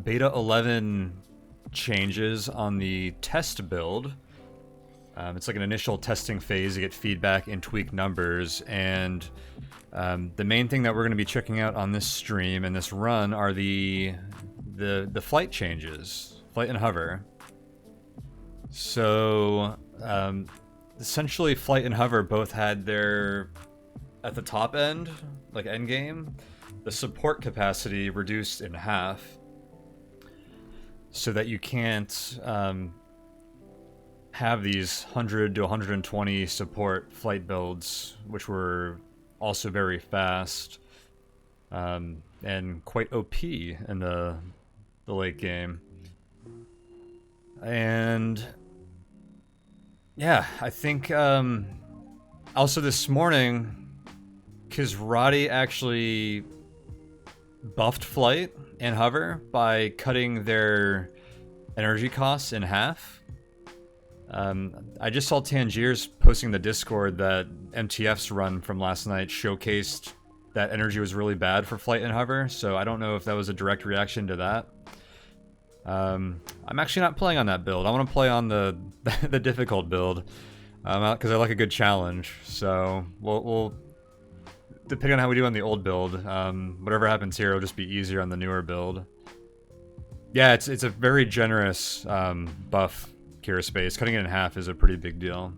beta 11 changes on the test build. It's like an initial testing phase to get feedback and tweak numbers, and the main thing that we're going to be checking out on this stream and this run are the flight changes, flight and hover. So essentially flight and hover both had their, at the top end, like end game, the support capacity reduced in half so that you can't have these 100 to 120 support flight builds, which were also very fast and quite OP in the late game. And yeah, I think also this morning Kisrati actually buffed flight and hover by cutting their energy costs in half. I just saw Tangiers posting in the Discord that MTF's run from last night showcased that energy was really bad for flight and hover, so I don't know if that was a direct reaction to that. I'm actually not playing on that build. I want to play on the the difficult build, because I like a good challenge. So we'll depending on how we do on the old build, whatever happens here will just be easier on the newer build. Yeah, it's a very generous buff. Kira space. Cutting it in half is a pretty big deal.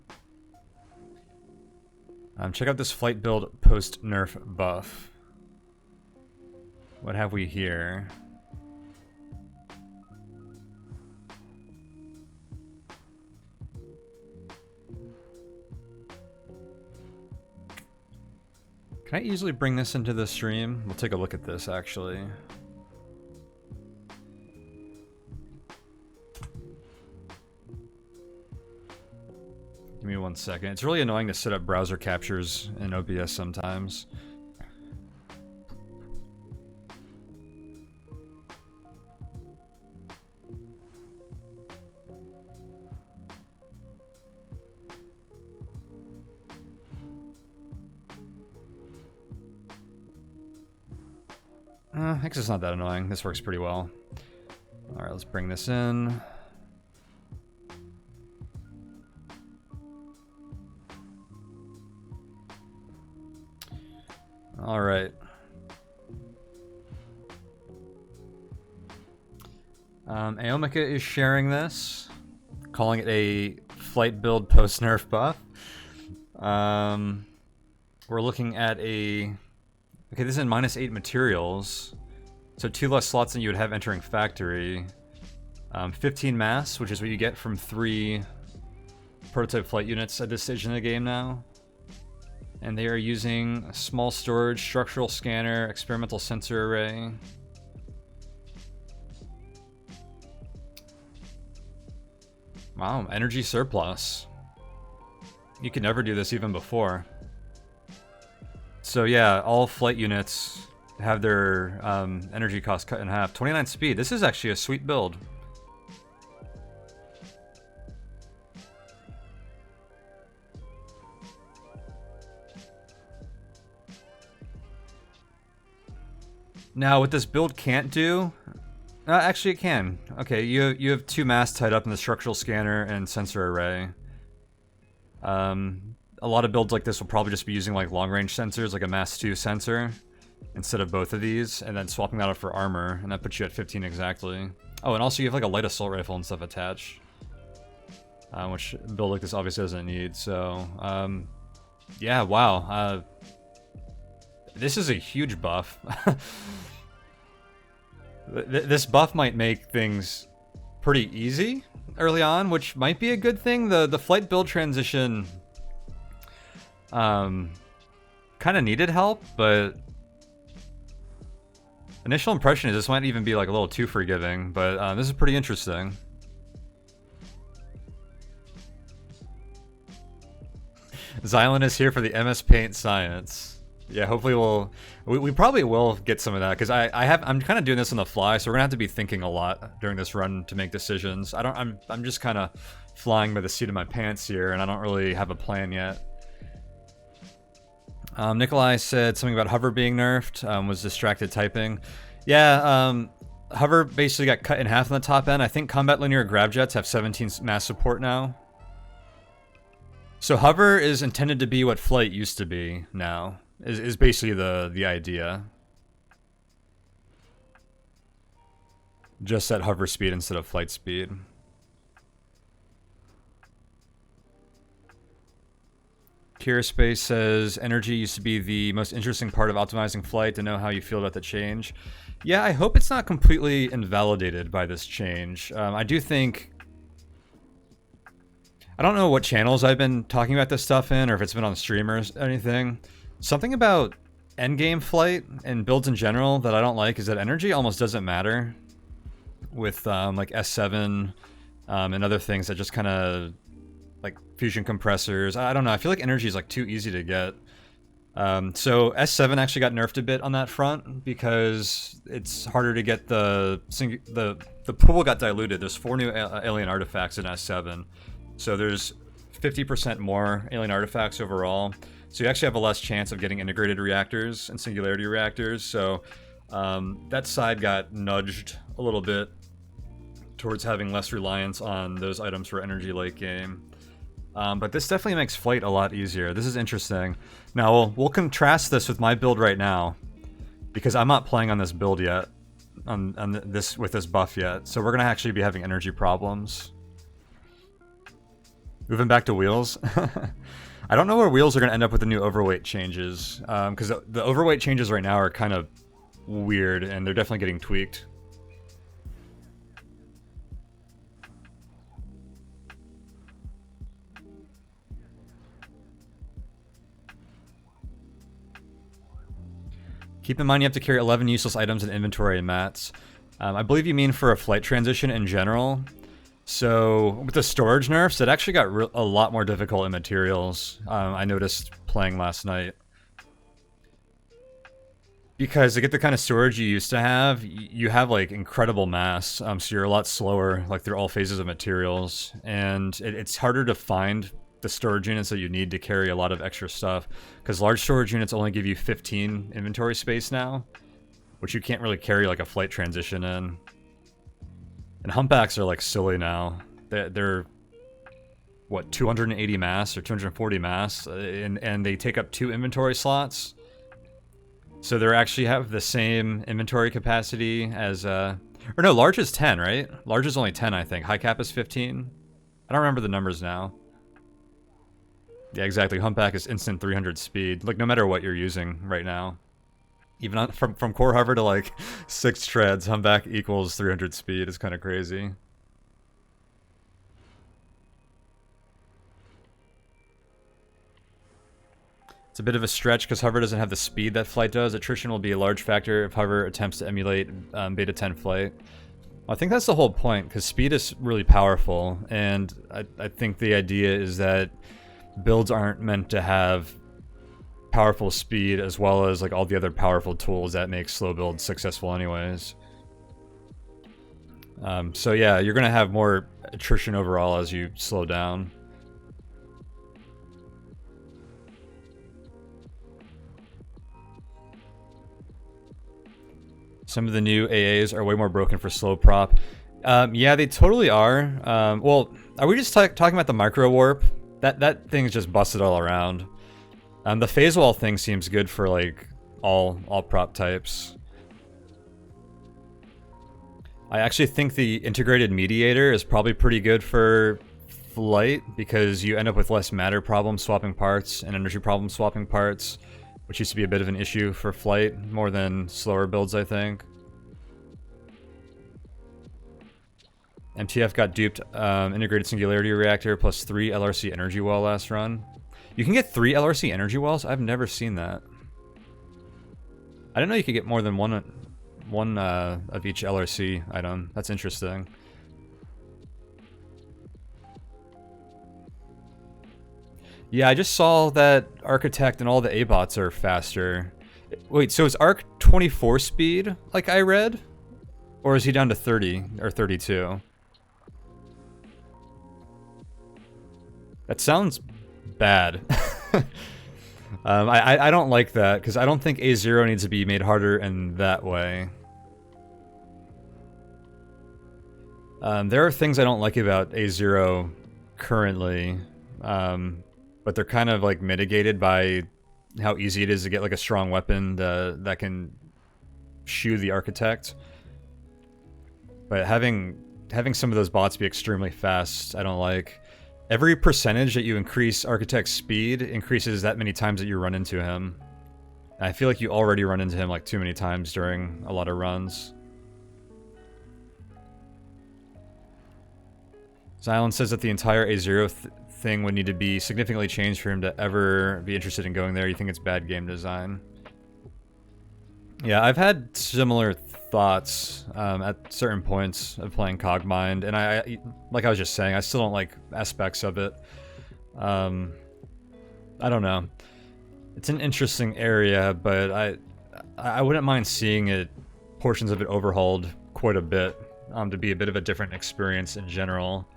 Check out this flight build post-nerf buff. What have we here? Can I easily bring this into the stream? We'll take a look at this, actually. Give me 1 second. It's really annoying to set up browser captures in OBS sometimes. I guess it's not that annoying. This works pretty well. Alright, let's bring this in. All right. Aomika is sharing this, calling it a flight build post-nerf buff. We're looking at a... Okay, this is in -8 materials, so 2 less slots than you would have entering factory. 15 mass, which is what you get from 3 prototype flight units at this stage in the game now. And they are using a small storage, structural scanner, experimental sensor array. Wow, energy surplus. You could never do this even before. So yeah, all flight units have their energy costs cut in half. 29 speed, this is actually a sweet build. Now, what this build can't do... actually, it can. Okay, you have 2 mass tied up in the structural scanner and sensor array. A lot of builds like this will probably just be using like long-range sensors, like a mass 2 sensor, instead of both of these, and then swapping that out for armor, and that puts you at 15 exactly. Oh, and also you have like a light assault rifle and stuff attached, which a build like this obviously doesn't need, so... yeah, wow. This is a huge buff. This buff might make things pretty easy early on, which might be a good thing. The flight build transition kind of needed help, but initial impression is this might even be like a little too forgiving, but this is pretty interesting. Xylan is here for the MS Paint science. Yeah, hopefully we probably will get some of that, because I'm kind of doing this on the fly, so we're gonna have to be thinking a lot during this run to make decisions. I'm just kind of flying by the seat of my pants here, and I don't really have a plan yet. Nikolai said something about hover being nerfed, was distracted typing. Yeah, Hover basically got cut in half on the top end. I think combat linear grav jets have 17 mass support now. So hover is intended to be what flight used to be now, is basically the idea. Just at hover speed instead of flight speed. Space says, energy used to be the most interesting part of optimizing flight, to know how you feel about the change. Yeah, I hope it's not completely invalidated by this change. I do think... I don't know what channels I've been talking about this stuff in, or if it's been on streamers or anything. Something about endgame flight and builds in general that I don't like is that energy almost doesn't matter with like S7 and other things that just kind of... like fusion compressors. I don't know. I feel like energy is like too easy to get. So S7 actually got nerfed a bit on that front because it's harder to get the pool got diluted. There's 4 new alien artifacts in S7. So there's 50% more alien artifacts overall. So you actually have a less chance of getting integrated reactors and singularity reactors. So that side got nudged a little bit towards having less reliance on those items for energy late game. But this definitely makes flight a lot easier. This is interesting. Now, we'll contrast this with my build right now, because I'm not playing on this build yet, with this buff yet. So we're going to actually be having energy problems. Moving back to wheels. I don't know where wheels are going to end up with the new overweight changes, because the overweight changes right now are kind of weird, and they're definitely getting tweaked. Keep in mind you have to carry 11 useless items in inventory and mats. I believe you mean for a flight transition in general. So with the storage nerfs, it actually got a lot more difficult in materials. I noticed playing last night. Because to get the kind of storage you used to have, you have like incredible mass. So you're a lot slower, like through all phases of materials. And it's harder to find the storage units that you need to carry a lot of extra stuff, because large storage units only give you 15 inventory space now, which you can't really carry like a flight transition in. And humpbacks are like silly now. They're what, 280 mass or 240 mass, and they take up 2 inventory slots. So they actually have the same inventory capacity as or no, large is 10, right? Large is only 10, I think. High cap is 15. I don't remember the numbers now. Yeah, exactly. Humpback is instant 300 speed, like no matter what you're using right now. Even on, from core hover to like 6 treads, humpback equals 300 speed. It's kind of crazy. It's a bit of a stretch because hover doesn't have the speed that flight does. Attrition will be a large factor if hover attempts to emulate beta 10 flight. I think that's the whole point, because speed is really powerful, and I think the idea is that builds aren't meant to have powerful speed as well as like all the other powerful tools that make slow builds successful anyways. So yeah, you're gonna have more attrition overall as you slow down. Some of the new AAs are way more broken for slow prop. Yeah, they totally are. Well, are we just talking about the micro warp? That thing's just busted all around. The phase wall thing seems good for like all prop types. I actually think the integrated mediator is probably pretty good for flight, because you end up with less matter problem swapping parts and energy problem swapping parts, which used to be a bit of an issue for flight more than slower builds, I think. MTF got duped. Integrated Singularity Reactor plus 3 LRC Energy Well last run. You can get 3 LRC Energy Wells? I've never seen that. I didn't know you could get more than one of each LRC item. That's interesting. Yeah, I just saw that Architect and all the A-bots are faster. Wait, so is Arc 24 speed, like I read? Or is he down to 30 or 32? That sounds bad. I don't like that, because I don't think A0 needs to be made harder in that way. There are things I don't like about A0 currently, but they're kind of like mitigated by how easy it is to get like a strong weapon that can shoe the architect. But having some of those bots be extremely fast, I don't like. Every percentage that you increase architect's speed increases that many times that you run into him. And I feel like you already run into him like too many times during a lot of runs. Xylon says that the entire A0 thing would need to be significantly changed for him to ever be interested in going there. You think it's bad game design? Yeah, I've had similar thoughts at certain points of playing Cogmind, and I like I was just saying, I still don't like aspects of it. I don't know. It's an interesting area, but I wouldn't mind seeing it, portions of it overhauled quite a bit, to be a bit of a different experience in general.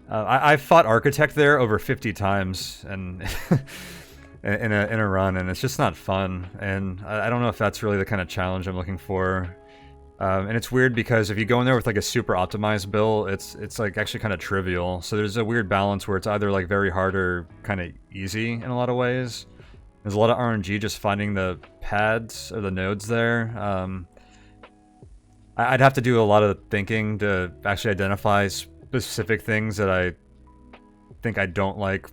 I've fought Architect there over 50 times, and in a run, and it's just not fun. And I don't know if that's really the kind of challenge I'm looking for. And it's weird because if you go in there with like a super optimized build, it's like actually kind of trivial. So there's a weird balance where it's either like very hard or kind of easy in a lot of ways. There's a lot of RNG just finding the pads or the nodes there. I'd have to do a lot of thinking to actually identify specific things that I think I don't like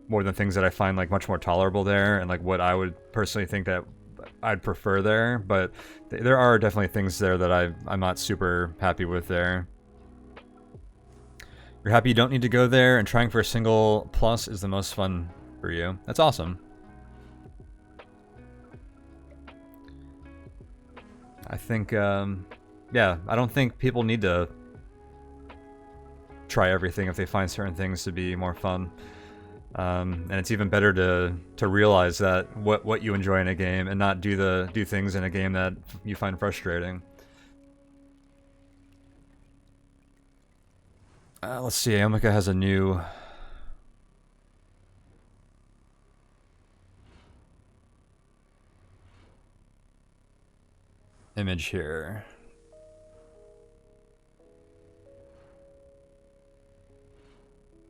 more than things that I find like much more tolerable there, and like what I would personally think that I'd prefer there. But there are definitely things there that I'm not super happy with there. You're happy you don't need to go there, and trying for a single plus is the most fun for you. That's awesome. I think, yeah, I don't think people need to try everything if they find certain things to be more fun. And it's even better to realize that what you enjoy in a game and not do things in a game that you find frustrating. Let's see, Omega has a new image here.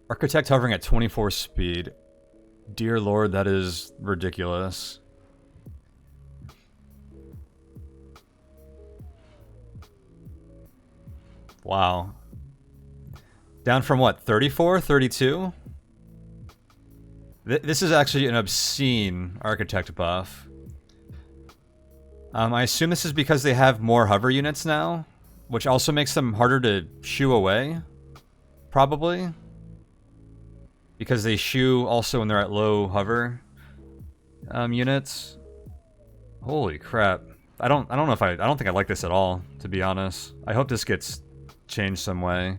Architect hovering at 24 speed. Dear Lord, that is ridiculous. Wow. Down from what, 34, 32? This is actually an obscene architect buff. I assume this is because they have more hover units now, which also makes them harder to shoo away, probably. Because they shoo also when they're at low hover units. Holy crap. I don't think I like this at all, to be honest. I hope this gets changed some way.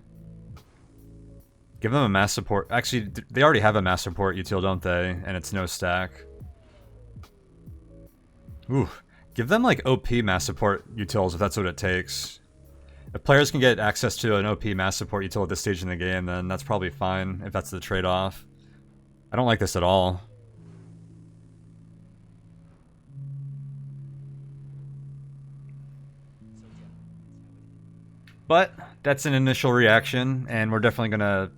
Give them a mass support. Actually, they already have a mass support util, don't they? And it's no stack. Ooh. Give them like OP mass support utils if that's what it takes. If players can get access to an OP mass support util at this stage in the game, then that's probably fine, if that's the trade-off. I don't like this at all. But that's an initial reaction, and we're definitely gonna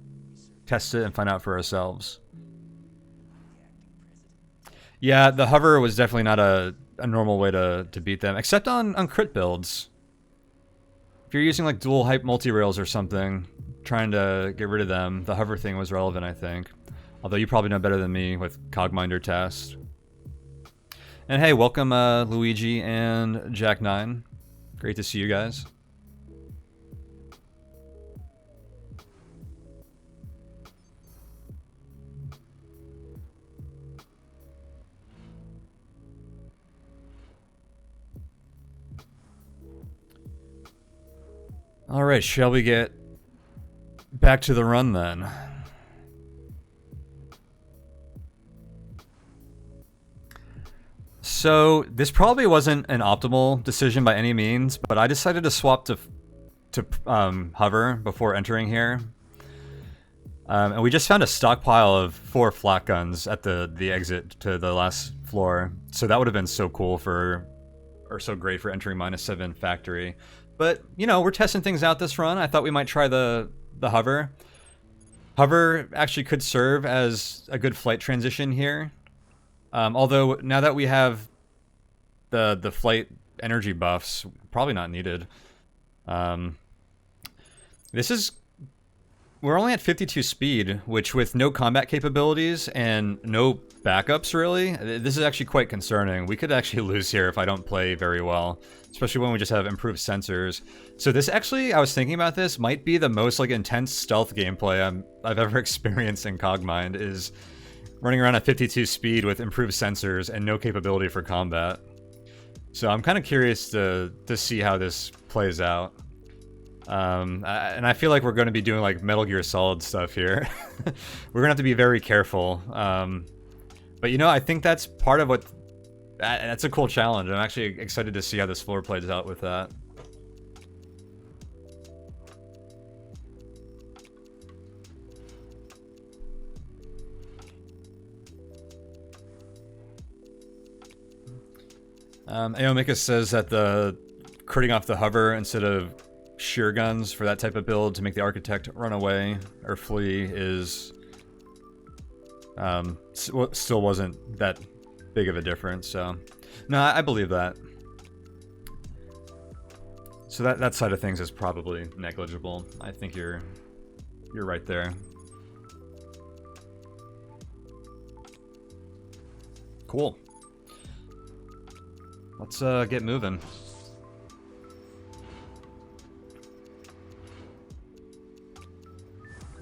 test it and find out for ourselves. Yeah, the hover was definitely not a normal way to beat them, except on crit builds. If you're using like dual hype multi-rails or something, trying to get rid of them, the hover thing was relevant, I think. Although you probably know better than me with Cogminder test. And hey, welcome Luigi and Jack9. Great to see you guys. Alright, shall we get back to the run then? So, this probably wasn't an optimal decision by any means, but I decided to swap to hover before entering here. And we just found a stockpile of 4 flak guns at the exit to the last floor. So that would have been so cool for, or so great for entering -7 factory. But, you know, we're testing things out this run. I thought we might try the hover. Hover actually could serve as a good flight transition here. Although, now that we have the flight energy buffs, probably not needed. We're only at 52 speed, which with no combat capabilities and no backups really, this is actually quite concerning. We could actually lose here if I don't play very well, especially when we just have improved sensors. So this actually, I was thinking about this, might be the most like intense stealth gameplay I've ever experienced in Cogmind, is running around at 52 speed with improved sensors and no capability for combat. So I'm kind of curious to see how this plays out. And I feel like we're going to be doing like Metal Gear Solid stuff here. We're going to have to be very careful. But you know, I think that's part of what... That's a cool challenge. I'm actually excited to see how this floor plays out with that. Aomika says that the critting off the hover instead of shear guns for that type of build to make the architect run away or flee is still wasn't that big of a difference. So no, I believe that. So that side of things is probably negligible. I think you're right there. Cool. Let's get moving.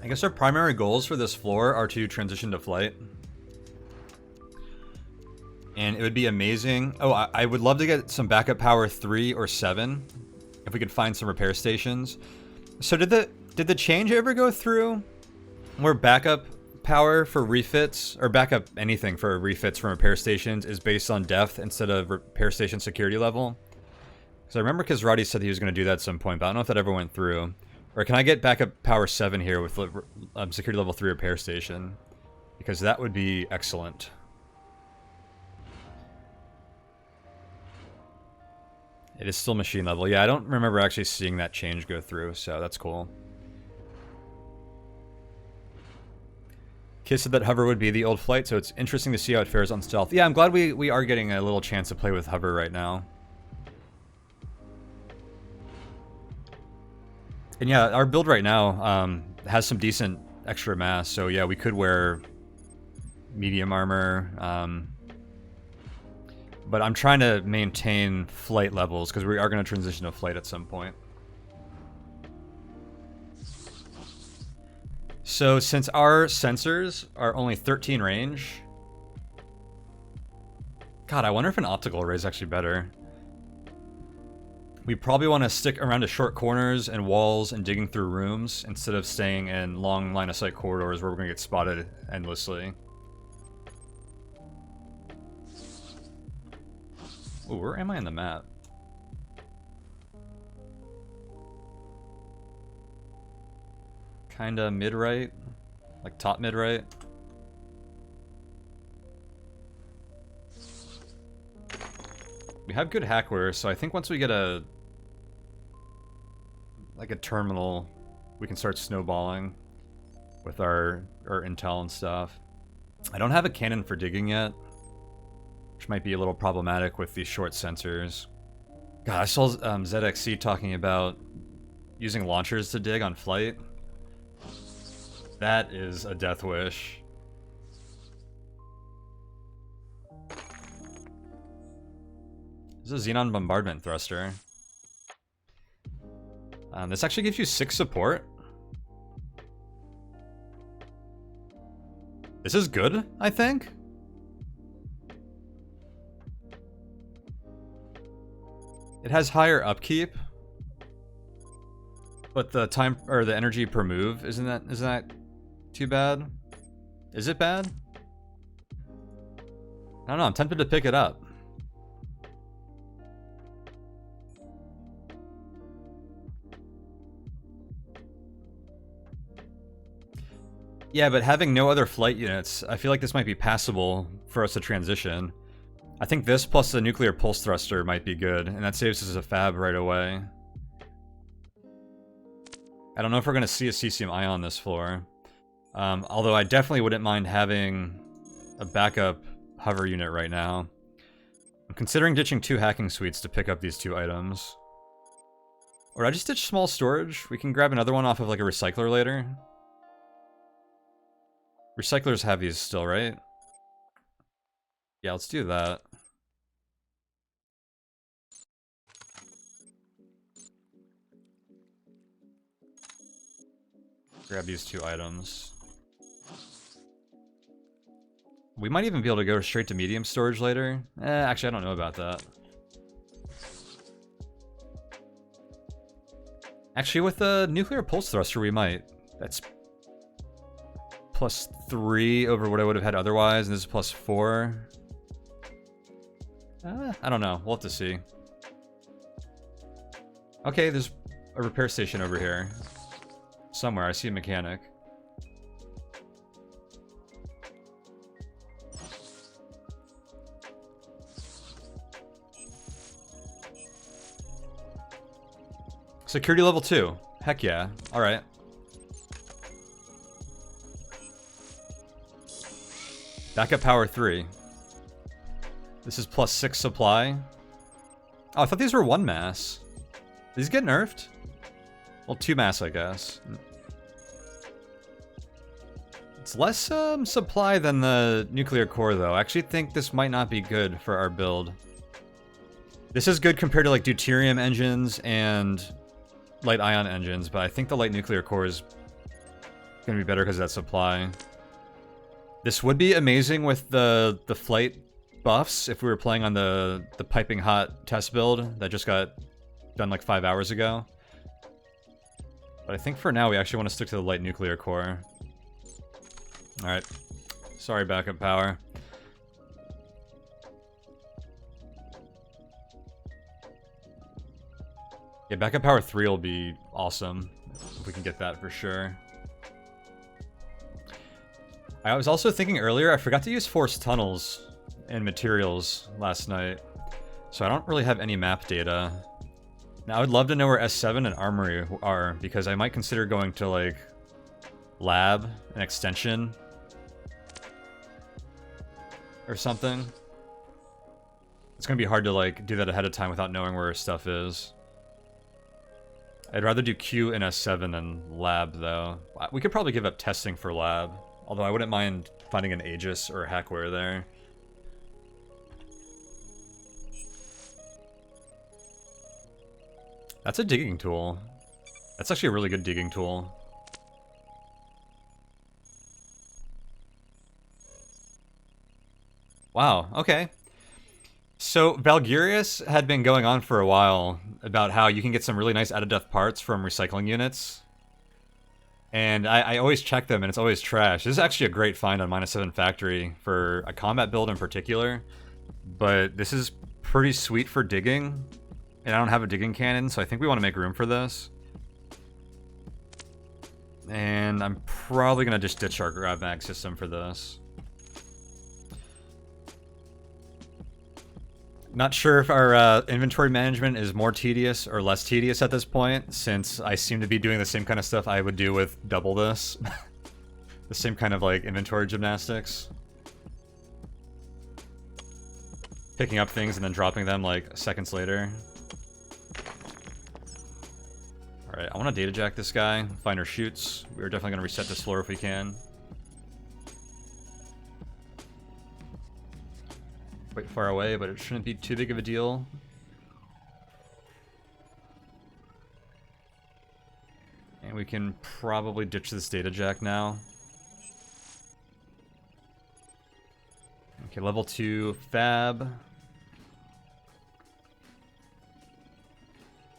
I guess our primary goals for this floor are to transition to flight. And it would be amazing. Oh, I would love to get some backup power 3 or 7 if we could find some repair stations. So did the change ever go through where backup power for refits, or backup anything for refits from repair stations, is based on depth instead of repair station security level? Because I remember Kizrati said he was going to do that at some point, but I don't know if that ever went through. Or can I get backup power 7 here with security level 3 repair station? Because that would be excellent. It is still machine level. Yeah, I don't remember actually seeing that change go through, so that's cool. Kiss said that hover would be the old flight, so it's interesting to see how it fares on stealth. Yeah, I'm glad we are getting a little chance to play with hover right now. And yeah, our build right now has some decent extra mass, so yeah, we could wear medium armor. But I'm trying to maintain flight levels, because we are going to transition to flight at some point. So since our sensors are only 13 range... God, I wonder if an optical array is actually better. We probably want to stick around to short corners and walls and digging through rooms instead of staying in long line-of-sight corridors where we're going to get spotted endlessly. Ooh, where am I on the map? Kinda mid-right? Like top mid-right? We have good hackware, so I think once we get a terminal, we can start snowballing with our intel and stuff. I don't have a cannon for digging yet, which might be a little problematic with these short sensors. God, I saw ZXC talking about using launchers to dig on flight. That is a death wish. This is a Xenon bombardment thruster. This actually gives you 6 support. This is good, I think. It has higher upkeep, but the time or the energy per move isn't that too bad? Is it bad? I don't know. I'm tempted to pick it up. Yeah, but having no other flight units, I feel like this might be passable for us to transition. I think this plus the nuclear pulse thruster might be good, and that saves us a fab right away. I don't know if we're going to see a cesium ion on this floor. Although I definitely wouldn't mind having a backup hover unit right now. I'm considering ditching 2 hacking suites to pick up these 2 items. Or I just ditch small storage. We can grab another one off of like a recycler later. Recyclers have these still, right? Yeah, let's do that. Grab these 2 items. We might even be able to go straight to medium storage later. Actually, I don't know about that. Actually, with the nuclear pulse thruster, we might. That's +3 over what I would have had otherwise, and this is +4. I don't know. We'll have to see. Okay, there's a repair station over here. Somewhere, I see a mechanic. Security level 2. Heck yeah. Alright. Backup power 3. This is +6 supply. Oh, I thought these were 1 mass. These get nerfed? Well, 2 mass, I guess. It's less supply than the nuclear core, though. I actually think this might not be good for our build. This is good compared to like deuterium engines and light ion engines, but I think the light nuclear core is going to be better because of that supply. This would be amazing with the flight buffs if we were playing on the piping hot test build that just got done like 5 hours ago. But I think for now we actually want to stick to the light nuclear core. Alright. Sorry, backup power. Yeah, backup power 3 will be awesome if we can get that for sure. I was also thinking earlier, I forgot to use forced tunnels and materials last night, so I don't really have any map data. Now, I would love to know where S7 and Armory are, because I might consider going to, like, Lab and Extension or something. It's gonna be hard to, like, do that ahead of time without knowing where stuff is. I'd rather do Q and S7 than Lab, though. We could probably give up testing for Lab, although I wouldn't mind finding an Aegis or a Hackware there. That's a digging tool. That's actually a really good digging tool. Wow, okay. So, Valgyrius had been going on for a while about how you can get some really nice out-of-depth parts from recycling units. And I always check them, and it's always trash. This is actually a great find on -7 Factory for a combat build in particular. But this is pretty sweet for digging. And I don't have a digging cannon, so I think we want to make room for this. And I'm probably going to just ditch our grab mag system for this. Not sure if our inventory management is more tedious or less tedious at this point, since I seem to be doing the same kind of stuff I would do with double this. The same kind of, like, inventory gymnastics. Picking up things and then dropping them, like, seconds later. Alright, I want to data jack this guy, find our chutes. We're definitely going to reset this floor if we can. Quite far away, but it shouldn't be too big of a deal. And we can probably ditch this data jack now. Okay, level 2 fab.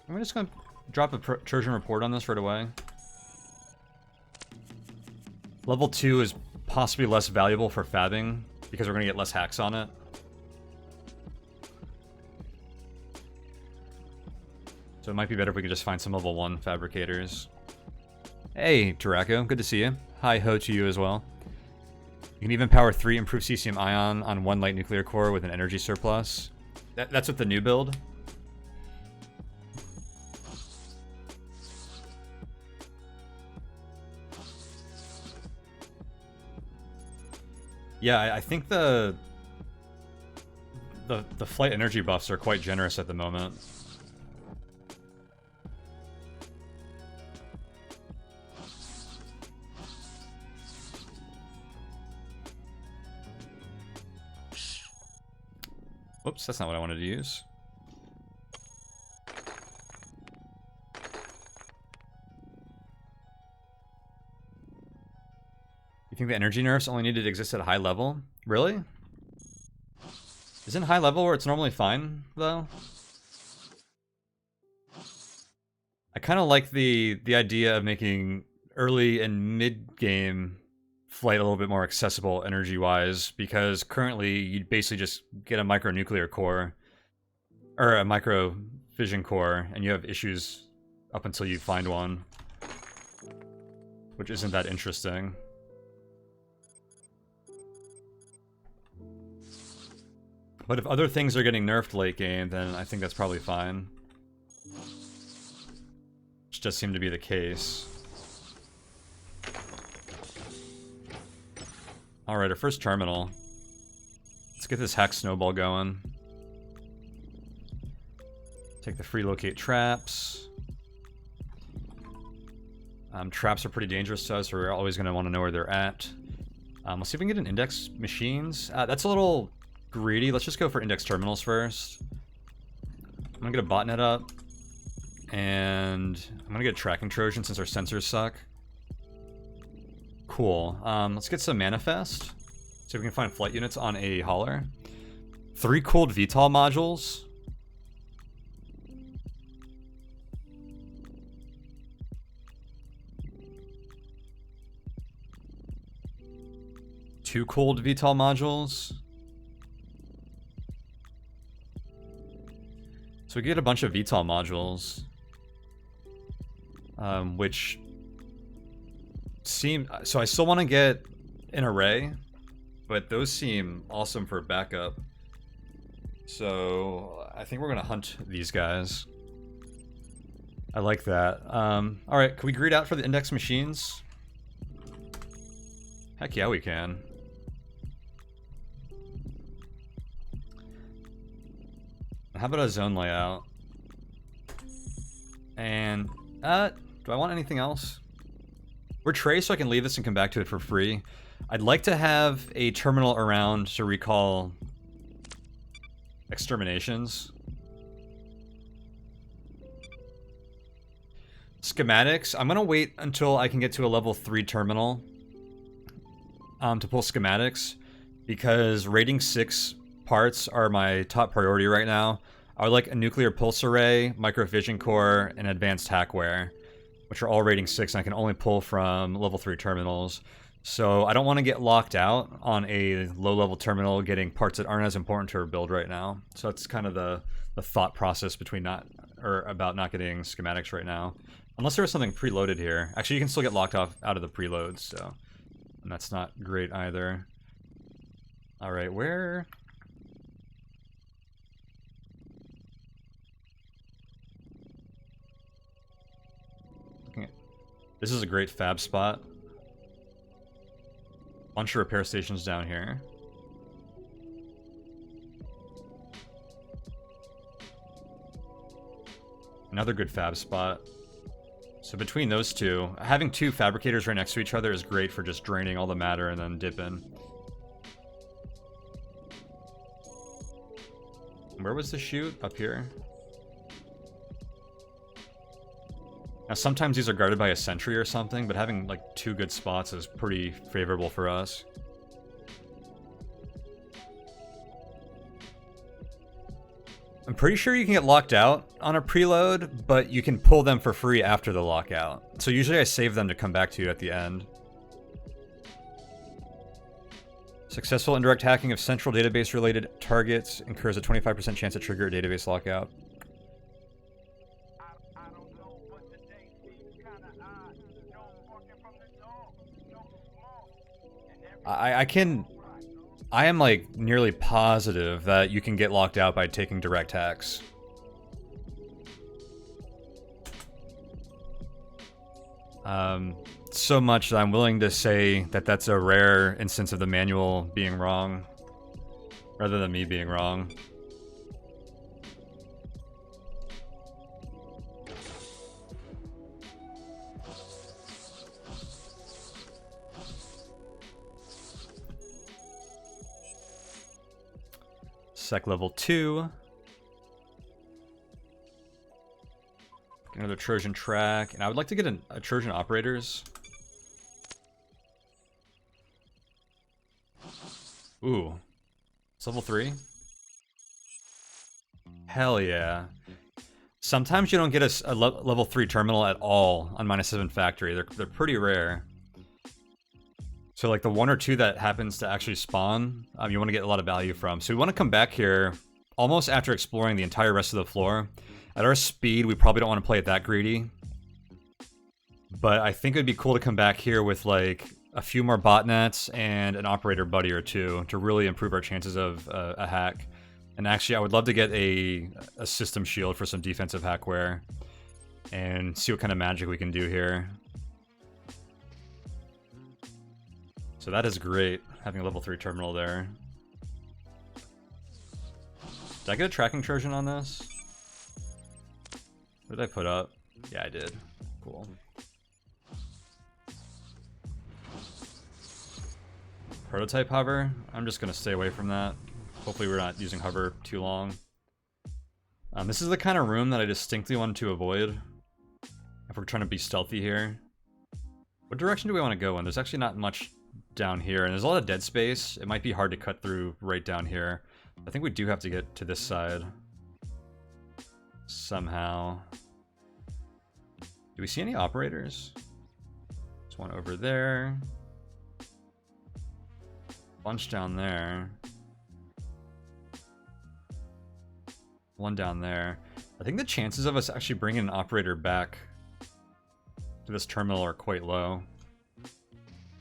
I'm just going to drop a Trojan report on this right away. Level 2 is possibly less valuable for fabbing because we're going to get less hacks on it. So it might be better if we could just find some level 1 fabricators. Hey, Taraco, good to see you. Hi ho to you as well. You can even power 3 improved cesium ion on 1 light nuclear core with an energy surplus. That's with the new build. Yeah, I think the flight energy buffs are quite generous at the moment. Whoops, that's not what I wanted to use. You think the energy nerfs only needed to exist at a high level? Really? Isn't high level where it's normally fine, though? I kind of like the idea of making early and mid-game flight a little bit more accessible energy-wise, because currently you basically just get a micronuclear core, or a micro fission core, and you have issues up until you find one, which isn't that interesting. But if other things are getting nerfed late game, then I think that's probably fine. Which does seem to be the case. Alright, our first terminal. Let's get this hack snowball going. Take the free locate traps. Traps are pretty dangerous to us, so we're always going to want to know where they're at. Let's see if we can get an index machines. That's a little greedy. Let's just go for index terminals first. I'm gonna get a botnet up, and I'm gonna get a tracking Trojan since our sensors suck. Cool. Let's get some manifest. See if we can find flight units on a hauler. 3 cooled VTOL modules. Two cooled VTOL modules. So we get a bunch of VTOL modules, which seem... So I still want to get an array, but those seem awesome for backup. So I think we're going to hunt these guys. I like that. Alright, can we greed out for the index machines? Heck yeah, we can. How about a zone layout? And, do I want anything else? We're Trey, so I can leave this and come back to it for free. I'd like to have a terminal around to recall exterminations. Schematics. I'm gonna wait until I can get to a level 3 terminal to pull schematics, because rating 6 parts are my top priority right now. I would like a nuclear pulse array, microfission core, and advanced hackware, which are all rating 6, and I can only pull from level 3 terminals. So I don't want to get locked out on a low-level terminal getting parts that aren't as important to our build right now. So that's kind of the thought process between about not getting schematics right now. Unless there was something preloaded here. Actually, you can still get locked off out of the preloads, so... And that's not great either. Alright, where... This is a great fab spot. Bunch of repair stations down here. Another good fab spot. So between those two, having 2 fabricators right next to each other is great for just draining all the matter and then dipping. Where was the chute? Up here? Now, sometimes these are guarded by a sentry or something, but having, like, 2 good spots is pretty favorable for us. I'm pretty sure you can get locked out on a preload, but you can pull them for free after the lockout. So usually I save them to come back to you at the end. Successful indirect hacking of central database-related targets incurs a 25% chance to trigger a database lockout. I am like nearly positive that you can get locked out by taking direct hacks. so much that I'm willing to say that that's a rare instance of the manual being wrong, rather than me being wrong. Sec level 2. Another Trojan track, and I would like to get a Trojan operators. Ooh, it's level 3. Hell yeah! Sometimes you don't get a level 3 terminal at all on -7 factory. They're pretty rare. So like the 1 or 2 that happens to actually spawn, you want to get a lot of value from. So we want to come back here almost after exploring the entire rest of the floor. At our speed, we probably don't want to play it that greedy. But I think it'd be cool to come back here with like a few more botnets and an operator buddy or 2 to really improve our chances of a hack. And actually, I would love to get a system shield for some defensive hackware and see what kind of magic we can do here. So that is great, having a level 3 terminal there. Did I get a tracking Trojan on this? What did I put up? Yeah, I did. Cool. Prototype hover? I'm just going to stay away from that. Hopefully we're not using hover too long. This is the kind of room that I distinctly wanted to avoid if we're trying to be stealthy here. What direction do we want to go in? There's actually not much down here, and there's a lot of dead space. It might be hard to cut through right down here. I think we do have to get to this side somehow. Do we see any operators? There's one over there. Bunch down there. One down there. I think the chances of us actually bringing an operator back to this terminal are quite low.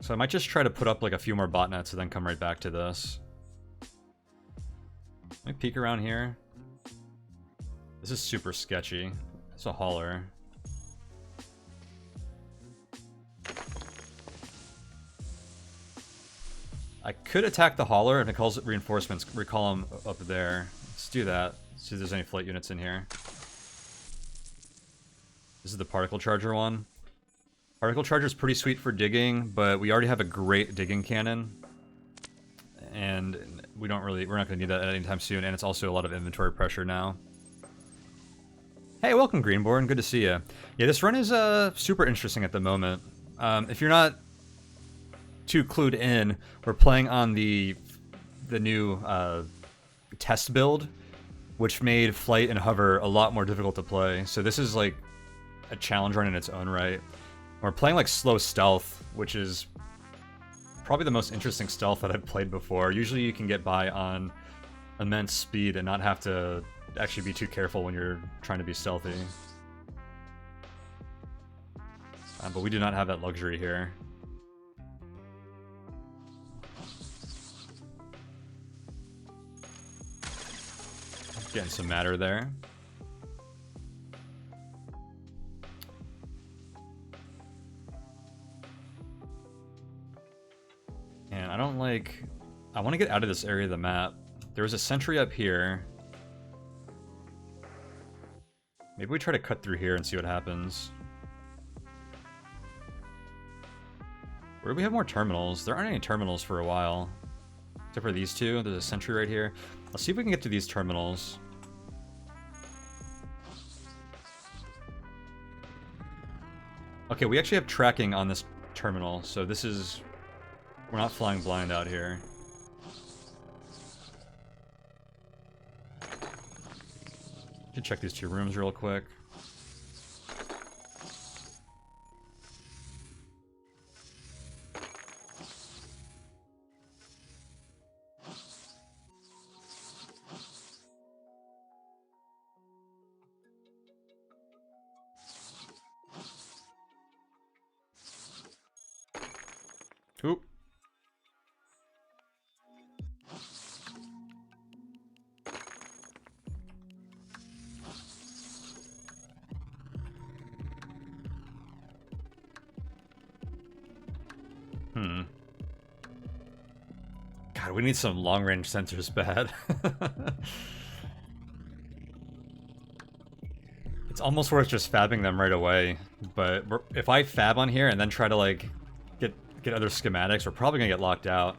So I might just try to put up like a few more botnets and then come right back to this. Let me peek around here. This is super sketchy. It's a hauler. I could attack the hauler and it calls it reinforcements, recall them up there. Let's do that. See if there's any flight units in here. This is the particle charger one. Particle charger is pretty sweet for digging, but we already have a great digging cannon. And we're not going to need that anytime soon, and it's also a lot of inventory pressure now. Hey, welcome Greenborn, good to see you. Yeah, this run is super interesting at the moment. If you're not too clued in, we're playing on the new test build, which made flight and hover a lot more difficult to play. So this is like a challenge run in its own right. We're playing like slow stealth, which is probably the most interesting stealth that I've played before. Usually you can get by on immense speed and not have to actually be too careful when you're trying to be stealthy. But we do not have that luxury here. Getting some matter there. And I don't like... I want to get out of this area of the map. There was a sentry up here. Maybe we try to cut through here and see what happens. Where do we have more terminals? There aren't any terminals for a while. Except for these two. There's a sentry right here. Let's see if we can get to these terminals. Okay, we actually have tracking on this terminal, so this is... We're not flying blind out here. Should check these two rooms real quick. Oop. God, we need some long-range sensors bad. It's almost worth just fabbing them right away, but if I fab on here and then try to like get other schematics, we're probably gonna get locked out.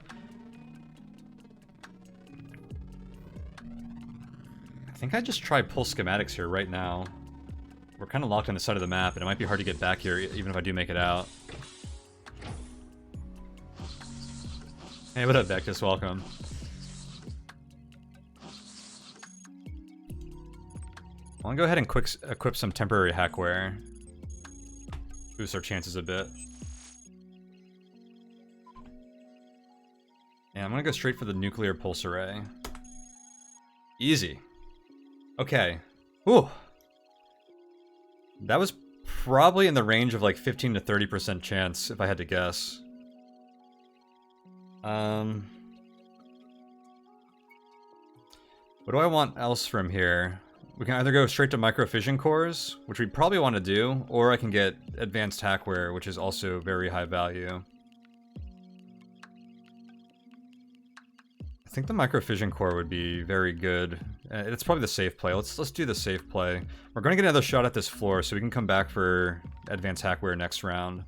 I think I just try pull schematics here right now. We're kind of locked on the side of the map, and it might be hard to get back here even if I do make it out. Hey, what up, Vectus? Welcome. I want to go ahead and equip some temporary hackware. Boost our chances a bit. Yeah, I'm going to go straight for the nuclear pulse array. Easy. Okay. Ooh. That was probably in the range of like 15 to 30% chance, if I had to guess. What do I want else from here? We can either go straight to microfission cores, which we probably want to do, or I can get advanced hackware, which is also very high value. I think the microfission core would be very good. It's probably the safe play. Let's do the safe play. We're going to get another shot at this floor, so we can come back for advanced hackware next round.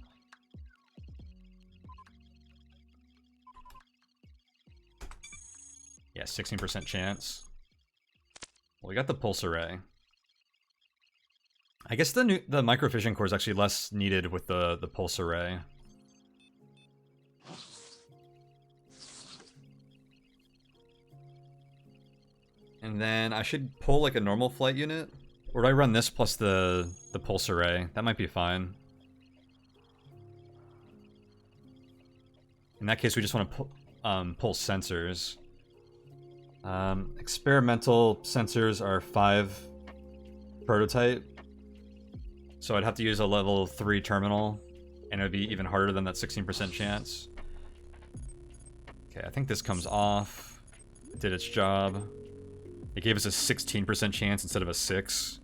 Yeah, 16% chance. Well, we got the pulse array. I guess the microfission core is actually less needed with the pulse array. And then I should pull like a normal flight unit, or do I run this plus the pulse array? That might be fine. In that case, we just want to pull sensors. Experimental sensors are 5 prototype, so I'd have to use a level 3 terminal, and it would be even harder than that 16% chance. Okay, I think this comes off. It did its job. It gave us a 16% chance instead of a 6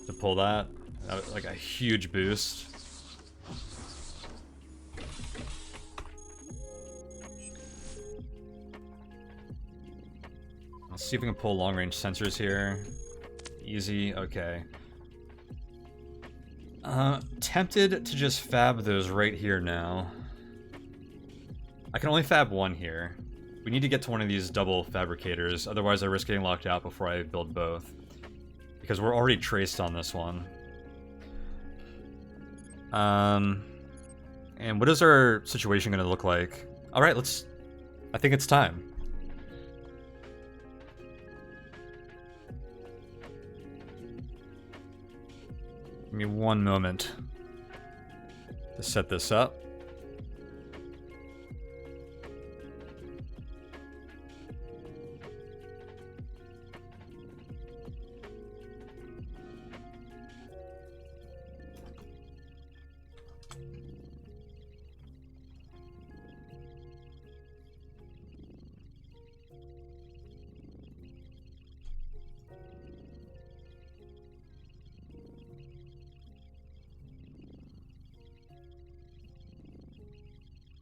to pull that. That was like a huge boost. Let's see if we can pull long-range sensors here. Easy, okay. Tempted to just fab those right here now. I can only fab one here. We need to get to one of these double fabricators, otherwise I risk getting locked out before I build both. Because we're already traced on this one. And what is our situation gonna look like? Alright, I think it's time. Give me one moment to set this up.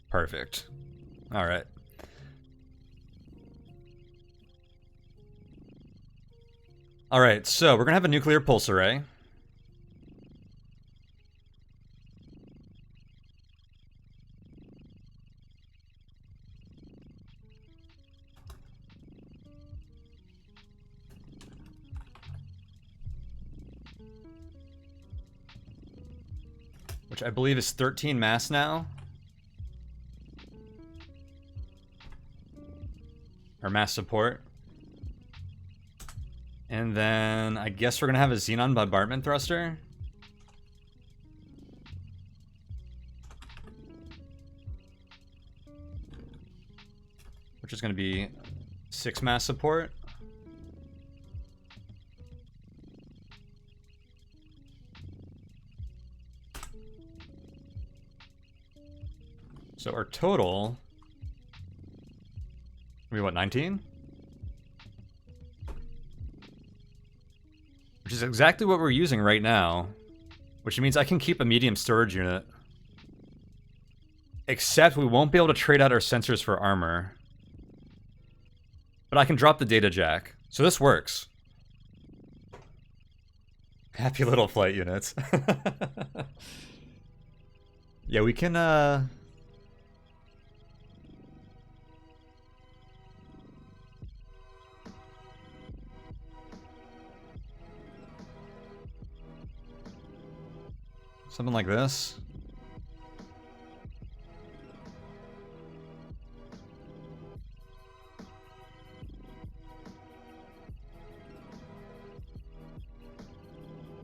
Perfect. All right. All right, so we're gonna have a nuclear pulse array. Which I believe is 13 mass now. Or mass support. And then I guess we're gonna have a xenon bombardment thruster. Which is gonna be 6 mass support. So our total, we what, 19? Which is exactly what we're using right now. Which means I can keep a medium storage unit. Except we won't be able to trade out our sensors for armor. But I can drop the data jack. So this works. Happy little flight units. Yeah, we can, something like this.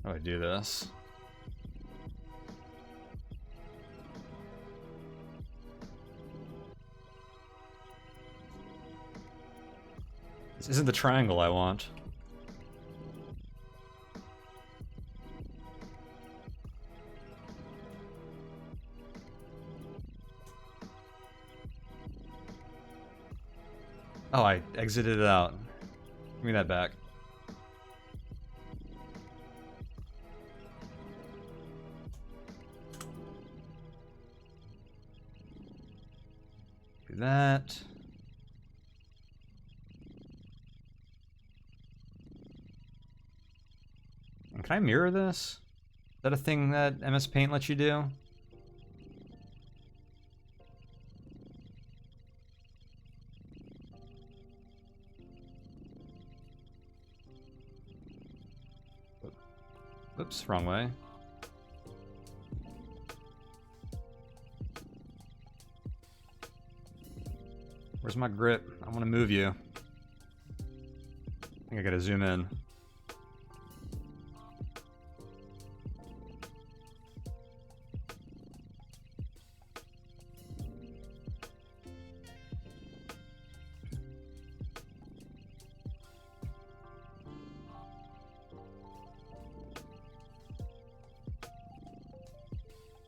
How do I do this? This isn't the triangle I want. Oh, I exited it out. Give me that back. Do that. And can I mirror this? Is that a thing that MS Paint lets you do? Oops, wrong way. Where's my grip? I want to move you. I think I gotta zoom in.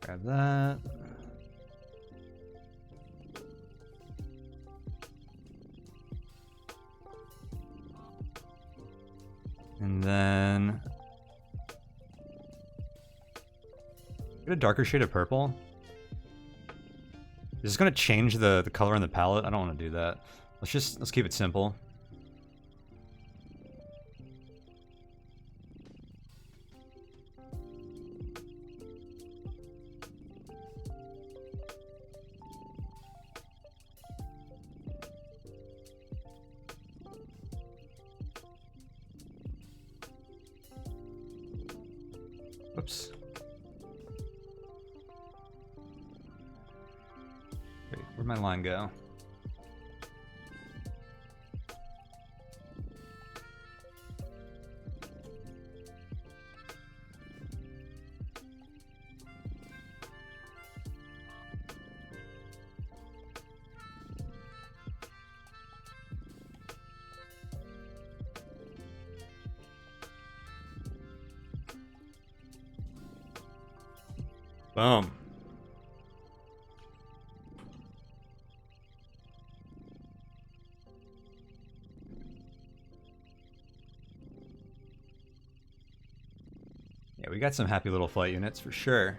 Grab that. And then get a darker shade of purple. Is this gonna change the color on the palette? I don't want to do that. Let's keep it simple. Whoops. Wait, where'd my line go? Boom. Yeah, we got some happy little flight units for sure.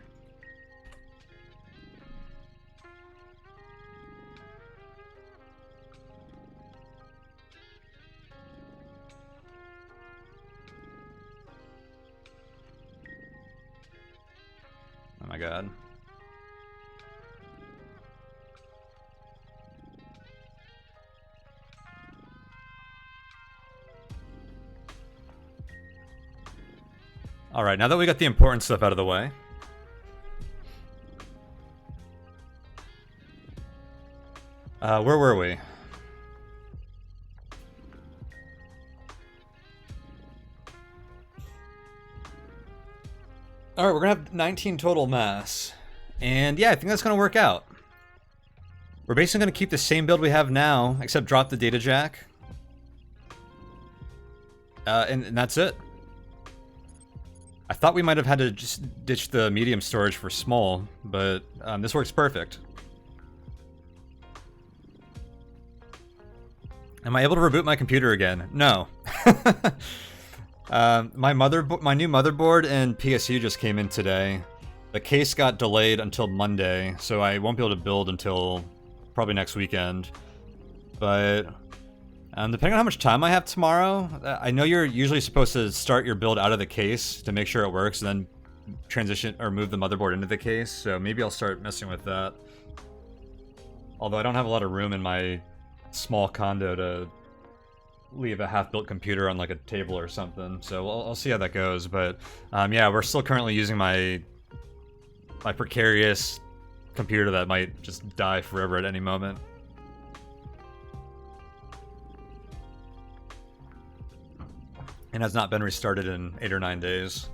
Oh my god. Alright, now that we got the important stuff out of the way. Where were we? Alright, we're gonna have 19 total mass. And yeah, I think that's gonna work out. We're basically gonna keep the same build we have now, except drop the data jack. And that's it. I thought we might have had to just ditch the medium storage for small, but this works perfect. Am I able to reboot my computer again? No. My new motherboard and PSU just came in today, The case got delayed until Monday, so I won't be able to build until probably next weekend. But depending on how much time I have tomorrow, I know you're usually supposed to start your build out of the case to make sure it works, and then transition or move the motherboard into the case. So maybe I'll start messing with that. Although I don't have a lot of room in my small condo to leave a half-built computer on like a table or something. So I'll see how that goes. But yeah, we're still currently using my precarious computer that might just die forever at any moment. And has not been restarted in 8 or 9 days.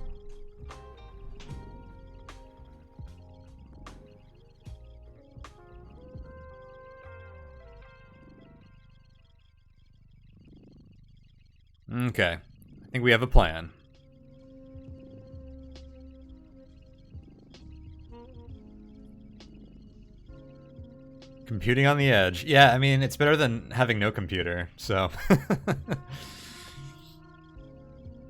Okay, I think we have a plan. Computing on the edge. Yeah, I mean, it's better than having no computer, so...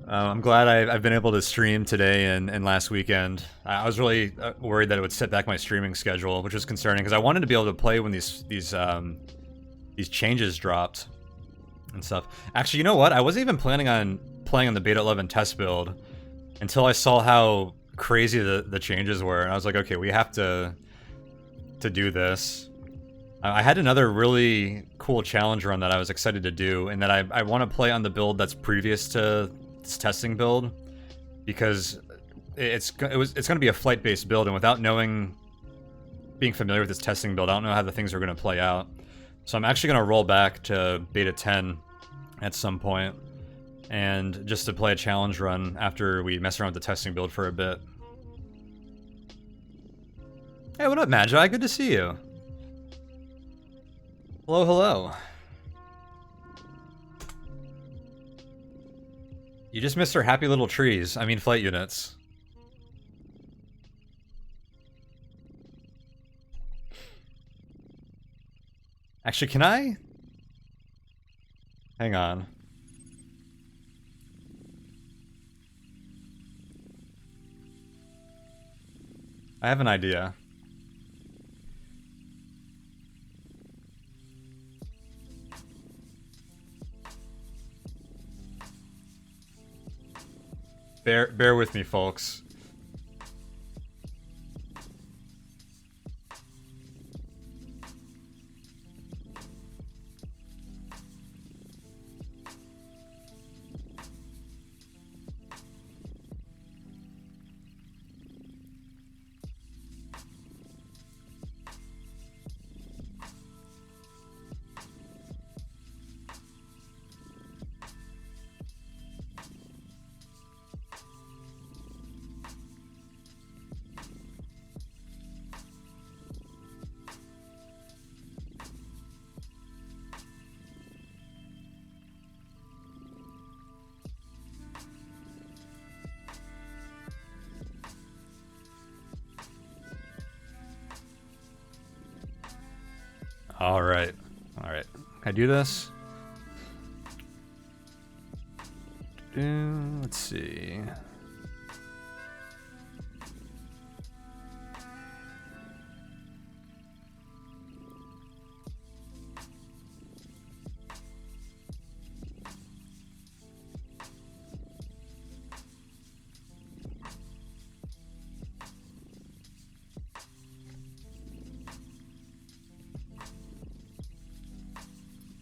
I'm glad I've been able to stream today and last weekend. I was really worried that it would set back my streaming schedule, which was concerning, because I wanted to be able to play when these changes dropped and stuff. Actually, you know what? I wasn't even planning on playing on the Beta 11 test build until I saw how crazy the changes were, and I was like, okay, we have to do this. I had another really cool challenge run that I was excited to do, and that I want to play on the build that's previous to this testing build, because it's going to be a flight-based build, and without being familiar with this testing build, I don't know how the things are going to play out. So I'm actually going to roll back to Beta 10 at some point, and just to play a challenge run after we mess around with the testing build for a bit. Hey, what up, Magi? Good to see you. Hello, hello. You just missed our happy little trees. I mean, flight units. Actually, can I? Hang on. I have an idea. Bear with me, folks. All right. Can I do this? Let's see.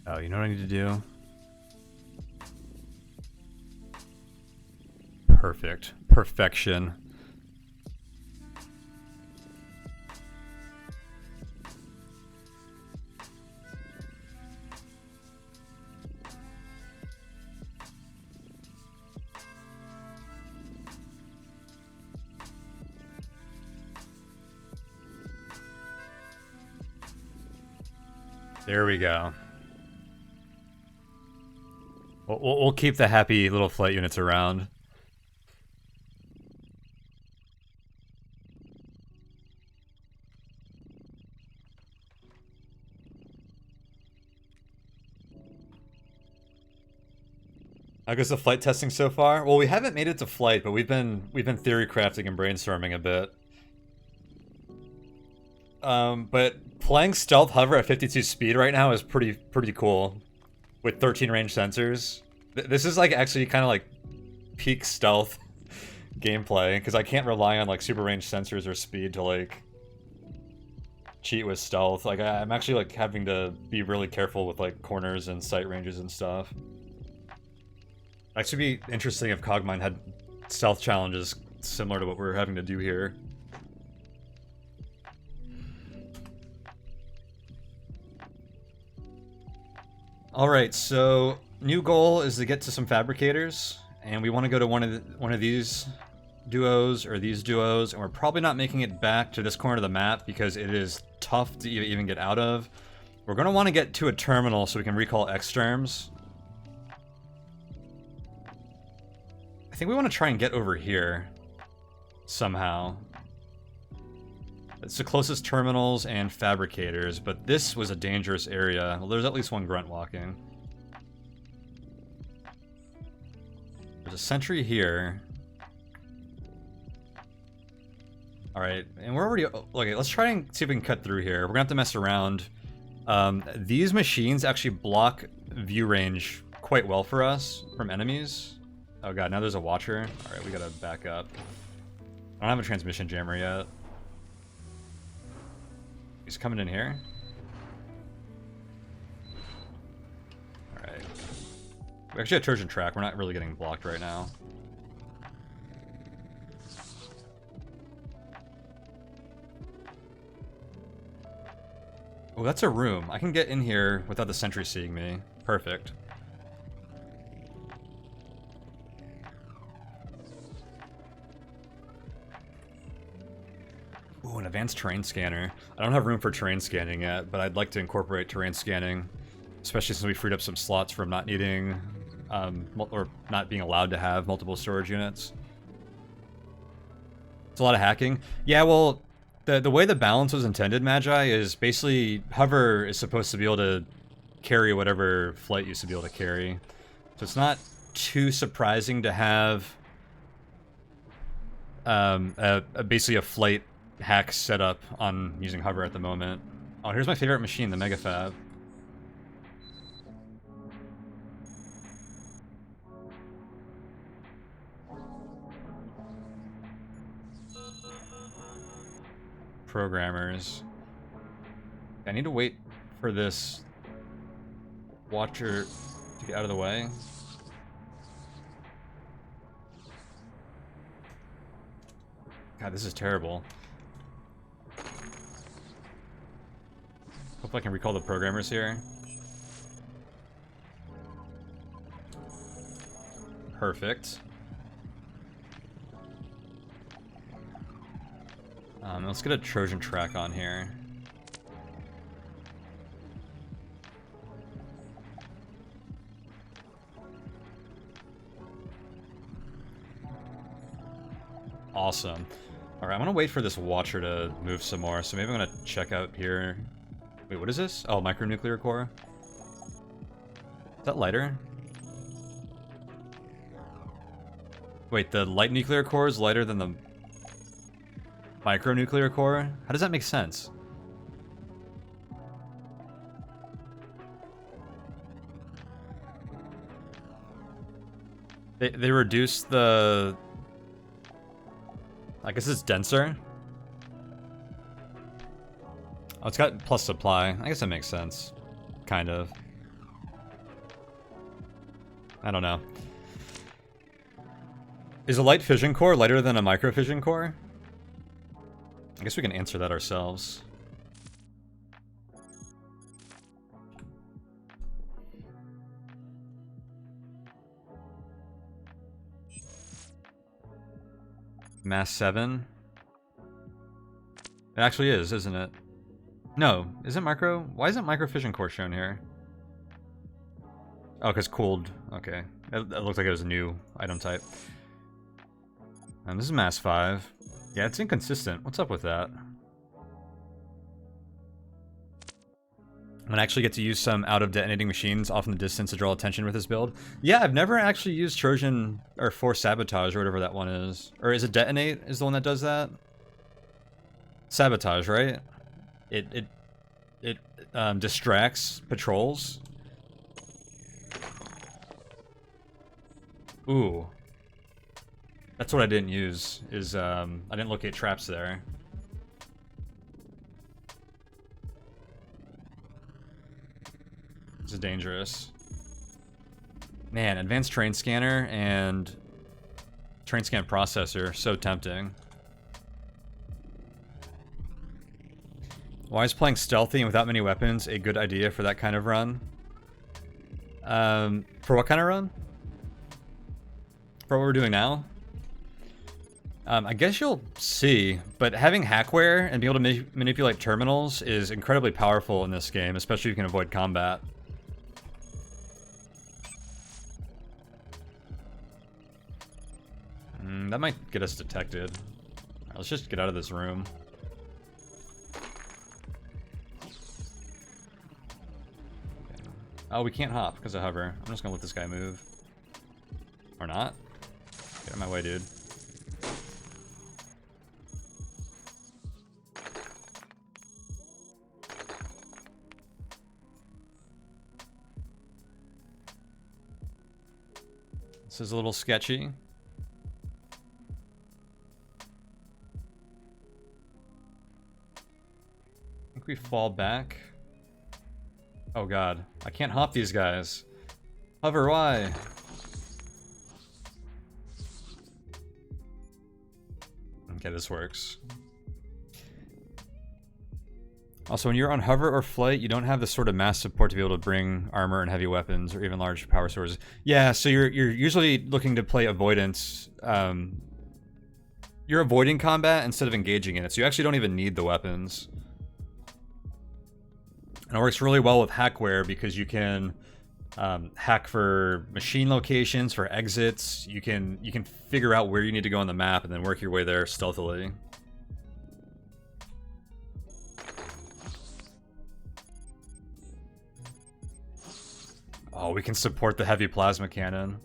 Oh, you know what I need to do? Perfect. Perfection. There we go. We'll keep the happy little flight units around. How goes the flight testing so far? Well, we haven't made it to flight, but we've been theory crafting and brainstorming a bit. But playing stealth hover at 52 speed right now is pretty cool, with 13 range sensors. This is like actually kind of like peak stealth gameplay, because I can't rely on like super range sensors or speed to like cheat with stealth. Like I'm actually like having to be really careful with like corners and sight ranges and stuff. It'd actually be interesting if Cogmind had stealth challenges similar to what we're having to do here. Alright, so new goal is to get to some fabricators, and we want to go to one of these duos or these duos, and we're probably not making it back to this corner of the map because it is tough to even get out of. We're going to want to get to a terminal so we can recall exterms. I think we want to try and get over here somehow. It's the closest terminals and fabricators, but this was a dangerous area. Well, there's at least one grunt walking. There's a sentry here. Alright, and we're already... Okay, let's try and see if we can cut through here. We're gonna have to mess around. These machines actually block view range quite well for us from enemies. Oh god, now there's a watcher. Alright, we gotta back up. I don't have a transmission jammer yet. He's coming in here. Alright. We actually have Trojan track. We're not really getting blocked right now. Oh, that's a room. I can get in here without the sentry seeing me. Perfect. Ooh, an advanced terrain scanner. I don't have room for terrain scanning yet, but I'd like to incorporate terrain scanning, especially since we freed up some slots from not needing, or not being allowed to have multiple storage units. It's a lot of hacking. Yeah, well, the way the balance was intended, Magi, is basically hover is supposed to be able to carry whatever flight used to be able to carry. So it's not too surprising to have basically a flight hack set up on using hover at the moment. Oh, here's my favorite machine, the Mega Fab. Programmers. I need to wait for this watcher to get out of the way. God, this is terrible. Hope I can recall the programmers here. Perfect. Let's get a Trojan track on here. Awesome. Alright, I'm gonna wait for this watcher to move some more, so maybe I'm gonna check out here. Wait, what is this? Oh, micronuclear core. Is that lighter? Wait, the light nuclear core is lighter than the micronuclear core? How does that make sense? They reduced the... I guess it's denser. Oh, it's got plus supply. I guess that makes sense. Kind of. I don't know. Is a light fission core lighter than a micro fission core? I guess we can answer that ourselves. Mass 7? It actually is, isn't it? No, isn't micro? Why isn't micro fission core shown here? Oh, because cooled. Okay. That looked like it was a new item type. And this is mass 5. Yeah, it's inconsistent. What's up with that? I'm gonna actually get to use some out-of-detonating machines off in the distance to draw attention with this build. Yeah, I've never actually used Trojan or Force Sabotage or whatever that one is. Or is it Detonate is the one that does that? Sabotage, right? it distracts patrols. Ooh. That's what I didn't use, is I didn't locate traps there. This is dangerous. Man, advanced train scanner and train scan processor, so tempting. Why is playing stealthy and without many weapons a good idea for that kind of run? For what kind of run? For what we're doing now? I guess you'll see, but having hackware and being able to manipulate terminals is incredibly powerful in this game, especially if you can avoid combat. That might get us detected. Alright, let's just get out of this room. Oh, we can't hop because of hover. I'm just gonna let this guy move. Or not. Get out of my way, dude. This is a little sketchy. I think we fall back. Oh god, I can't hop these guys. Hover, why? Okay, this works. Also, when you're on hover or flight, you don't have the sort of mass support to be able to bring armor and heavy weapons or even large power sources. Yeah, so you're usually looking to play avoidance. You're avoiding combat instead of engaging in it, so you actually don't even need the weapons. And it works really well with hackware because you can hack for machine locations, for exits. You can figure out where you need to go on the map and then work your way there stealthily. Oh, we can support the heavy plasma cannon.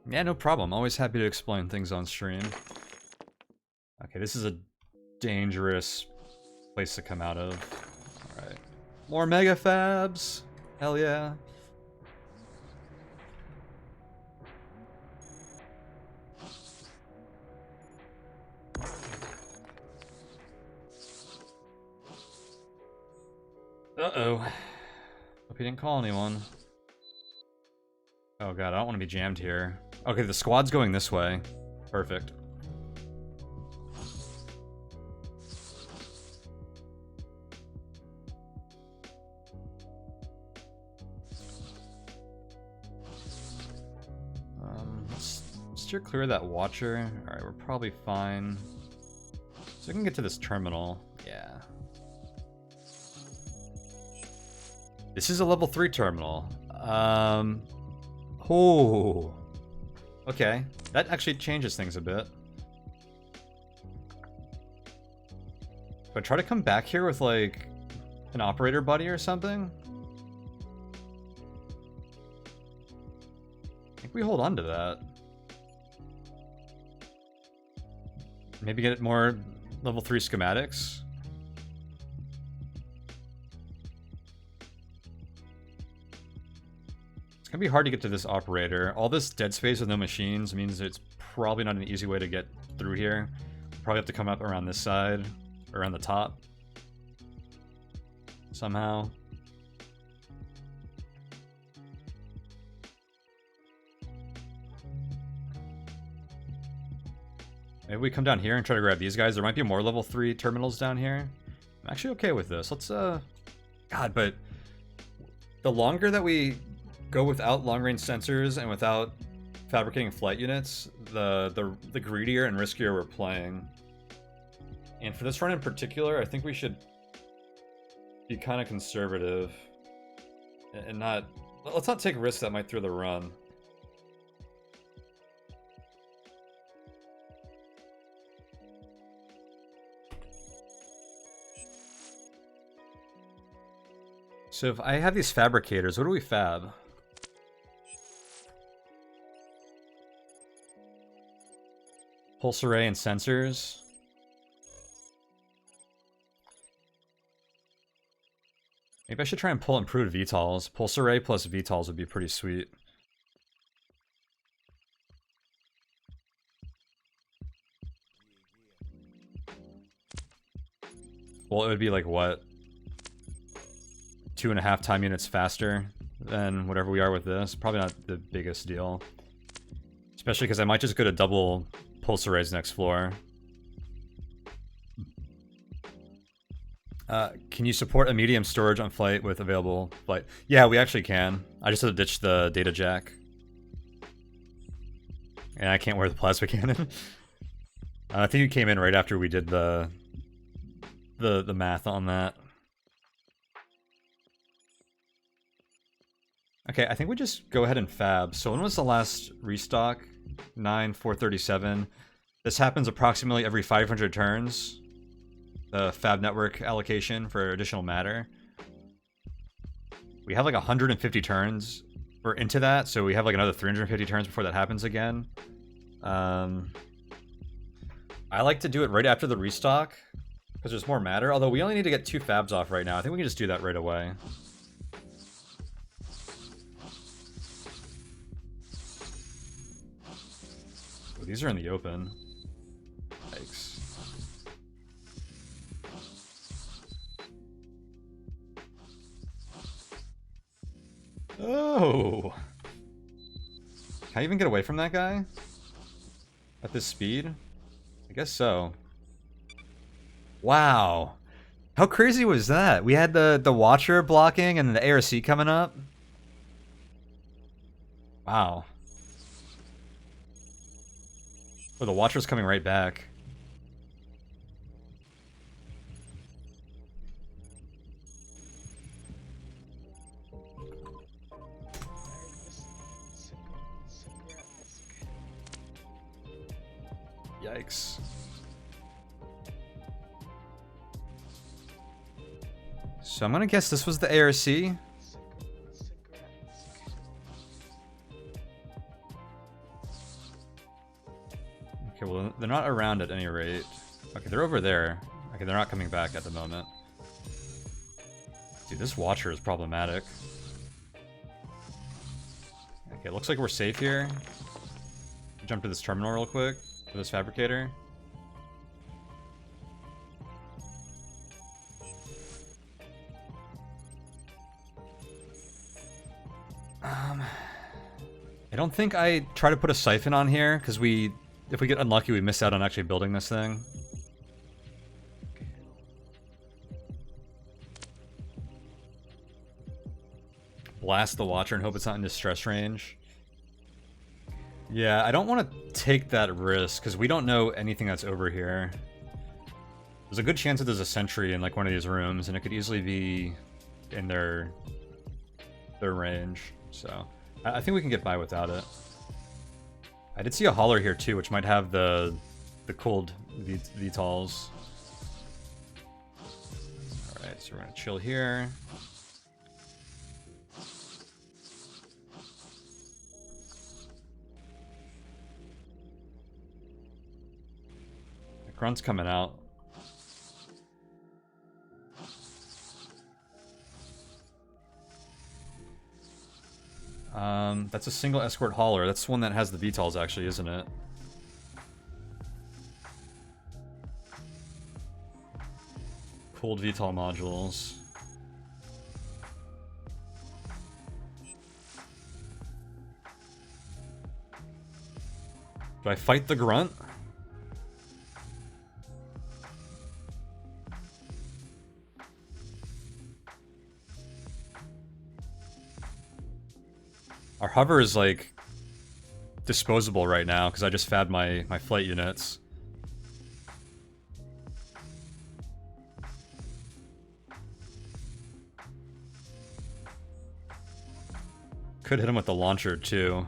Yeah, no problem. Always happy to explain things on stream. Okay, this is a dangerous place to come out of. Alright. More mega fabs! Hell yeah. Uh-oh. Hope he didn't call anyone. Oh god, I don't want to be jammed here. Okay, the squad's going this way. Perfect. Let's steer clear of that watcher. Alright, we're probably fine. So we can get to this terminal. Yeah. This is a level 3 terminal. Oh. Okay. That actually changes things a bit. Do I try to come back here with, like, an operator buddy or something? I think we hold on to that. Maybe get more level 3 schematics? It's gonna be hard to get to this operator. All this dead space with no machines means it's probably not an easy way to get through here. Probably have to come up around this side, around the top. Somehow. Maybe we come down here and try to grab these guys. There might be more level 3 terminals down here. I'm actually okay with this. Let's, God, but the longer that we go without long-range sensors and without fabricating flight units, the greedier and riskier we're playing. And for this run in particular, I think we should be kind of conservative and not... Let's not take risks that might throw the run. So if I have these fabricators, what do we fab? Pulse array and sensors. Maybe I should try and pull improved VTOLs. Pulse array plus VTOLs would be pretty sweet. Well, it would be like, what? 2.5 time units faster than whatever we are with this. Probably not the biggest deal. Especially because I might just go to double pulse arrays next floor. Can you support a medium storage on flight with available flight? Yeah, we actually can. I just had to ditch the data jack. And I can't wear the plasma cannon. I think it came in right after we did the math on that. Okay, I think we just go ahead and fab. So when was the last restock? 9/4/37. This happens approximately every 500 turns. The fab network allocation for additional matter. We have like 150 turns. We're into that, so we have like another 350 turns before that happens again. I like to do it right after the restock, because there's more matter, although we only need to get 2 fabs off right now. I think we can just do that right away. Oh, these are in the open. Yikes. Oh! Can I even get away from that guy? At this speed? I guess so. Wow. How crazy was that? We had the Watcher blocking and the ARC coming up. Wow. Oh, the Watcher's coming right back. Yikes. So I'm gonna guess this was the ARC. Okay, well, they're not around at any rate. Okay, they're over there. Okay, they're not coming back at the moment. Dude, this Watcher is problematic. Okay, looks like we're safe here. Jump to this terminal real quick for this fabricator. I don't think I try to put a siphon on here, because if we get unlucky, we miss out on actually building this thing. Blast the Watcher and hope it's not in distress range. Yeah, I don't want to take that risk, because we don't know anything that's over here. There's a good chance that there's a sentry in like one of these rooms, and it could easily be in their range. So I think we can get by without it. I did see a hauler here too, which might have the cooled VTOLs. Alright, so we're gonna chill here. The grunt's coming out. That's a single escort hauler. That's the one that has the VTOLs, actually, isn't it? Cooled VTOL modules. Do I fight the grunt? Our hover is like disposable right now because I just fabbed my flight units. Could hit him with the launcher too.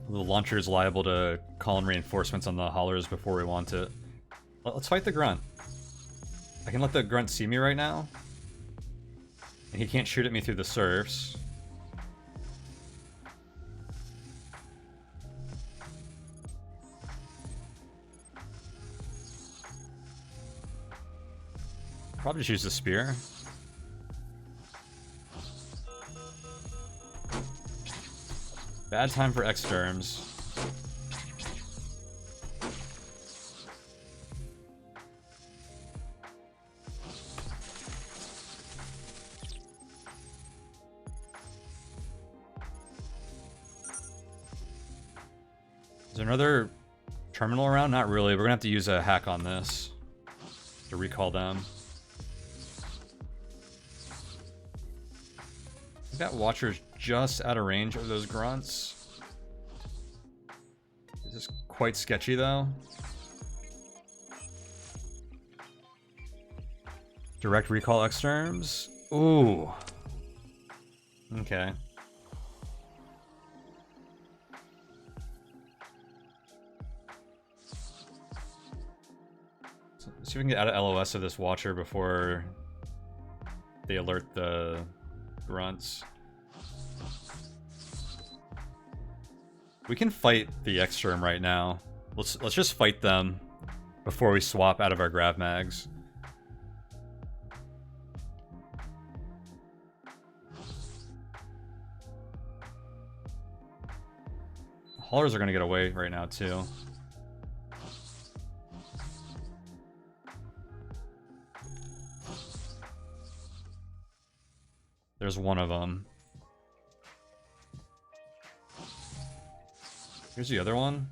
The launcher is liable to call in reinforcements on the haulers before we want it. Let's fight the grunt. I can let the grunt see me right now. And he can't shoot at me through the surfs. Probably just use the spear. Bad time for exterms. Is there another terminal around? Not really. We're gonna have to use a hack on this to recall them. That Watcher's just out of range of those grunts. This is quite sketchy though. Direct recall exterms. Ooh. Okay. So, let's see if we can get out of LOS of this Watcher before they alert the grunts. We can fight the exterm right now. Let's just fight them before we swap out of our grav mags. Haulers are gonna get away right now too. There's one of them. Here's the other one.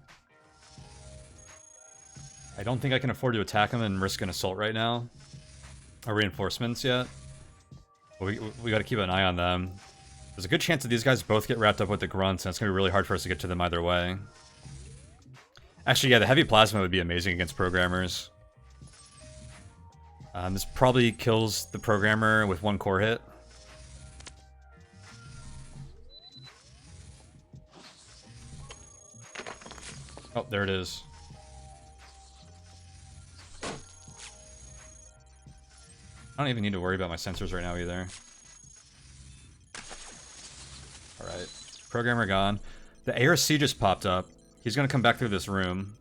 I don't think I can afford to attack him and risk an assault right now. Or reinforcements yet. But we gotta keep an eye on them. There's a good chance that these guys both get wrapped up with the grunts, and it's gonna be really hard for us to get to them either way. Actually, yeah, the heavy plasma would be amazing against programmers. This probably kills the programmer with one core hit. Oh, there it is. I don't even need to worry about my sensors right now either. Alright. Programmer gone. The ARC just popped up. He's gonna come back through this room.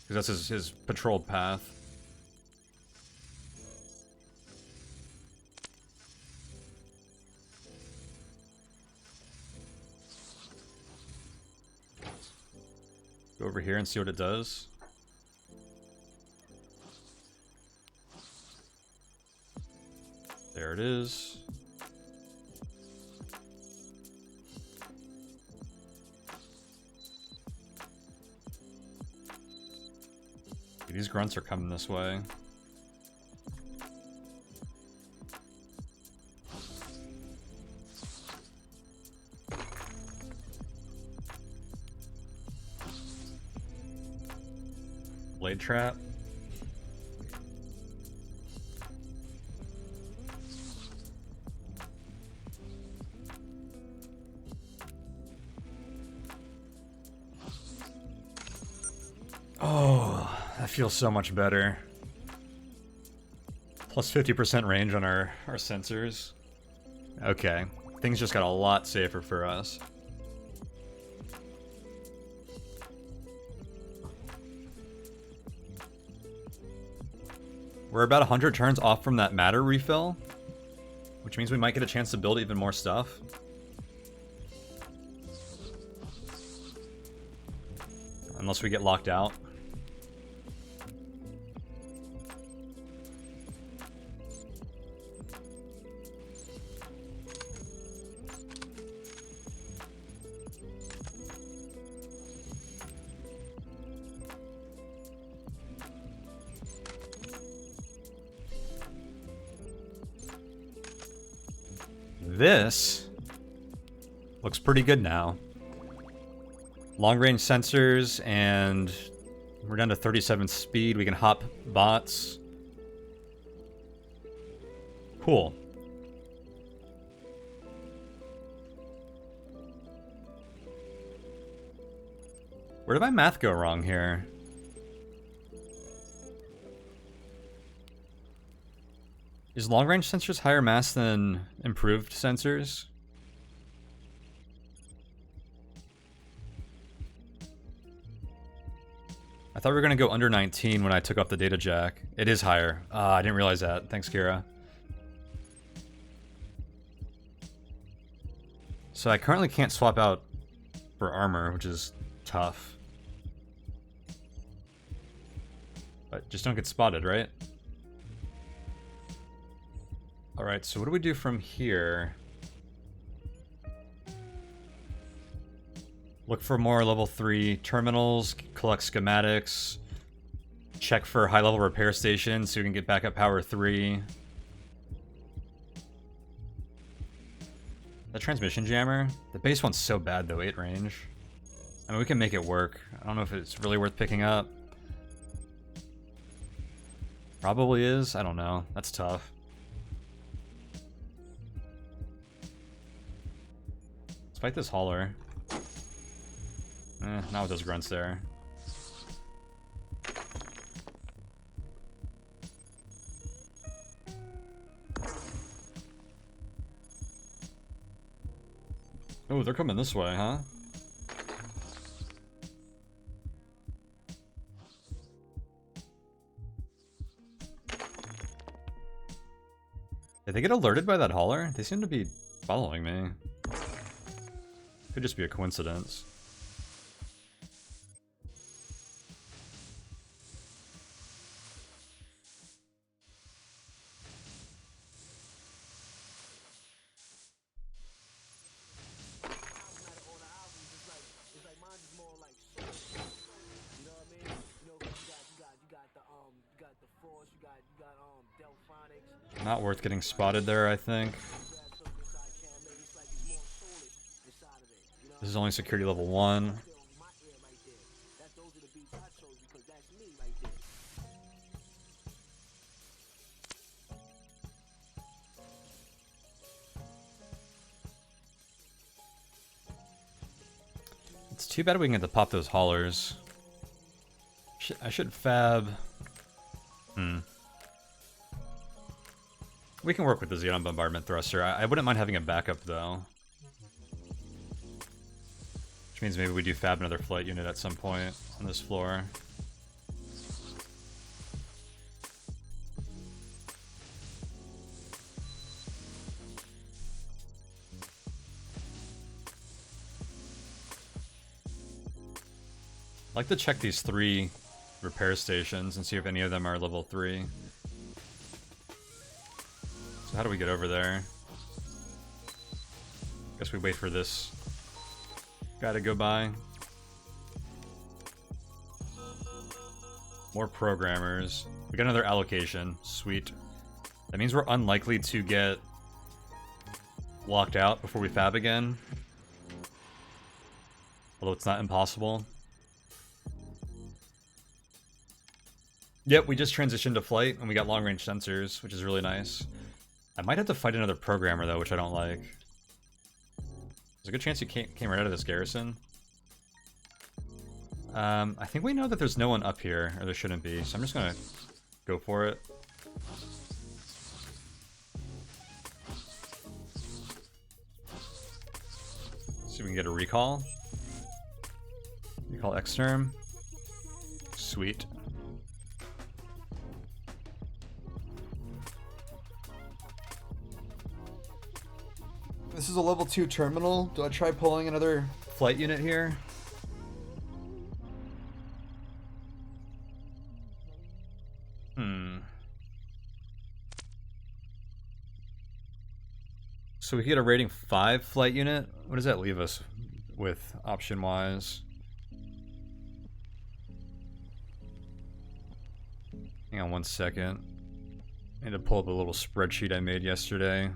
Because that's his patrolled path. Go over here and see what it does. There it is. These grunts are coming this way. Blade trap. Oh, that feels so much better. Plus 50% range on our sensors. Okay, things just got a lot safer for us. We're about 100 turns off from that matter refill, which means we might get a chance to build even more stuff. Unless we get locked out. This looks pretty good now. Long range sensors, and we're down to 37 speed. We can hop bots. Cool. Where did my math go wrong here? Is long range sensors higher mass than improved sensors? I thought we were going to go under 19 when I took off the data jack. It is higher. I didn't realize that. Thanks, Kira. So I currently can't swap out for armor, which is tough. But just don't get spotted, right? Alright, so what do we do from here? Look for more level 3 terminals, collect schematics, check for high-level repair stations so we can get backup power 3. The transmission jammer? The base one's so bad though, 8 range. I mean, we can make it work. I don't know if it's really worth picking up. Probably is. I don't know. That's tough. Let's fight this hauler. Not with those grunts there. Oh, they're coming this way, huh? Did they get alerted by that hauler? They seem to be following me. Could just be a coincidence. Not worth getting spotted there, I think. This is only security level 1. It's too bad we can get to pop those haulers. I should fab... We can work with the Xenon Bombardment Thruster. I wouldn't mind having a backup, though. Which means maybe we do fab another flight unit at some point on this floor. I'd like to check these 3 repair stations and see if any of them are level 3. So how do we get over there? Guess we wait for this guy to go by. More programmers. We got another allocation. Sweet. That means we're unlikely to get locked out before we fab again. Although it's not impossible. Yep, we just transitioned to flight and we got long range sensors, which is really nice. I might have to fight another programmer though, which I don't like. There's a good chance he came right out of this garrison. I think we know that there's no one up here, or there shouldn't be, so I'm just gonna go for it. See if we can get a recall. Recall exterm. Sweet. This is a level 2 terminal. Do I try pulling another flight unit here? So we get a rating 5 flight unit. What does that leave us with option-wise? Hang on one second. I need to pull up a little spreadsheet I made yesterday.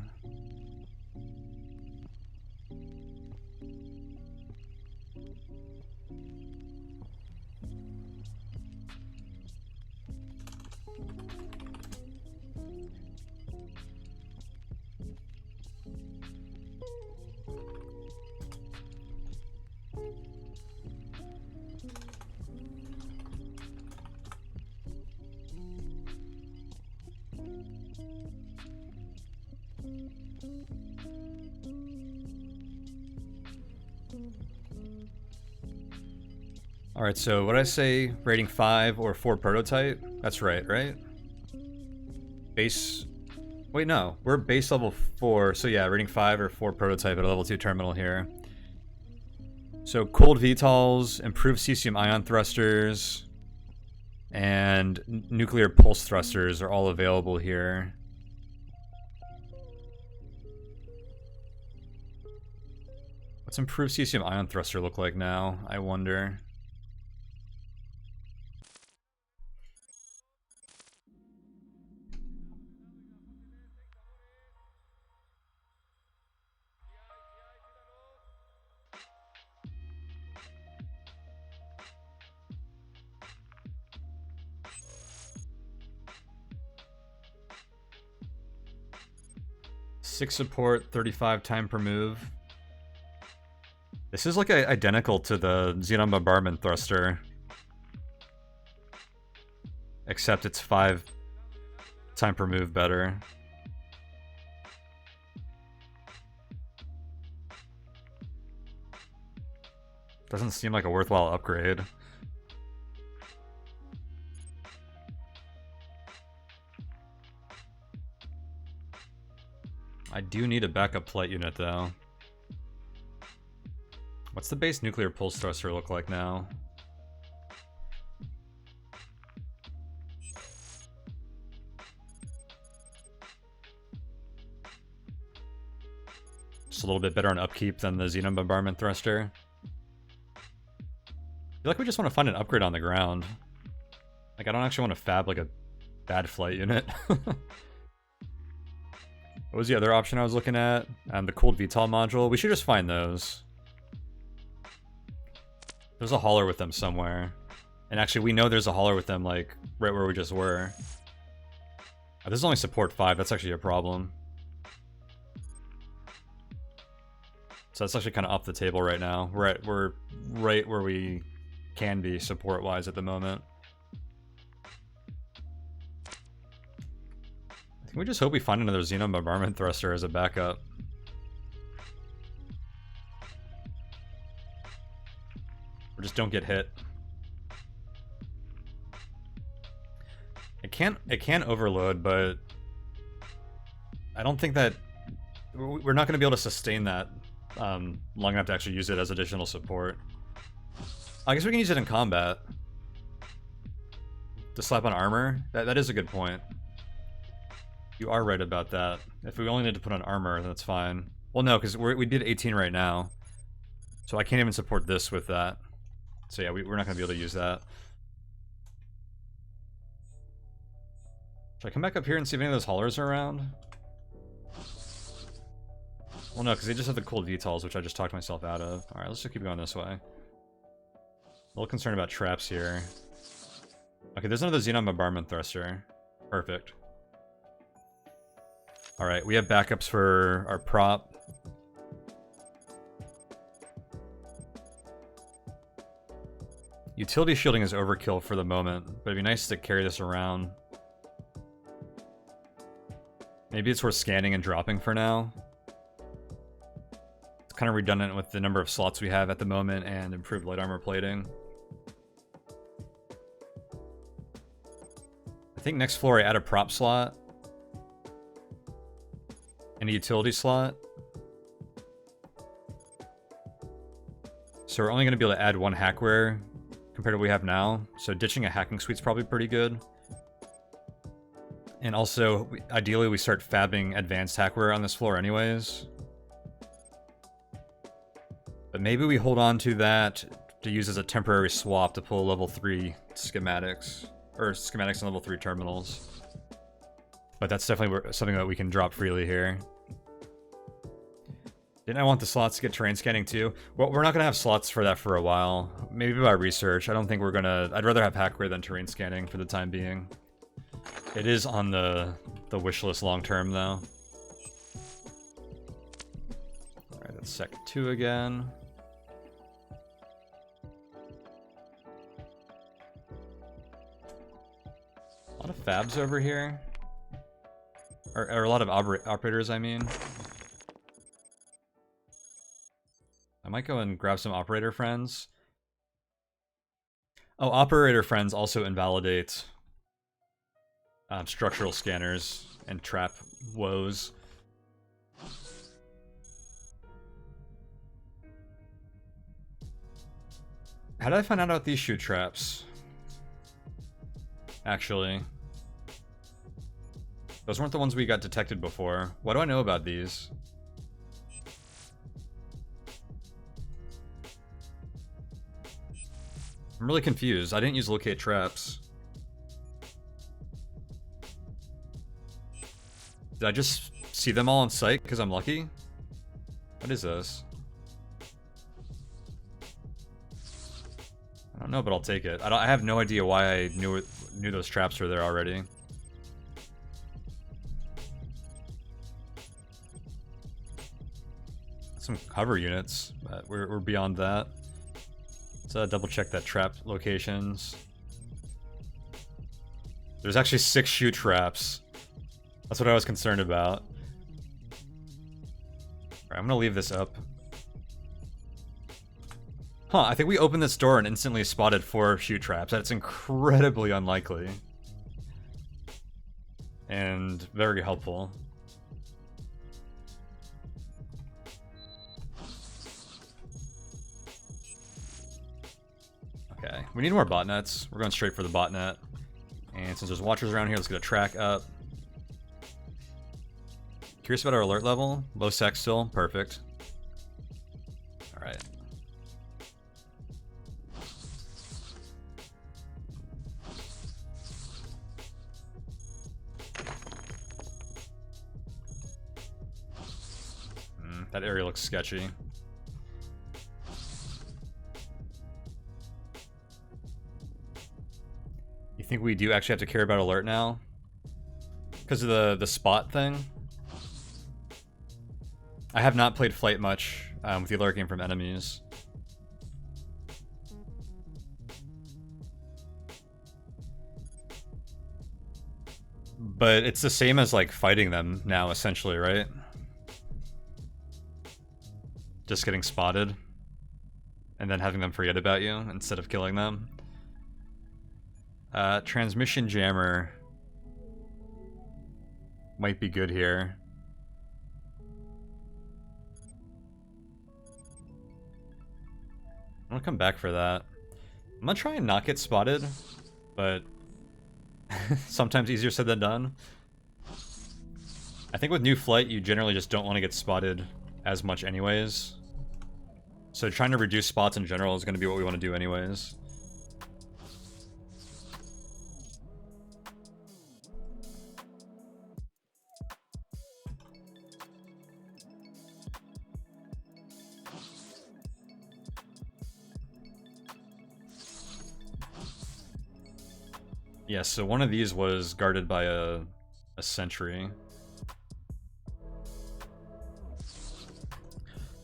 Alright, so what did I say? Rating 5 or 4 prototype? That's right, right? Base... Wait, no. We're base level 4, so yeah, rating 5 or 4 prototype at a level 2 terminal here. So cold VTOLs, improved cesium ion thrusters, and nuclear pulse thrusters are all available here. What's improved cesium ion thruster look like now? I wonder. Six support, 35 time per move. This is like identical to the Xenon Bombardment Thruster. Except it's 5 time per move better. Doesn't seem like a worthwhile upgrade. I do need a backup flight unit though. What's the base nuclear pulse thruster look like now? Just a little bit better on upkeep than the Xenon Bombardment Thruster. I feel like we just want to find an upgrade on the ground. Like, I don't actually want to fab like a bad flight unit. What was the other option I was looking at? The cold VTOL module. We should just find those. There's a hauler with them somewhere. And actually, we know there's a hauler with them, like, right where we just were. Oh, this is only support 5. That's actually a problem. So that's actually kind of off the table right now. We're right where we can be support-wise at the moment. I think we just hope we find another Xenon Bombardment Thruster as a backup. Or just don't get hit. It can overload, but I don't think that we're not going to be able to sustain that long enough to actually use it as additional support. I guess we can use it in combat to slap on armor. That is a good point. You are right about that. If we only need to put on armor, that's fine. Well, no, because we did 18 right now, so I can't even support this with that. So yeah, we're not going to be able to use that. Should I come back up here and see if any of those haulers are around? Well, no, because they just have the cold VTOLs, which I just talked myself out of. Alright, let's just keep going this way. A little concerned about traps here. Okay, there's another Xenon Bombardment Thruster. Perfect. Alright, we have backups for our prop. Utility shielding is overkill for the moment, but it'd be nice to carry this around. Maybe it's worth scanning and dropping for now. It's kind of redundant with the number of slots we have at the moment and improved light armor plating. I think next floor I add a prop slot. And a utility slot. So we're only going to be able to add one hackware compared to what we have now. So ditching a hacking suite's probably pretty good. And also, ideally we start fabbing advanced hackware on this floor anyways. But maybe we hold on to that to use as a temporary swap to pull level 3 schematics. Or schematics and level 3 terminals. But that's definitely something that we can drop freely here. Didn't I want the slots to get terrain scanning too? Well, we're not going to have slots for that for a while. Maybe by research. I don't think we're going to... I'd rather have hackware than terrain scanning for the time being. It is on the wish list long term though. Alright, that's Sec 2 again. A lot of fabs over here. Or a lot of operators, I mean. I might go and grab some operator friends. Oh, operator friends also invalidate structural scanners and trap woes. How did I find out about these shoot traps? Actually, those weren't the ones we got detected before. What do I know about these? I'm really confused. I didn't use locate traps. Did I just see them all on sight because I'm lucky? What is this? I don't know, but I'll take it. I have no idea why I knew those traps were there already. Some cover units, but we're beyond that. Let's double check that trap locations. There's actually 6 shoot traps. That's what I was concerned about. Alright, I'm gonna leave this up. Huh, I think we opened this door and instantly spotted 4 shoot traps. That's incredibly unlikely. And very helpful. Okay, we need more botnets. We're going straight for the botnet. And since there's watchers around here, let's get a track up. Curious about our alert level. Low sec still. Perfect. Alright. That area looks sketchy. You think we do actually have to care about alert now? Because of the spot thing? I have not played Flight much with the alert game from enemies. But it's the same as like fighting them now, essentially, right? Just getting spotted and then having them forget about you instead of killing them. Transmission jammer might be good here. I'm gonna come back for that. I'm gonna try and not get spotted, but sometimes easier said than done. I think with new flight, you generally just don't want to get spotted as much anyways. So trying to reduce spots in general is going to be what we want to do anyways. Yeah, so one of these was guarded by a sentry.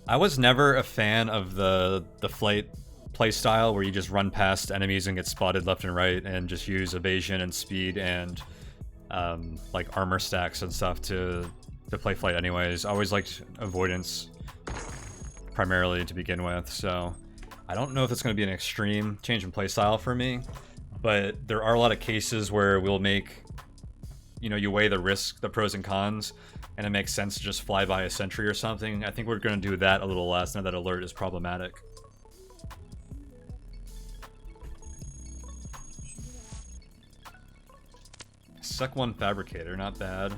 I was never a fan of the flight playstyle where you just run past enemies and get spotted left and right and just use evasion and speed and like armor stacks and stuff to play flight anyways. I always liked avoidance primarily to begin with, so I don't know if it's going to be an extreme change in playstyle for me, but there are a lot of cases where we'll make, you know, you weigh the risk, the pros and cons, and it makes sense to just fly by a sentry or something. I think we're going to do that a little less now that alert is problematic. Sec 1 fabricator, not bad.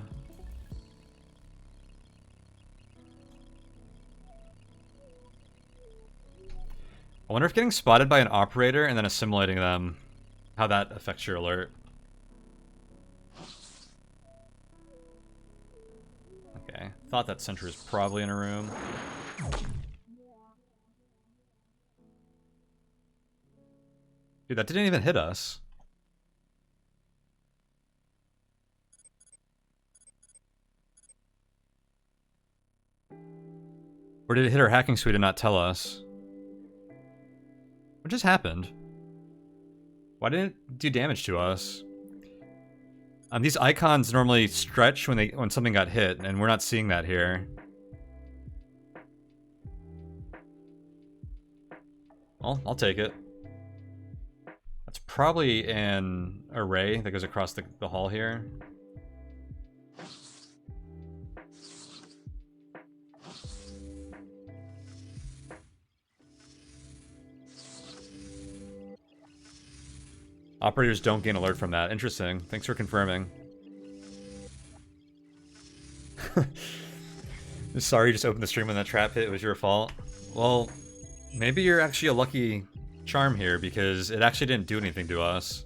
I wonder if getting spotted by an operator and then assimilating them, how that affects your alert. Okay, thought that sentry was probably in a room. Dude, that didn't even hit us. Or did it hit our hacking suite and not tell us? What just happened? Why didn't it do damage to us? These icons normally stretch when something got hit, and we're not seeing that here. Well, I'll take it. probably an array that goes across the hall here. Operators don't gain alert from that. Interesting. Thanks for confirming. Sorry you just opened the stream when that trap hit. It was your fault. Well, maybe you're actually a lucky charm here because it actually didn't do anything to us.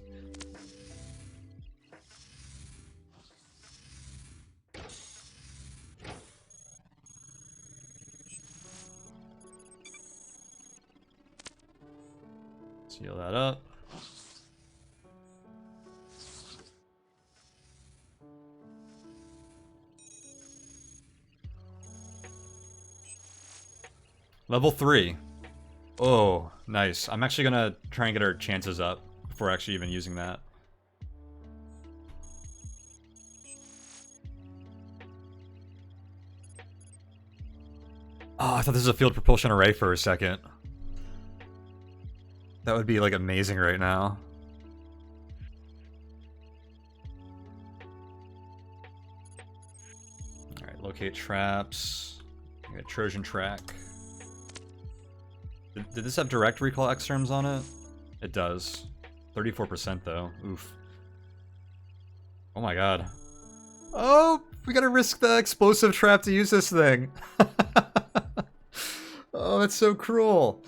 Seal that up. Level 3. Oh, nice. I'm actually gonna try and get our chances up before actually even using that. Oh, I thought this was a field propulsion array for a second. That would be, like, amazing right now. Alright, locate traps. We got Trojan track. Did this have direct recall exterms on it? It does. 34% though. Oof. Oh my god. Oh, we gotta risk the explosive trap to use this thing. Oh, that's so cruel.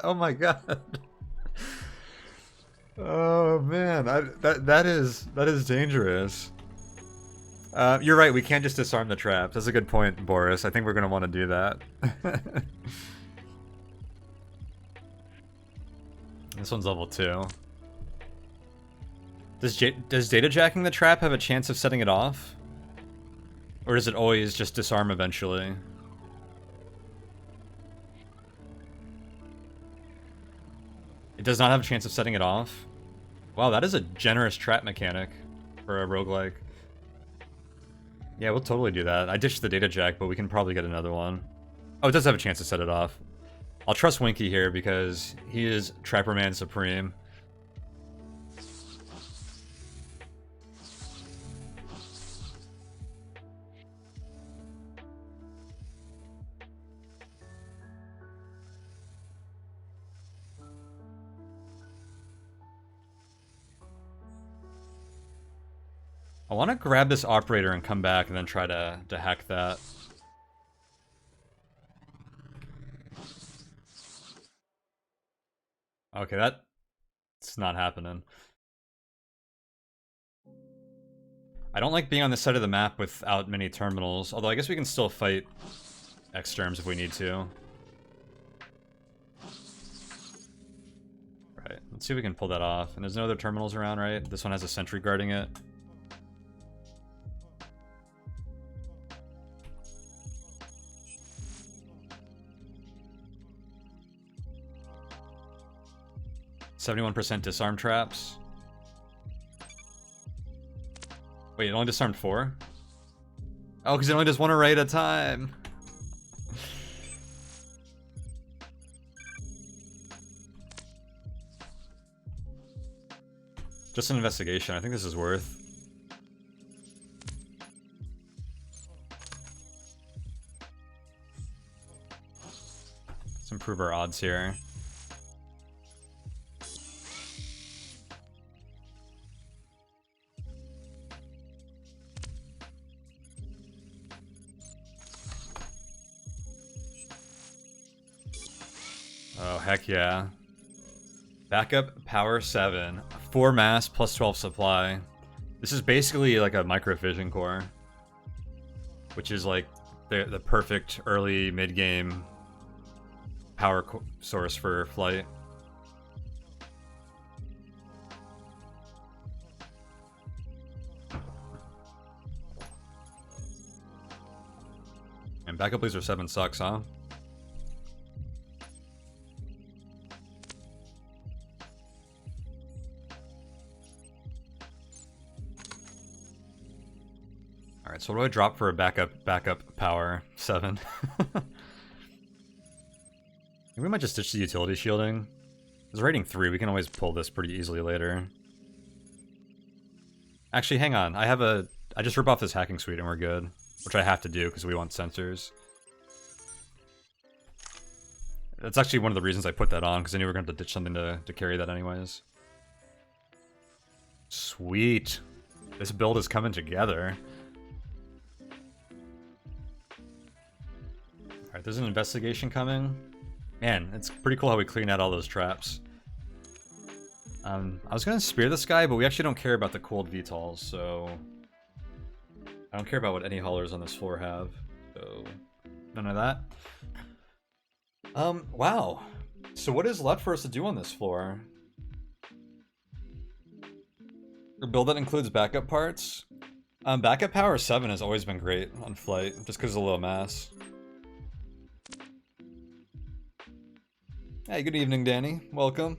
Oh my god. Oh man, that is dangerous. You're right, we can't just disarm the traps. That's a good point, Boris. I think we're gonna want to do that. This one's level 2. Does data jacking the trap have a chance of setting it off? Or does it always just disarm eventually? It does not have a chance of setting it off? Wow, that is a generous trap mechanic for a roguelike. Yeah, we'll totally do that. I ditched the data jack, but we can probably get another one. Oh, it does have a chance to set it off. I'll trust Winky here because he is Trapper Man Supreme. I want to grab this operator and come back and then try to hack that. Okay, that's not happening. I don't like being on this side of the map without many terminals, although I guess we can still fight exterms if we need to. Right, let's see if we can pull that off. And there's no other terminals around, right? This one has a sentry guarding it. %71 disarm traps. Wait, it only disarmed 4? Oh, because it only does 1 array at a time. Just an investigation. I think this is worth. Let's improve our odds here. Oh, heck yeah. Backup power 7. 4 mass plus 12 supply. This is basically like a microfission core. Which is like the perfect early mid-game power source for flight. And backup laser 7 sucks, huh? All right, so what do I drop for a backup power 7? We might just ditch the utility shielding. It's rating 3, we can always pull this pretty easily later. Actually, hang on, I just rip off this hacking suite and we're good. Which I have to do because we want sensors. That's actually one of the reasons I put that on, because I knew we were going to have to ditch something to carry that anyways. Sweet. This build is coming together. Alright, there's an investigation coming. Man, it's pretty cool how we clean out all those traps. I was going to spear this guy, but we actually don't care about the cold VTOLs, so... I don't care about what any haulers on this floor have, so... None of that. Wow. So what is left for us to do on this floor? A build that includes backup parts? Backup power 7 has always been great on flight, just because of the low mass. Hey, good evening, Danny. Welcome.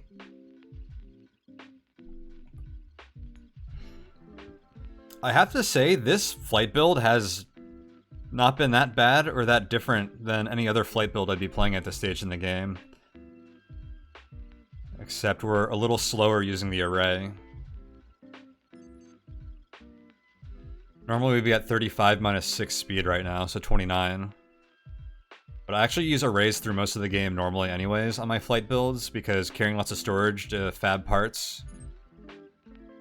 I have to say, this flight build has not been that bad or that different than any other flight build I'd be playing at this stage in the game. Except we're a little slower using the array. Normally we'd be at 35 minus 6 speed right now, so 29. But I actually use arrays through most of the game normally anyways on my flight builds, because carrying lots of storage to fab parts...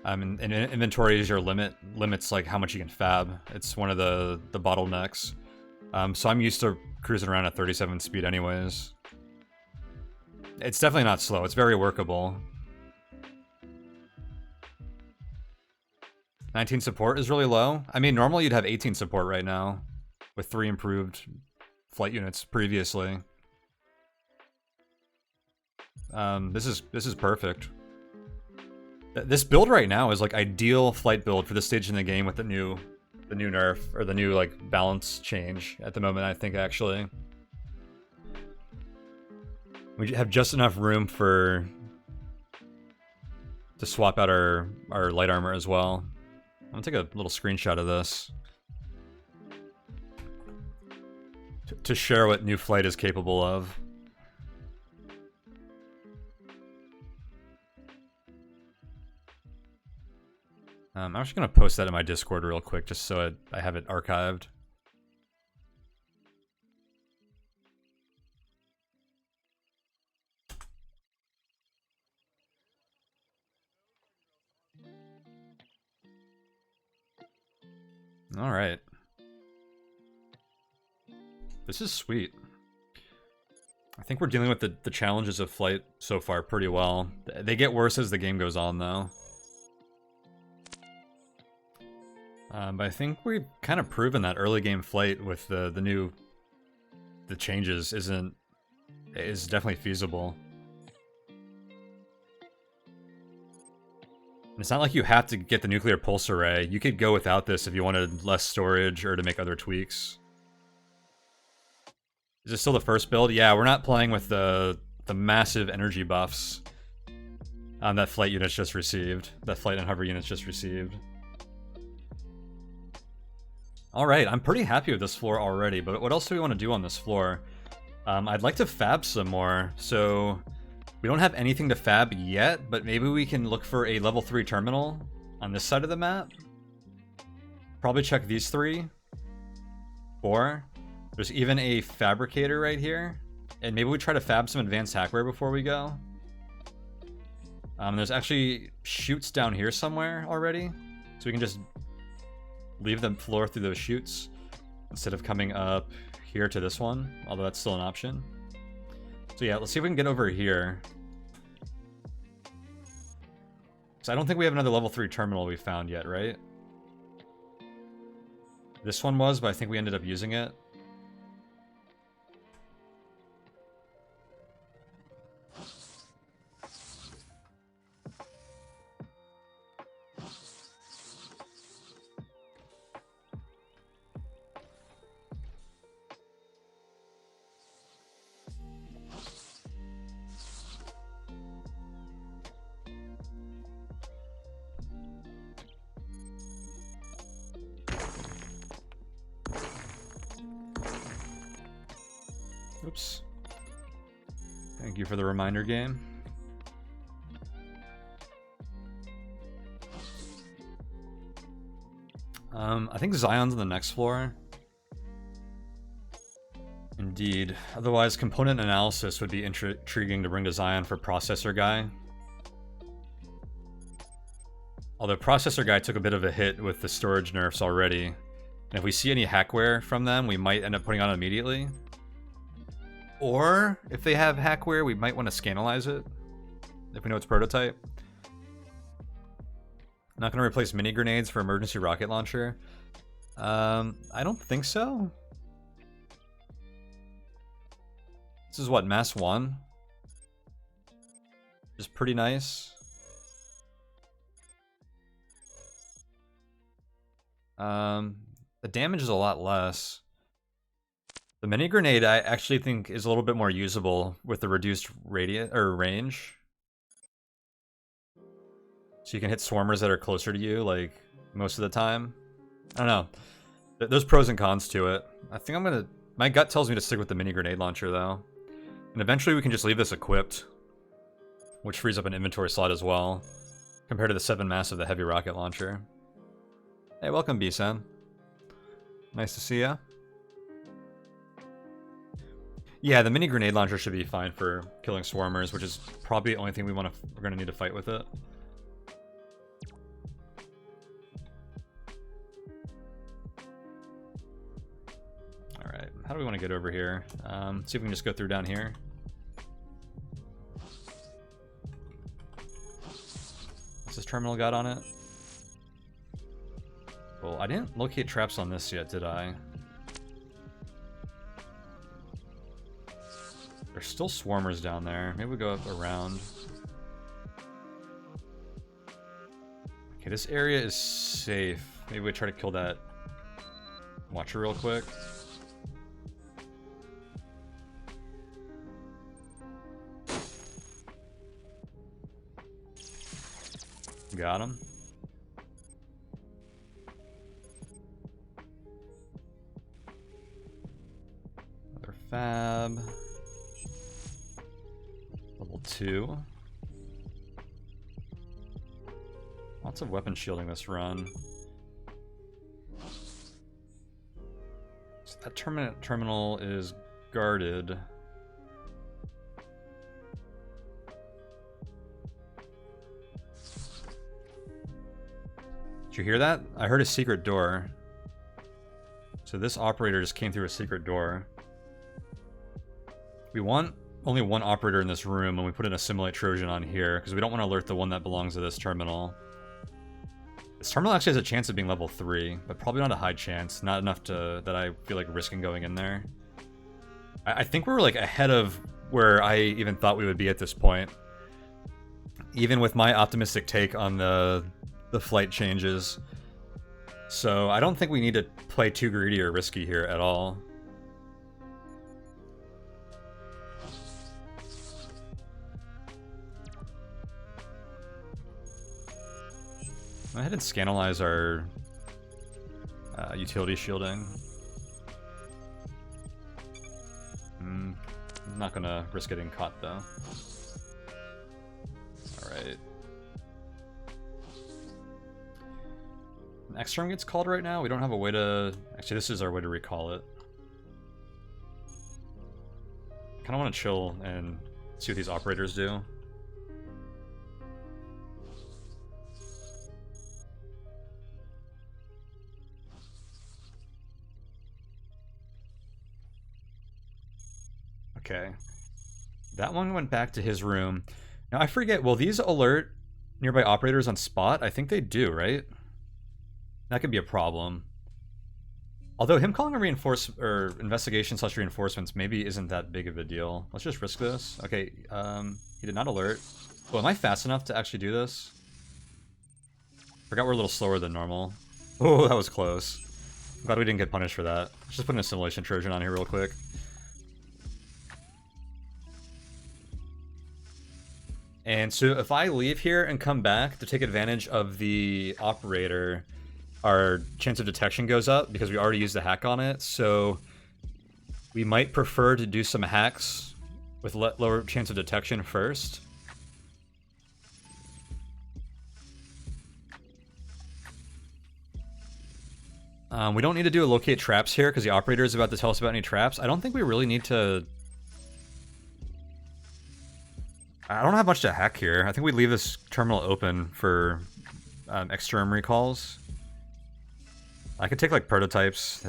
and inventory is your limits like how much you can fab. It's one of the bottlenecks. So I'm used to cruising around at 37 speed anyways. It's definitely not slow, it's very workable. 19 support is really low. I mean, normally you'd have 18 support right now, with 3 improved flight units previously. This is perfect. This build right now is like ideal flight build for this stage in the game with the new nerf, or the new like balance change at the moment, I think actually. We have just enough room to swap out our light armor as well. I'm gonna take a little screenshot of this to share what new flight is capable of. I'm actually going to post that in my Discord real quick, just so I have it archived. Alright. This is sweet. I think we're dealing with the challenges of flight so far pretty well. They get worse as the game goes on, though. But I think we've kind of proven that early game flight with the changes is definitely feasible. And it's not like you have to get the nuclear pulse array. You could go without this if you wanted less storage or to make other tweaks. Is this still the first build? Yeah, we're not playing with the massive energy buffs that flight units just received. That flight and hover units just received. Alright, I'm pretty happy with this floor already, but what else do we want to do on this floor? I'd like to fab some more, so we don't have anything to fab yet, but maybe we can look for a level 3 terminal on this side of the map. Probably check these 3. 4. There's even a fabricator right here, and maybe we try to fab some advanced hackware before we go. There's actually chutes down here somewhere already, so we can just leave the floor through those chutes instead of coming up here to this one, although that's still an option. So yeah, let's see if we can get over here. So I don't think we have another level 3 terminal we found yet, right? This one was, but I think we ended up using it. Oops. Thank you for the reminder, game. I think Zion's on the next floor. Indeed. Otherwise, component analysis would be intriguing to bring to Zion for processor guy. Although processor guy took a bit of a hit with the storage nerfs already. And if we see any hackware from them, we might end up putting on it immediately. Or, if they have hackware, we might want to scanalyze it. If we know it's prototype. Not going to replace mini grenades for emergency rocket launcher. I don't think so. This is what, mass 1? Which is pretty nice. The damage is a lot less. The mini grenade I actually think is a little bit more usable with the reduced radius or range. So you can hit swarmers that are closer to you, like, most of the time. I don't know. There's pros and cons to it. I think I'm gonna... My gut tells me to stick with the mini grenade launcher, though. And eventually we can just leave this equipped, which frees up an inventory slot as well, compared to the 7 mass of the heavy rocket launcher. Hey, welcome, B-Sam. Nice to see ya. Yeah, the mini grenade launcher should be fine for killing swarmers, which is probably the only thing we're gonna need to fight with it. Alright, how do we want to get over here? See if we can just go through down here. What's this terminal got on it? Well, I didn't locate traps on this yet, did I? There's still swarmers down there. Maybe we go up around. Okay, this area is safe. Maybe we try to kill that watcher real quick. Got him. Another fab. Level 2. Lots of weapon shielding this run. So that terminal is guarded. Did you hear that? I heard a secret door. So this operator just came through a secret door. We want only one operator in this room, and we put in a simulate Trojan on here, because we don't want to alert the one that belongs to this terminal. This terminal actually has a chance of being level 3, but probably not a high chance. Not enough that I feel like risking going in there. I think we're like ahead of where I even thought we would be at this point. Even with my optimistic take on the flight changes. So I don't think we need to play too greedy or risky here at all. Go ahead and scanalyze our utility shielding. I'm not gonna risk getting caught though. Alright. X-Term gets called right now. We don't have a way to... Actually, this is our way to recall it. I kind of want to chill and see what these operators do. Okay. That one went back to his room. Now, I forget, will these alert nearby operators on spot? I think they do, right? That could be a problem. Although him calling a investigation / reinforcements maybe isn't that big of a deal. Let's just risk this. Okay, he did not alert. Oh, am I fast enough to actually do this? Forgot we're a little slower than normal. Oh, that was close. I'm glad we didn't get punished for that. Let's just put in a simulation Trojan on here real quick. And so if I leave here and come back to take advantage of the operator, our chance of detection goes up because we already used the hack on it. So We might prefer to do some hacks with lower chance of detection first. We don't need to do a locate traps here because the operator is about to tell us about any traps. I don't think we really need to... I don't have much to hack here. I think we leave this terminal open for external recalls. I could take like prototypes.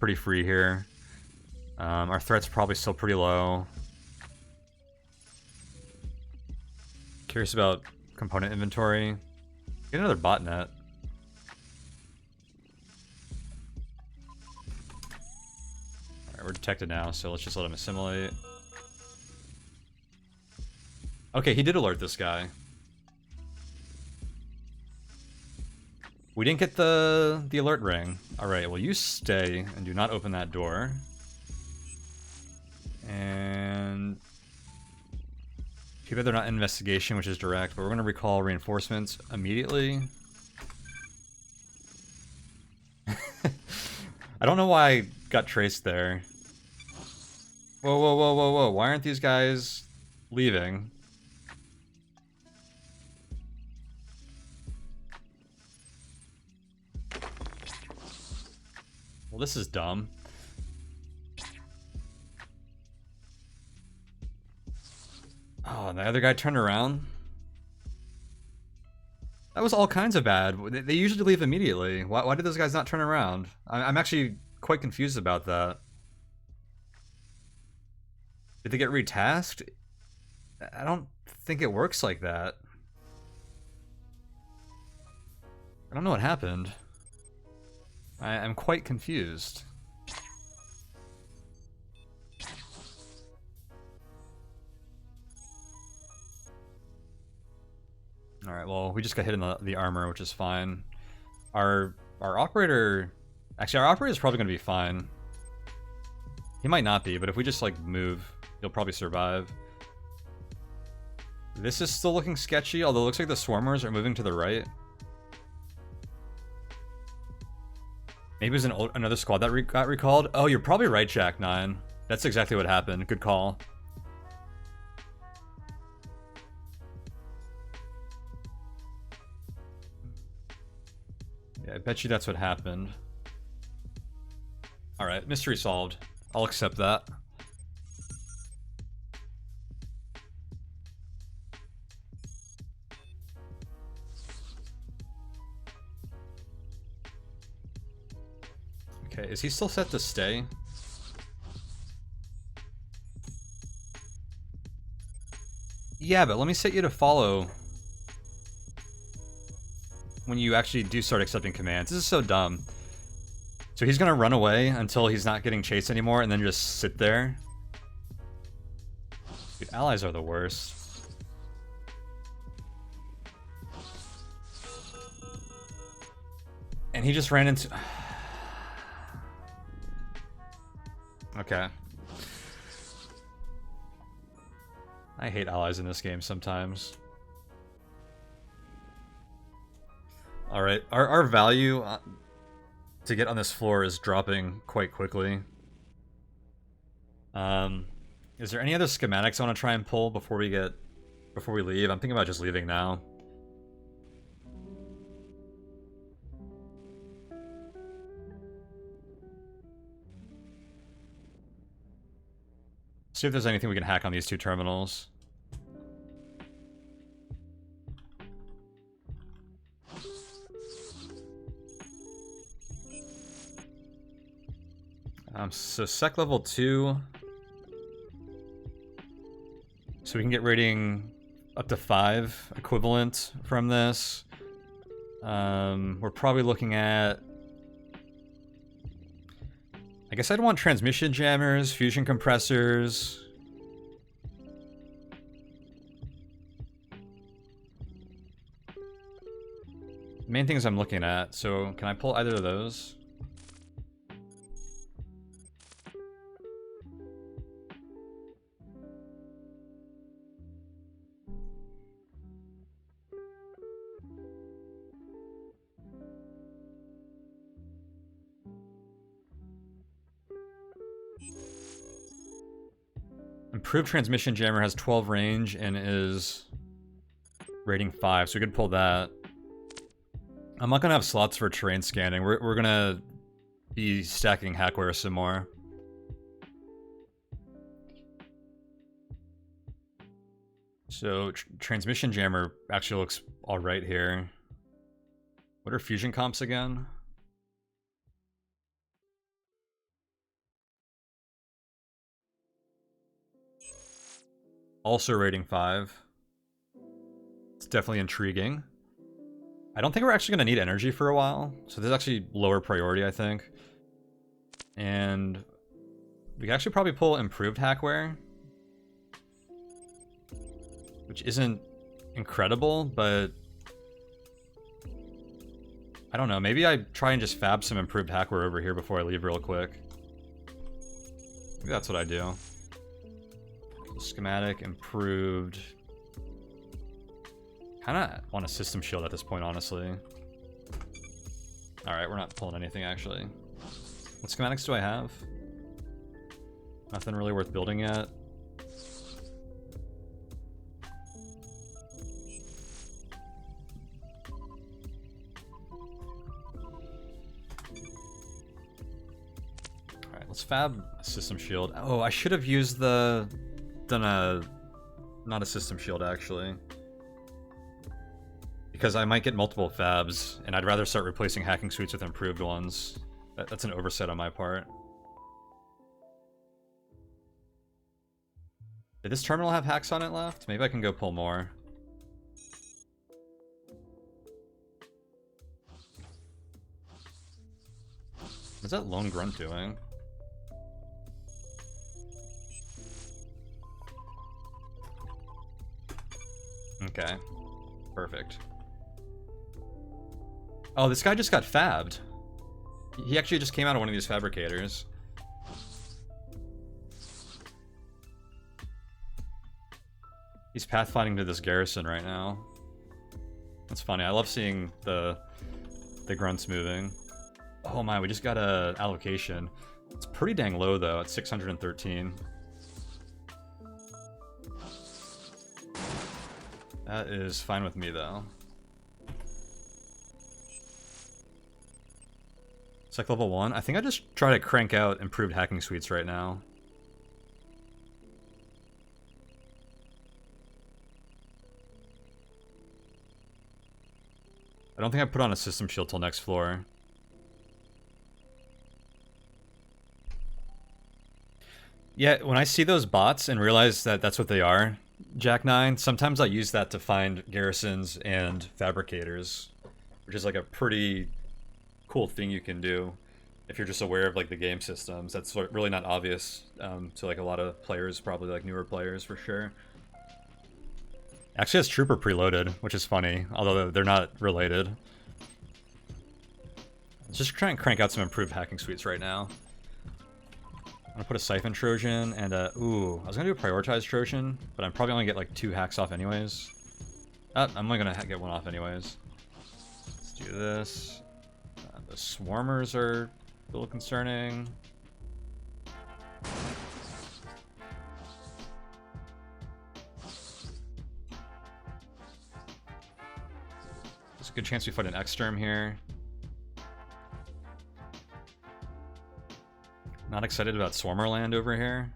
Pretty free here. Our threat's probably still pretty low. Curious about component inventory. Get another botnet. Alright, we're detected now, so let's just let him assimilate. Okay, he did alert this guy. We didn't get the alert ring. Alright, well you stay and do not open that door. And... too bad they're not in investigation, which is direct, but we're going to recall reinforcements immediately. I don't know why I got traced there. Whoa, whoa, whoa, whoa, whoa. Why aren't these guys leaving? Well, this is dumb. Oh, and the other guy turned around. That was all kinds of bad. They usually leave immediately. Why did those guys not turn around? I'm actually quite confused about that. Did they get retasked? I don't think it works like that. I don't know what happened. I'm quite confused. Alright, well, we just got hit in the armor, which is fine. Our operator... Actually, our operator is probably going to be fine. He might not be, but if we just, like, move, he'll probably survive. This is still looking sketchy, although it looks like the swarmers are moving to the right. Maybe it was another squad that got recalled. Oh, you're probably right, Jack 9. That's exactly what happened. Good call. Yeah, I bet you that's what happened. Alright, mystery solved. I'll accept that. Okay, is he still set to stay? Yeah, but let me set you to follow when you actually do start accepting commands. This is so dumb. So he's gonna run away until he's not getting chased anymore and then just sit there. Dude, allies are the worst. And he just ran into... Okay. I hate allies in this game sometimes. Alright, our value to get on this floor is dropping quite quickly. Is there any other schematics I want to try and pull before we leave? I'm thinking about just leaving now. See if there's anything we can hack on these two terminals. So sec level 2. So we can get rating up to 5 equivalent from this. We're probably looking at... I guess I'd want transmission jammers, fusion compressors. Main things I'm looking at, so can I pull either of those? Improved transmission jammer has 12 range and is rating 5, so we could pull that. I'm not gonna have slots for terrain scanning. We're gonna be stacking hackware some more. So transmission jammer actually looks all right here. What are fusion comps again? Also rating 5. It's definitely intriguing. I don't think we're actually going to need energy for a while, so this is actually lower priority, I think. And we can actually probably pull improved hackware, which isn't incredible, but I don't know. Maybe I try and just fab some improved hackware over here before I leave real quick. Maybe that's what I do. Schematic, improved. Kinda want a system shield at this point, honestly. Alright, we're not pulling anything, actually. What schematics do I have? Nothing really worth building yet. Alright, let's fab a system shield. Oh, I should have used done a... not a system shield, actually. Because I might get multiple fabs, and I'd rather start replacing hacking suites with improved ones. That's an oversight on my part. Did this terminal have hacks on it left? Maybe I can go pull more. What's that lone grunt doing? Okay. Perfect. Oh, this guy just got fabbed. He actually just came out of one of these fabricators. He's pathfinding to this garrison right now. That's funny. I love seeing the grunts moving. Oh my, we just got a allocation. It's pretty dang low though, at 613. That is fine with me though. It's like level 1. I think I just try to crank out improved hacking suites right now. I don't think I put on a system shield till next floor. Yeah, when I see those bots and realize that that's what they are, Jack 9, sometimes I use that to find garrisons and fabricators, which is like a pretty cool thing you can do if you're just aware of like the game systems. That's really not obvious to like a lot of players, probably like newer players for sure. Actually has Trooper preloaded, which is funny, although they're not related. Let's just try and crank out some improved hacking suites right now. I'm gonna put a Siphon Trojan and a... Ooh, I was gonna do a Prioritized Trojan, but I'm probably only get like 2 hacks off anyways. I'm only gonna get 1 off anyways. Let's do this. The Swarmers are a little concerning. There's a good chance we fight an Exterm here. Not excited about Swarmerland over here.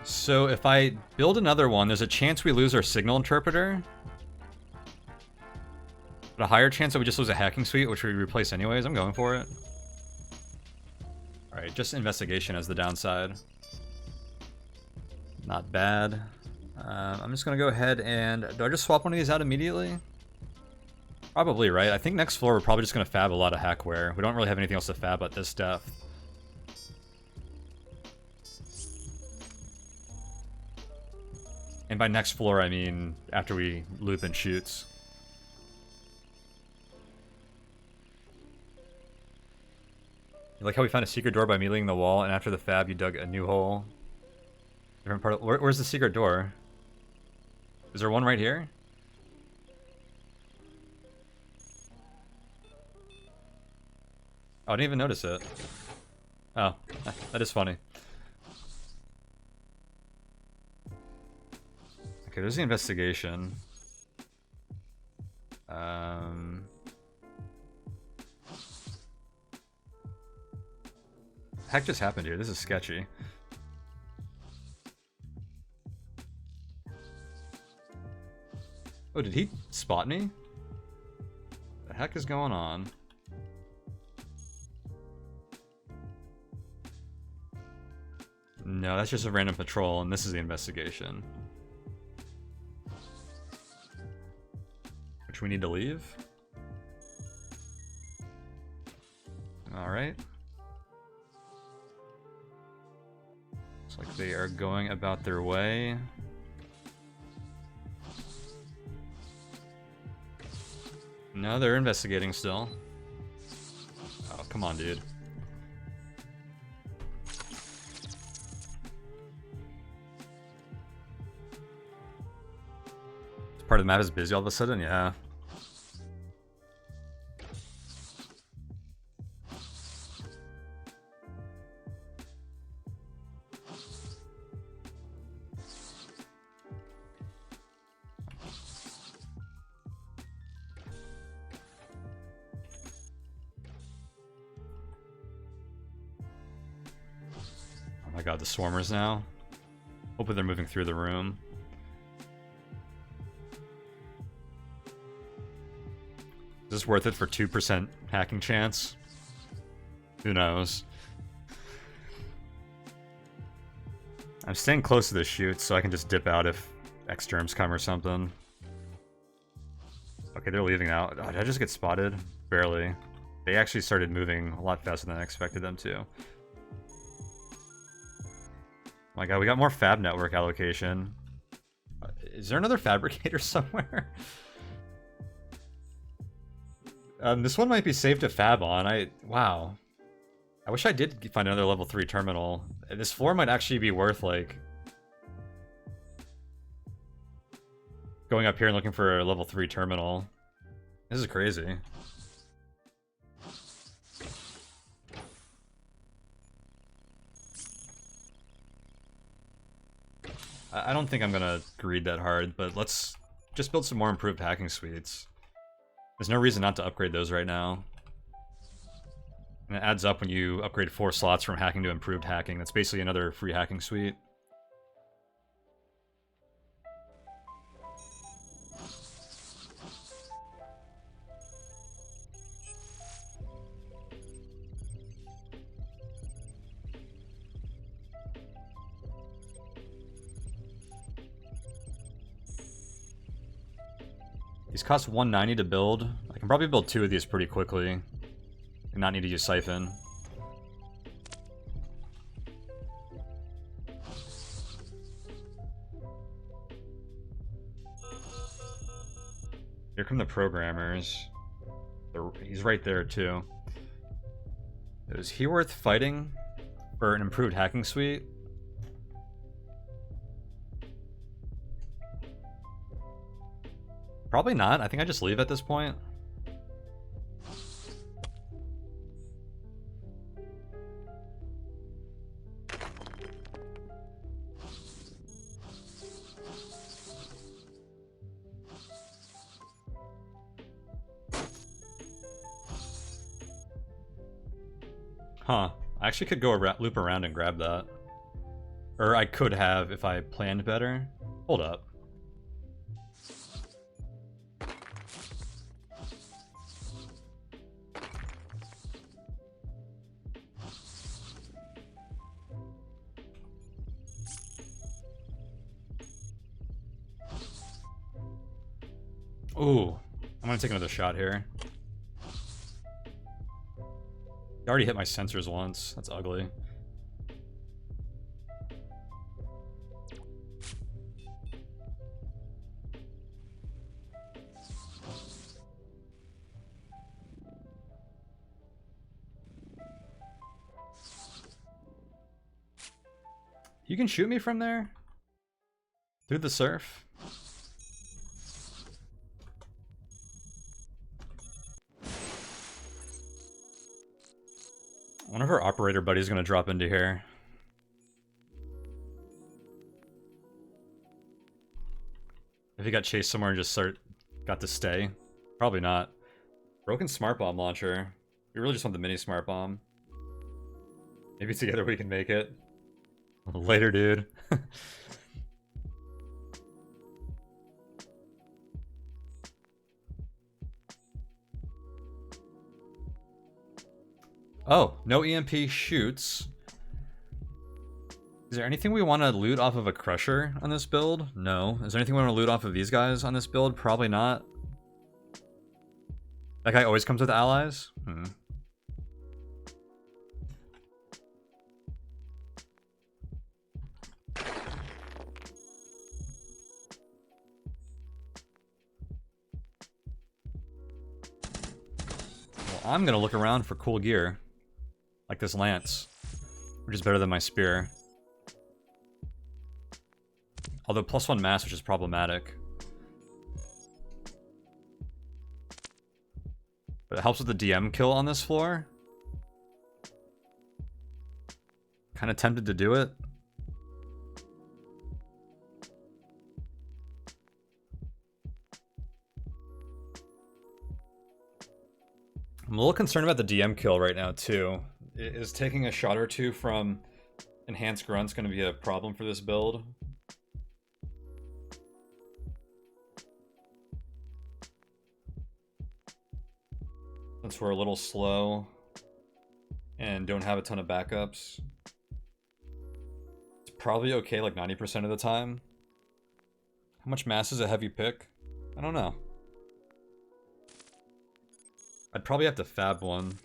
So if I build another one, there's a chance we lose our signal interpreter. But a higher chance that we just lose a hacking suite, which we replace anyways. I'm going for it. Alright, just investigation as the downside. Not bad. I'm just gonna go ahead and... Do I just swap one of these out immediately? Probably, right? I think next floor we're probably just gonna fab a lot of hackware. We don't really have anything else to fab at this depth. And by next floor, I mean after we loop and shoots. You like how we found a secret door by meleeing the wall, and after the fab you dug a new hole? Different part of, where's the secret door? Is there one right here? Oh, I didn't even notice it. Oh, that is funny. Okay, there's the investigation. Heck just happened here? This is sketchy. Oh, did he spot me? The heck is going on? No, that's just a random patrol, and this is the investigation. Which we need to leave? Alright. Looks like they are going about their way. No, they're investigating still. Oh, come on, dude. Part of the map is busy all of a sudden, yeah. Oh my god, the swarmers now. Hopefully they're moving through the room. Is this worth it for 2% hacking chance? Who knows? I'm staying close to the chute so I can just dip out if exterms come or something. Okay, they're leaving now. Oh, did I just get spotted? Barely. They actually started moving a lot faster than I expected them to. Oh my god, we got more fab network allocation. Is there another fabricator somewhere? This one might be safe to fab on. Wow. I wish I did find another level 3 terminal. This floor might actually be worth, like, going up here and looking for a level 3 terminal. This is crazy. I don't think I'm gonna greed that hard, but let's just build some more improved hacking suites. There's no reason not to upgrade those right now. And it adds up when you upgrade 4 slots from hacking to improved hacking. That's basically another free hacking suite. These cost 190 to build. I can probably build 2 of these pretty quickly and not need to use Siphon. Here come the programmers. He's right there too. Is he worth fighting for an improved hacking suite? Probably not. I think I just leave at this point. Huh. I actually could go loop around and grab that. Or I could have if I planned better. Hold up. Ooh, I'm gonna take another shot here. I already hit my sensors once. That's ugly. You can shoot me from there? Through the surf? One of our operator buddies is gonna drop into here. If he got chased somewhere and just got to stay. Probably not. Broken smart bomb launcher. We really just want the mini smart bomb. Maybe together we can make it. Later, dude. Oh, no EMP shoots. Is there anything we want to loot off of a crusher on this build? No. Is there anything we want to loot off of these guys on this build? Probably not. That guy always comes with allies? Well, I'm gonna look around for cool gear. Like this lance, which is better than my spear. Although +1 mass, which is problematic. But it helps with the DM kill on this floor. Kind of tempted to do it. I'm a little concerned about the DM kill right now, too. Is taking a shot or two from enhanced grunts going to be a problem for this build? Since we're a little slow and don't have a ton of backups. It's probably okay like 90% of the time. How much mass is a heavy pick? I don't know. I'd probably have to fab one.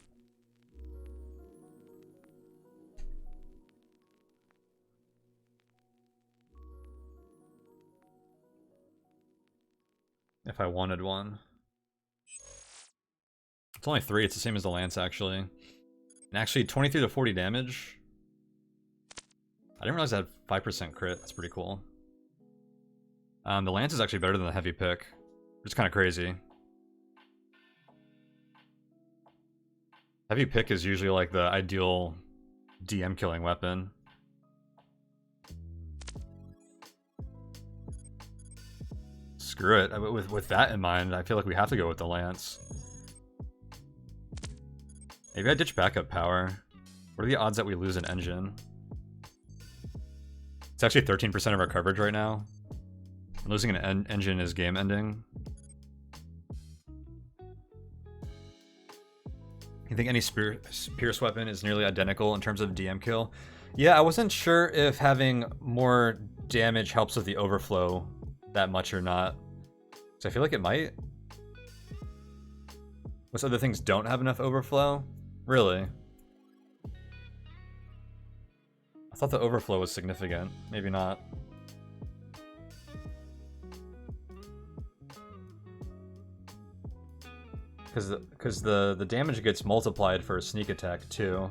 If I wanted one. It's only 3, it's the same as the lance actually. And actually 23 to 40 damage. I didn't realize that had 5% crit, that's pretty cool. The lance is actually better than the heavy pick, which is kind of crazy. Heavy pick is usually like the ideal DM killing weapon. Screw it. With that in mind, I feel like we have to go with the lance. Maybe I ditch backup power. What are the odds that we lose an engine? It's actually 13% of our coverage right now. Losing an engine is game ending. You think any Pierce weapon is nearly identical in terms of DM kill? Yeah, I wasn't sure if having more damage helps with the overflow that much or not. So I feel like it might. Most other things don't have enough overflow? Really? I thought the overflow was significant. Maybe not. Because the damage gets multiplied for a sneak attack too.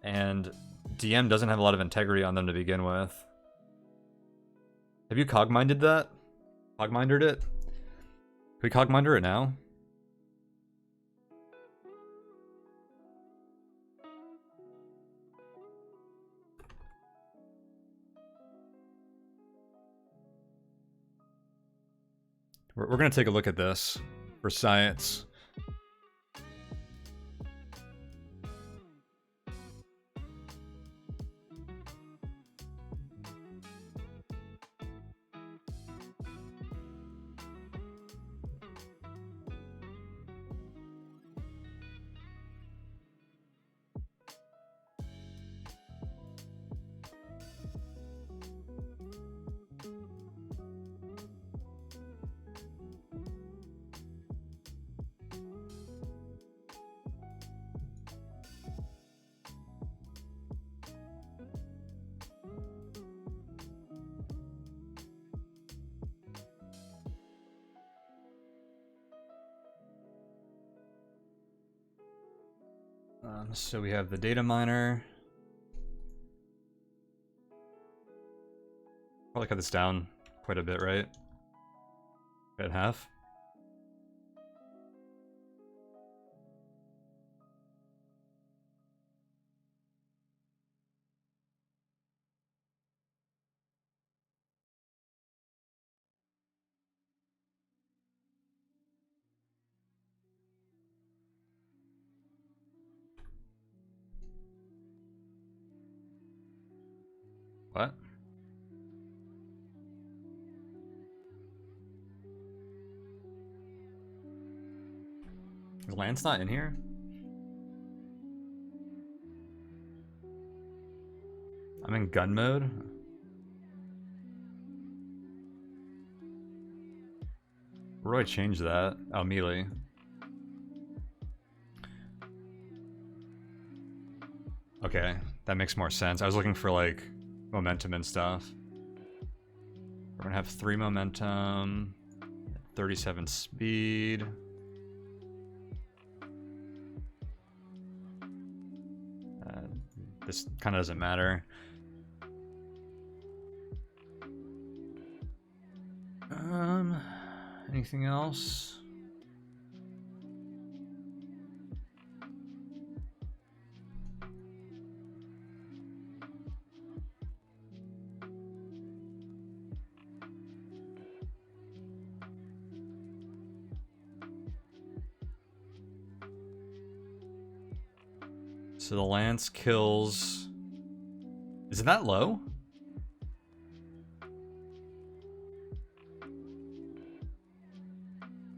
And DM doesn't have a lot of integrity on them to begin with. Have you cogminded that? Cogmindered it? Can we cogminder it now? We're going to take a look at this for science. So we have the data miner. Probably cut this down quite a bit, right? At half. What? Is Lance not in here? I'm in gun mode. Where do I change that? Oh, melee. Okay, that makes more sense. I was looking for like momentum and stuff. We're gonna have 3 momentum, 37 speed. This kind of doesn't matter. Anything else? So the lance kills... Is it that low?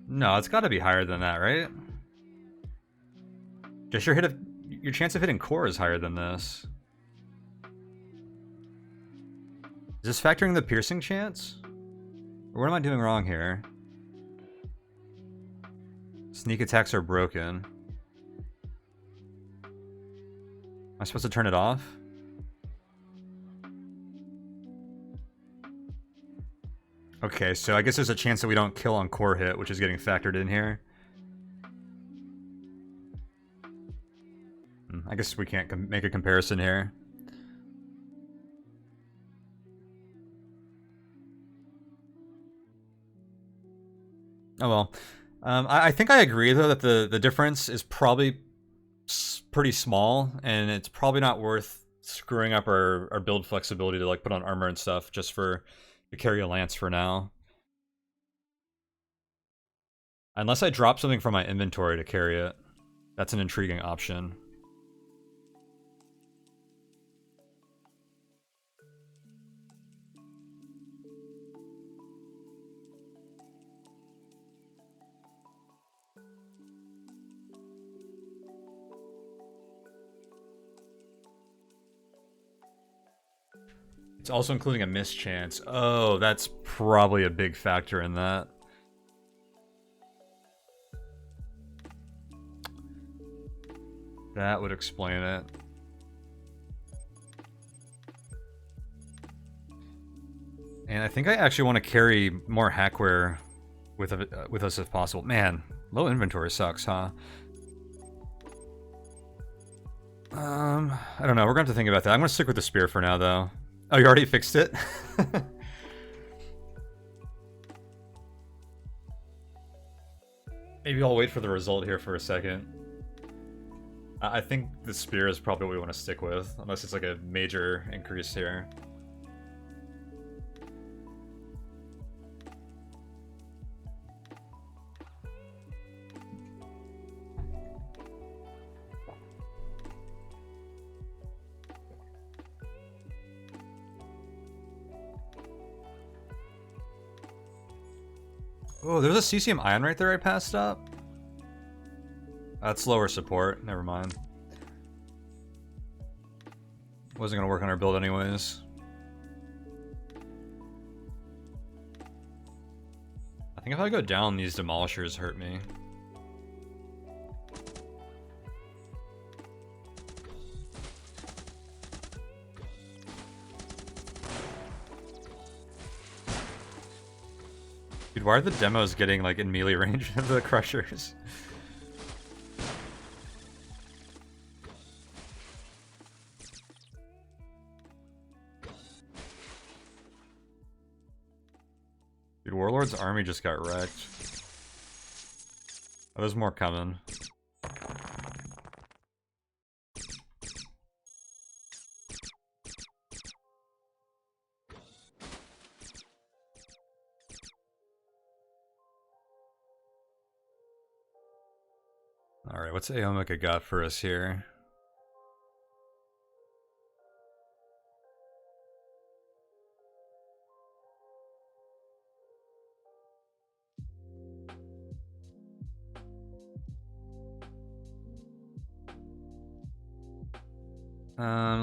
No, it's got to be higher than that, right? Just your chance of hitting core is higher than this. Is this factoring the piercing chance? Or what am I doing wrong here? Sneak attacks are broken. Am I supposed to turn it off? Okay, so I guess there's a chance that we don't kill on core hit, which is getting factored in here. I guess we can't make a comparison here. Oh well. I think I agree, though, that the difference is probably pretty small, and it's probably not worth screwing up our build flexibility to like put on armor and stuff just to carry a lance for now. Unless I drop something from my inventory to carry it. That's an intriguing option. It's also including a miss chance. Oh, that's probably a big factor in that. That would explain it. And I think I actually want to carry more hackware with us if possible. Man, low inventory sucks, huh? I don't know. We're going to have to think about that. I'm going to stick with the spear for now, though. Oh, you already fixed it? Maybe I'll wait for the result here for a second. I think the spear is probably what we want to stick with, unless it's like a major increase here. Oh, there's a CCM ion right there I passed up. That's lower support. Never mind. Wasn't gonna work on our build anyways. I think if I go down, these demolishers hurt me. Dude, why are the demos getting like in melee range of the crushers? Dude, Warlord's army just got wrecked. Oh, there's more coming. Alright, what's Aomika got for us here?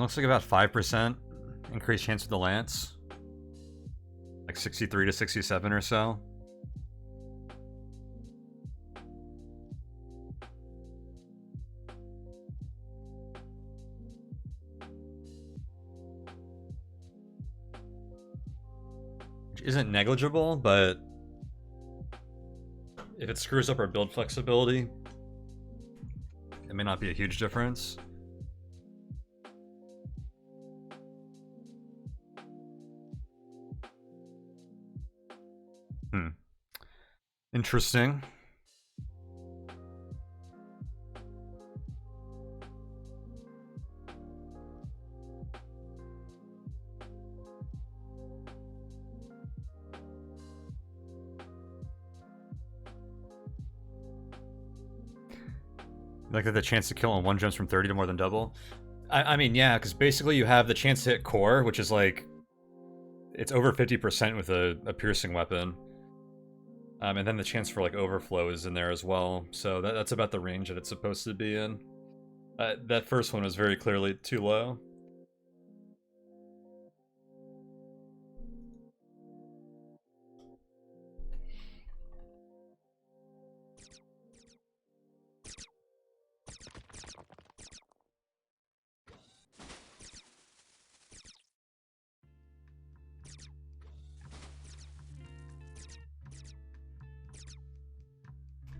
Looks like about 5% increased chance with the lance. Like 63 to 67 or so. Which isn't negligible, but if it screws up our build flexibility, it may not be a huge difference. Interesting. Like the chance to kill on one jumps from 30 to more than double. I mean, yeah, because basically you have the chance to hit core, which is like, it's over 50% with a piercing weapon. And then the chance for like overflow is in there as well. So that's about the range that it's supposed to be in. That first one was very clearly too low.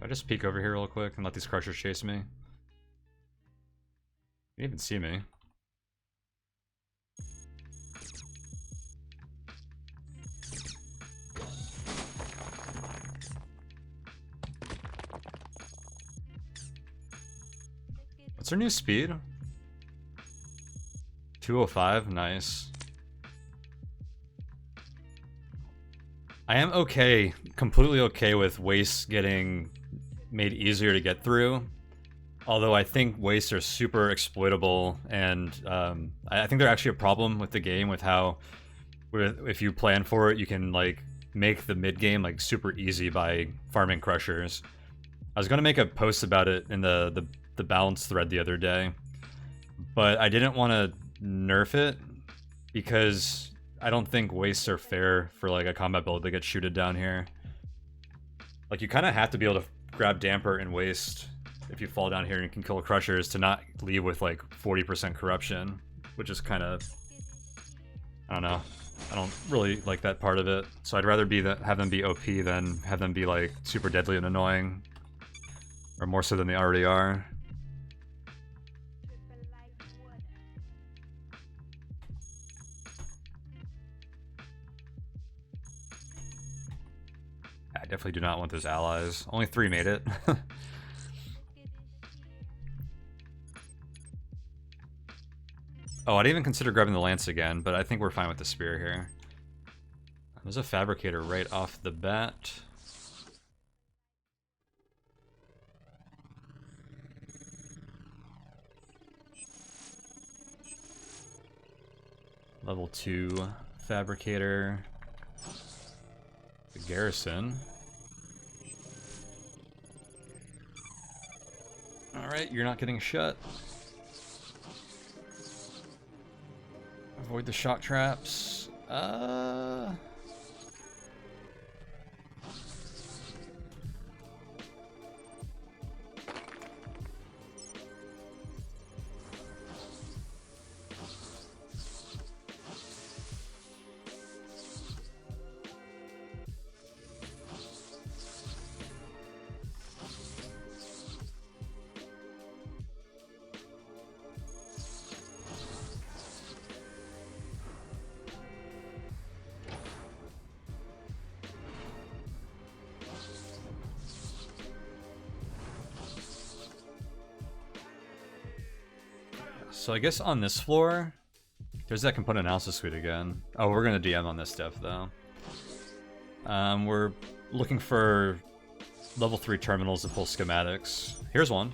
I just peek over here real quick and let these crushers chase me. You didn't even see me. What's our new speed? 205, nice. I am okay, completely okay with wastes getting made easier to get through. Although I think wastes are super exploitable, and I think they're actually a problem with the game, with how, if you plan for it, you can like make the mid game like super easy by farming crushers. I was gonna make a post about it in the balance thread the other day, but I didn't want to nerf it because I don't think wastes are fair for like a combat build that gets shooted down here. Like, you kind of have to be able to grab damper and waste if you fall down here and can kill crushers to not leave with like 40% corruption, which is kind of, I don't know. I don't really like that part of it. So I'd rather have them be OP than have them be like super deadly and annoying, or more so than they already are. I definitely do not want those allies. Only 3 made it. Oh, I didn't even consider grabbing the lance again, but I think we're fine with the spear here. There's a fabricator right off the bat. Level 2 fabricator. The garrison. Alright, you're not getting shut. Avoid the shock traps. So I guess on this floor, there's that component analysis suite again. Oh, we're gonna DM on this dev though. We're looking for level 3 terminals to pull schematics. Here's one.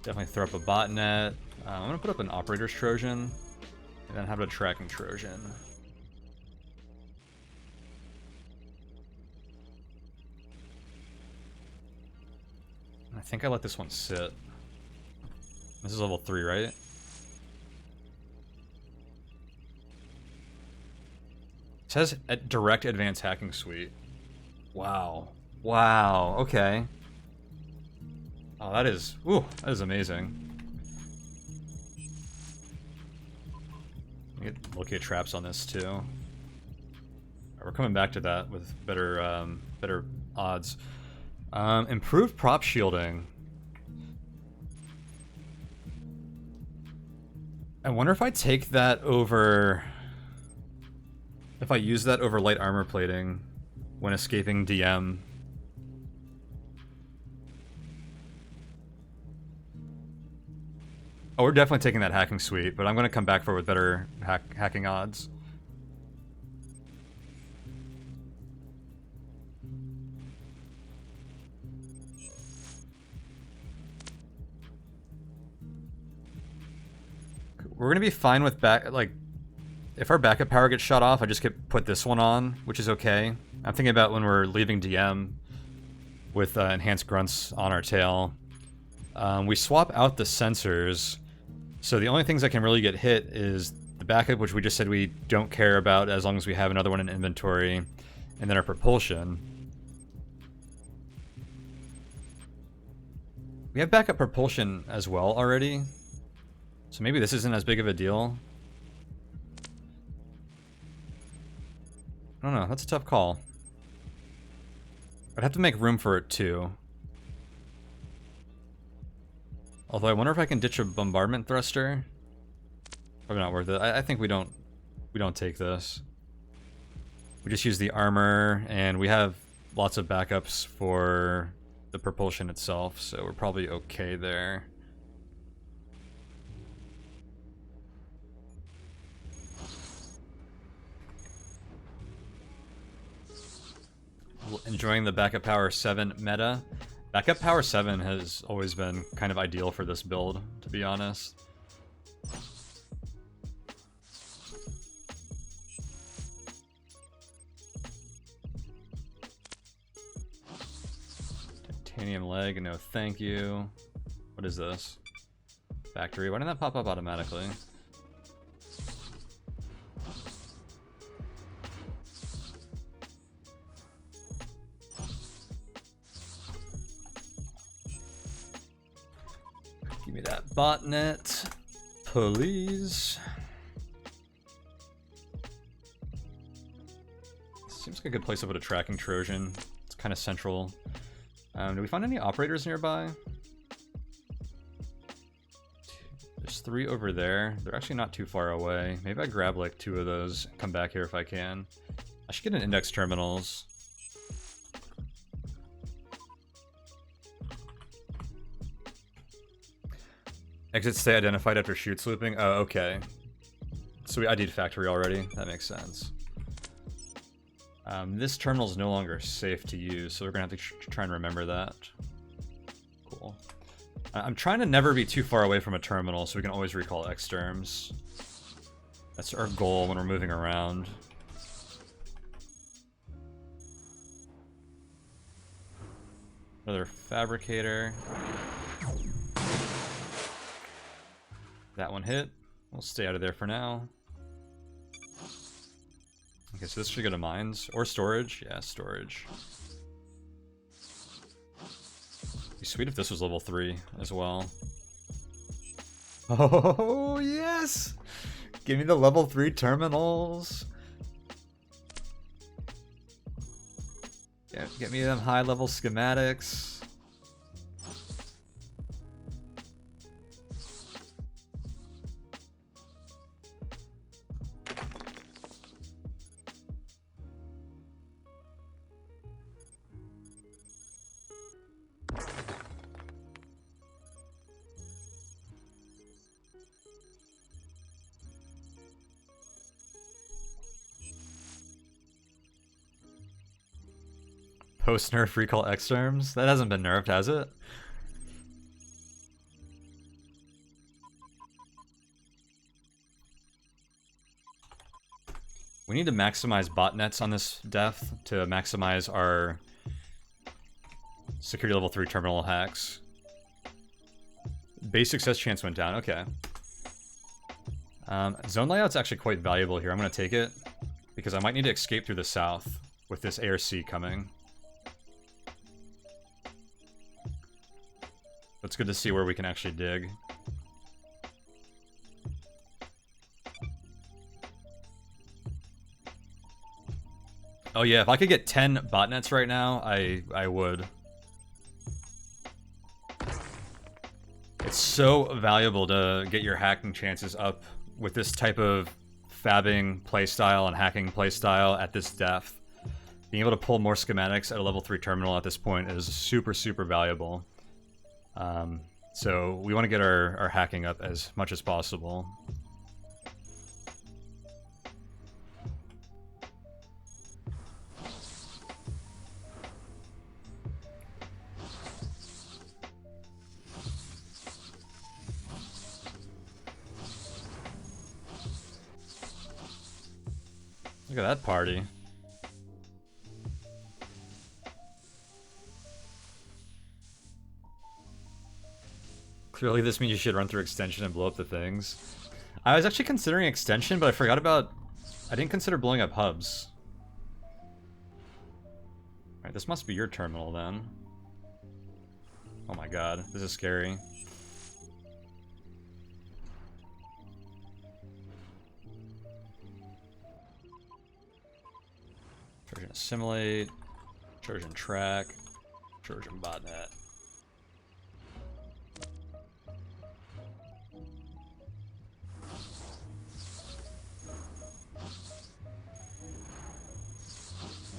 Definitely throw up a botnet. I'm gonna put up an operator's Trojan, and then have a tracking Trojan. I think I let this one sit. This is level 3, right? It says direct advanced hacking suite. Wow. Wow, okay. Oh, that is amazing. Get locate traps on this too. Right, we're coming back to that with better better odds. Improved prop shielding. I wonder if I take that over... If I use that over light armor plating when escaping DM. Oh, we're definitely taking that hacking suite, but I'm going to come back for it with better hacking odds. We're going to be fine with if our backup power gets shut off, I just put this one on, which is okay. I'm thinking about when we're leaving DM with enhanced grunts on our tail. We swap out the sensors, so the only things that can really get hit is the backup, which we just said we don't care about as long as we have another one in inventory, and then our propulsion. We have backup propulsion as well already, so maybe this isn't as big of a deal. I don't know, that's a tough call. I'd have to make room for it too. Although I wonder if I can ditch a bombardment thruster. Probably not worth it. I think we don't take this. We just use the armor, and we have lots of backups for the propulsion itself, so we're probably okay there. Enjoying the backup power 7 meta. Backup power 7 has always been kind of ideal for this build, to be honest. Titanium leg, no thank you. What is this? Factory, why didn't that pop up automatically? Give me that botnet, please. Seems like a good place to put a tracking Trojan. It's kind of central. Do we find any operators nearby? There's 3 over there. They're actually not too far away. Maybe I grab like 2 of those and come back here if I can. I should get an index terminals. Exit stay identified after shoot slooping? Oh, okay. So we ID'd factory already. That makes sense. This terminal is no longer safe to use, so we're going to have to try and remember that. Cool. I'm trying to never be too far away from a terminal so we can always recall exterms. That's our goal when we're moving around. Another fabricator. That one hit. We'll stay out of there for now. Okay, so this should go to mines. Or storage. Yeah, storage. It'd be sweet if this was level 3 as well. Oh, yes! Give me the level 3 terminals. Yeah, get me them high-level schematics. Post-nerf recall exterms? That hasn't been nerfed, has it? We need to maximize botnets on this def to maximize our security level 3 terminal hacks. Base success chance went down, okay. Zone layout's actually quite valuable here. I'm going to take it because I might need to escape through the south with this ARC coming. It's good to see where we can actually dig. Oh yeah, if I could get 10 botnets right now, I would. It's so valuable to get your hacking chances up with this type of fabbing playstyle and hacking playstyle at this depth. Being able to pull more schematics at a level 3 terminal at this point is super, super valuable. So we want to get our hacking up as much as possible. Look at that party. Clearly this means you should run through extension and blow up the things. I was actually considering extension, but I forgot about... I didn't consider blowing up hubs. Alright, this must be your terminal then. Oh my god, this is scary. Trojan assimilate, Trojan track, Trojan botnet.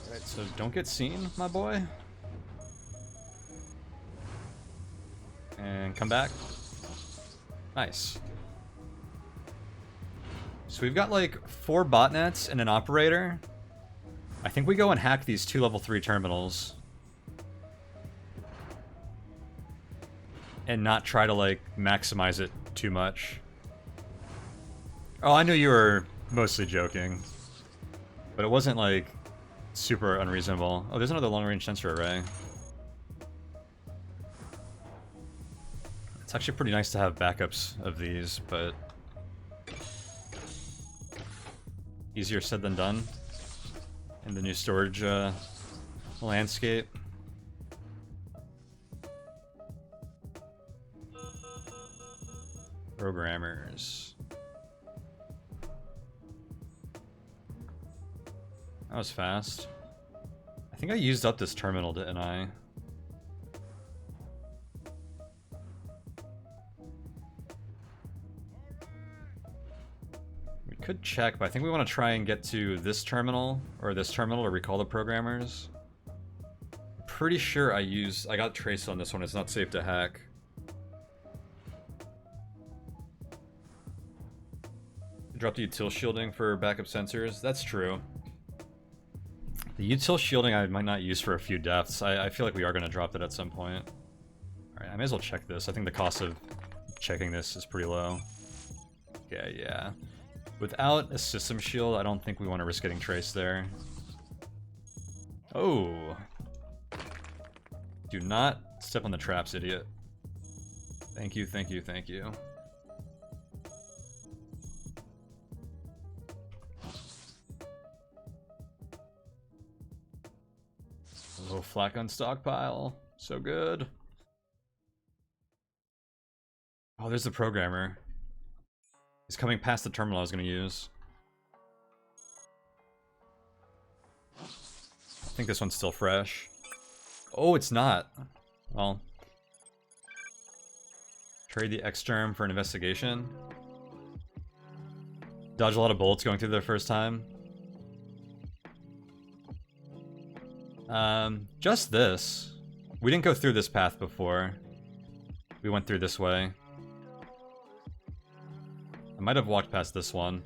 Alright, so don't get seen, my boy. And come back. Nice. So we've got like 4 botnets and an operator. I think we go and hack these 2 level 3 terminals. And not try to, like, maximize it too much. Oh, I knew you were mostly joking. But it wasn't, like, super unreasonable. Oh, there's another long-range sensor array. It's actually pretty nice to have backups of these, but... easier said than done. In the new storage landscape. Programmers. That was fast. I think I used up this terminal, didn't I? Could check, but I think we want to try and get to this terminal to recall the programmers. Pretty sure I got trace on this one. It's not safe to hack. Drop the util shielding for backup sensors. That's true. The util shielding I might not use for a few deaths. I feel like we are going to drop it at some point. Alright, I may as well check this. I think the cost of checking this is pretty low. Okay, yeah. Without a system shield, I don't think we want to risk getting traced there. Oh. Do not step on the traps, idiot. Thank you, thank you, thank you. A little flak gun stockpile. So good. Oh, there's the programmer. He's coming past the terminal I was going to use. I think this one's still fresh. Oh, it's not. Well. Trade the exterm for an investigation. Dodge a lot of bullets going through there first time. Just this. We didn't go through this path before. We went through this way. I might have walked past this one.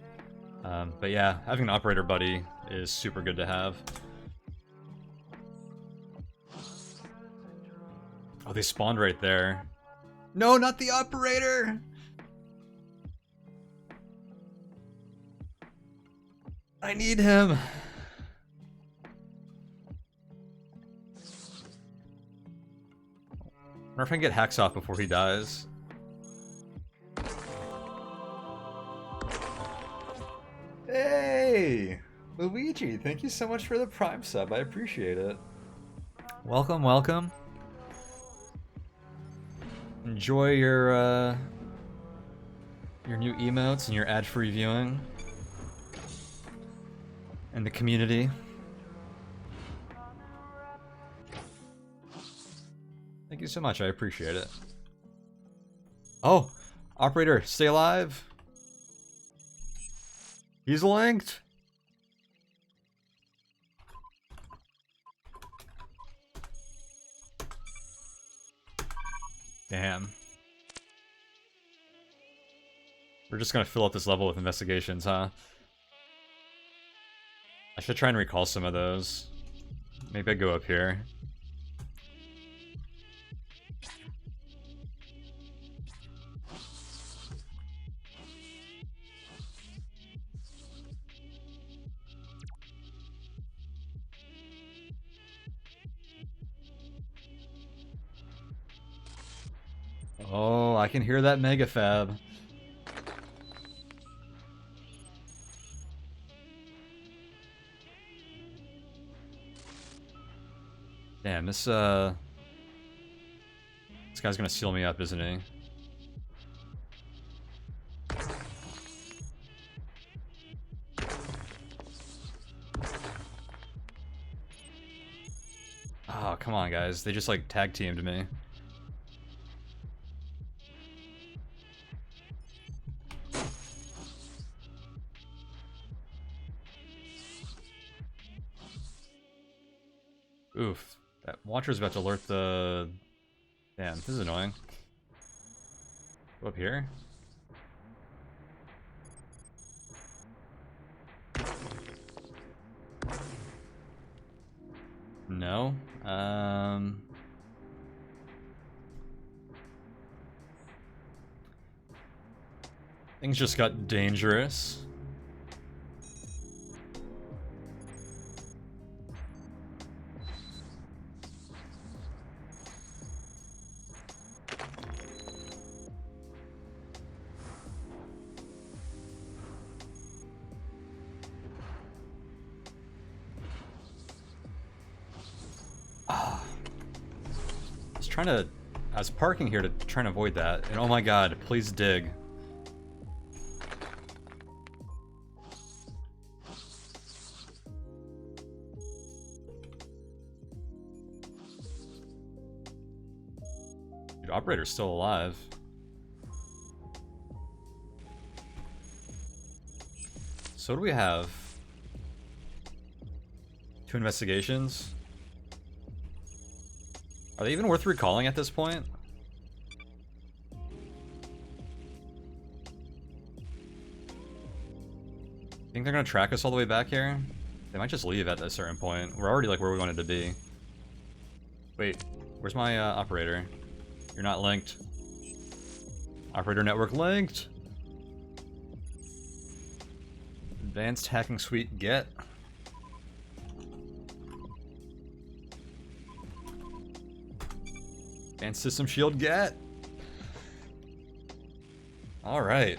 But yeah, having an operator buddy is super good to have. they spawned right there. No, not the operator! I need him. I wonder if I can get hacks off before he dies. Hey! Luigi, thank you so much for the Prime sub. I appreciate it. Welcome, welcome. Enjoy your new emotes and your ad-free viewing. And the community. Thank you so much, I appreciate it. Oh! Operator, stay alive! He's linked! Damn. We're just gonna fill up this level with investigations, huh? I should try and recall some of those. Maybe I go up here. Oh, I can hear that mega fab. Damn, this guy's gonna seal me up, isn't he? Oh, come on, guys. They just, like, tag-teamed me. Oof. That Watcher's about to alert the... Damn, this is annoying. Go up here? No. Things just got dangerous. I was parking here to try and avoid that, and oh my god, please dig. Dude, operator's still alive. So what do we have? 2 investigations? Are they even worth recalling at this point? Think they're gonna track us all the way back here? They might just leave at a certain point. We're already like where we wanted to be. Wait, where's my operator? You're not linked. Operator network linked. Advanced hacking suite get. And system shield get. All right.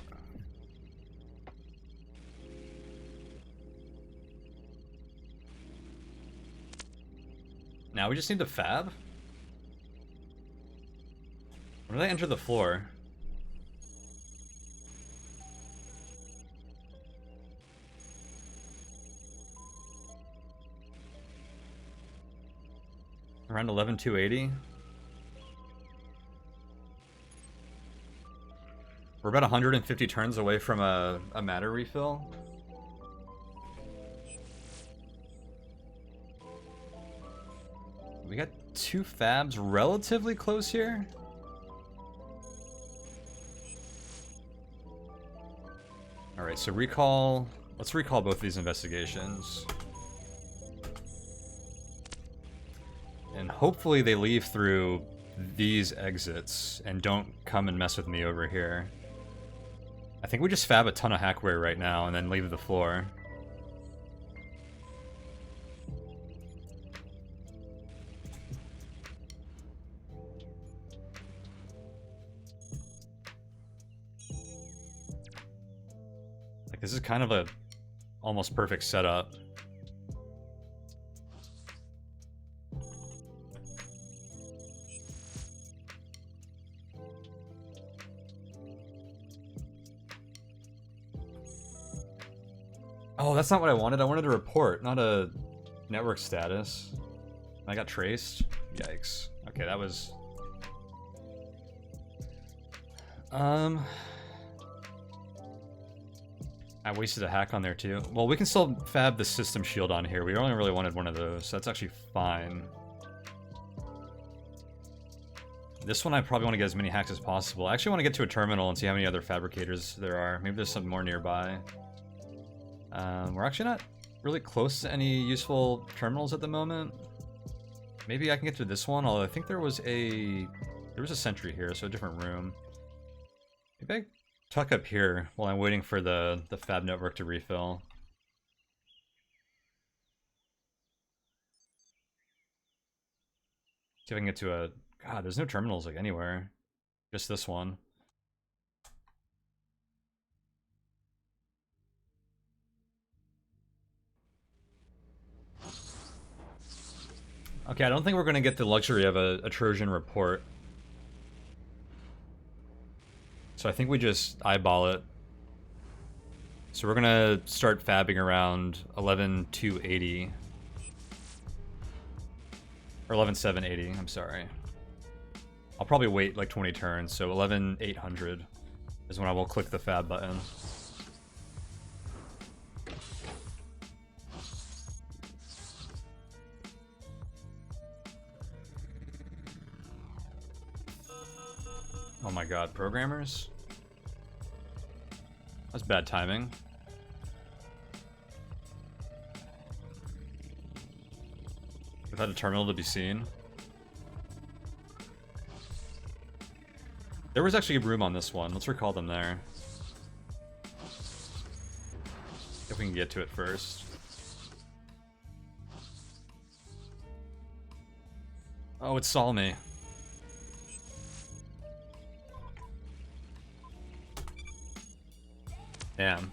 Now we just need to fab. When did I enter the floor? Around 11,280. We're about 150 turns away from a matter refill. We got 2 fabs relatively close here. Alright, so recall... Let's recall both these investigations. And hopefully they leave through these exits and don't come and mess with me over here. I think we just fab a ton of hackware right now and then leave the floor. Like, this is kind of a almost perfect setup. Oh, that's not what I wanted. I wanted a report, not a network status. I got traced? Yikes. Okay, that was... I wasted a hack on there too. Well, we can still fab the system shield on here. We only really wanted one of those, so that's actually fine. This one I probably want to get as many hacks as possible. I actually want to get to a terminal and see how many other fabricators there are. Maybe there's some more nearby. We're actually not really close to any useful terminals at the moment. Maybe I can get to this one, although I think there was a sentry here, so a different room. Maybe I tuck up here while I'm waiting for the fab network to refill. See if I can get to a... God, there's no terminals like anywhere. Just this one. Okay, I don't think we're going to get the luxury of a Trojan report. So I think we just eyeball it. So we're going to start fabbing around 11,280. Or 11,780, I'm sorry. I'll probably wait like 20 turns, so 11,800 is when I will click the fab button. Oh my god, programmers? That's bad timing. Without a terminal to be seen. There was actually a room on this one. Let's recall them there. If we can get to it first. Oh, it saw me. Damn.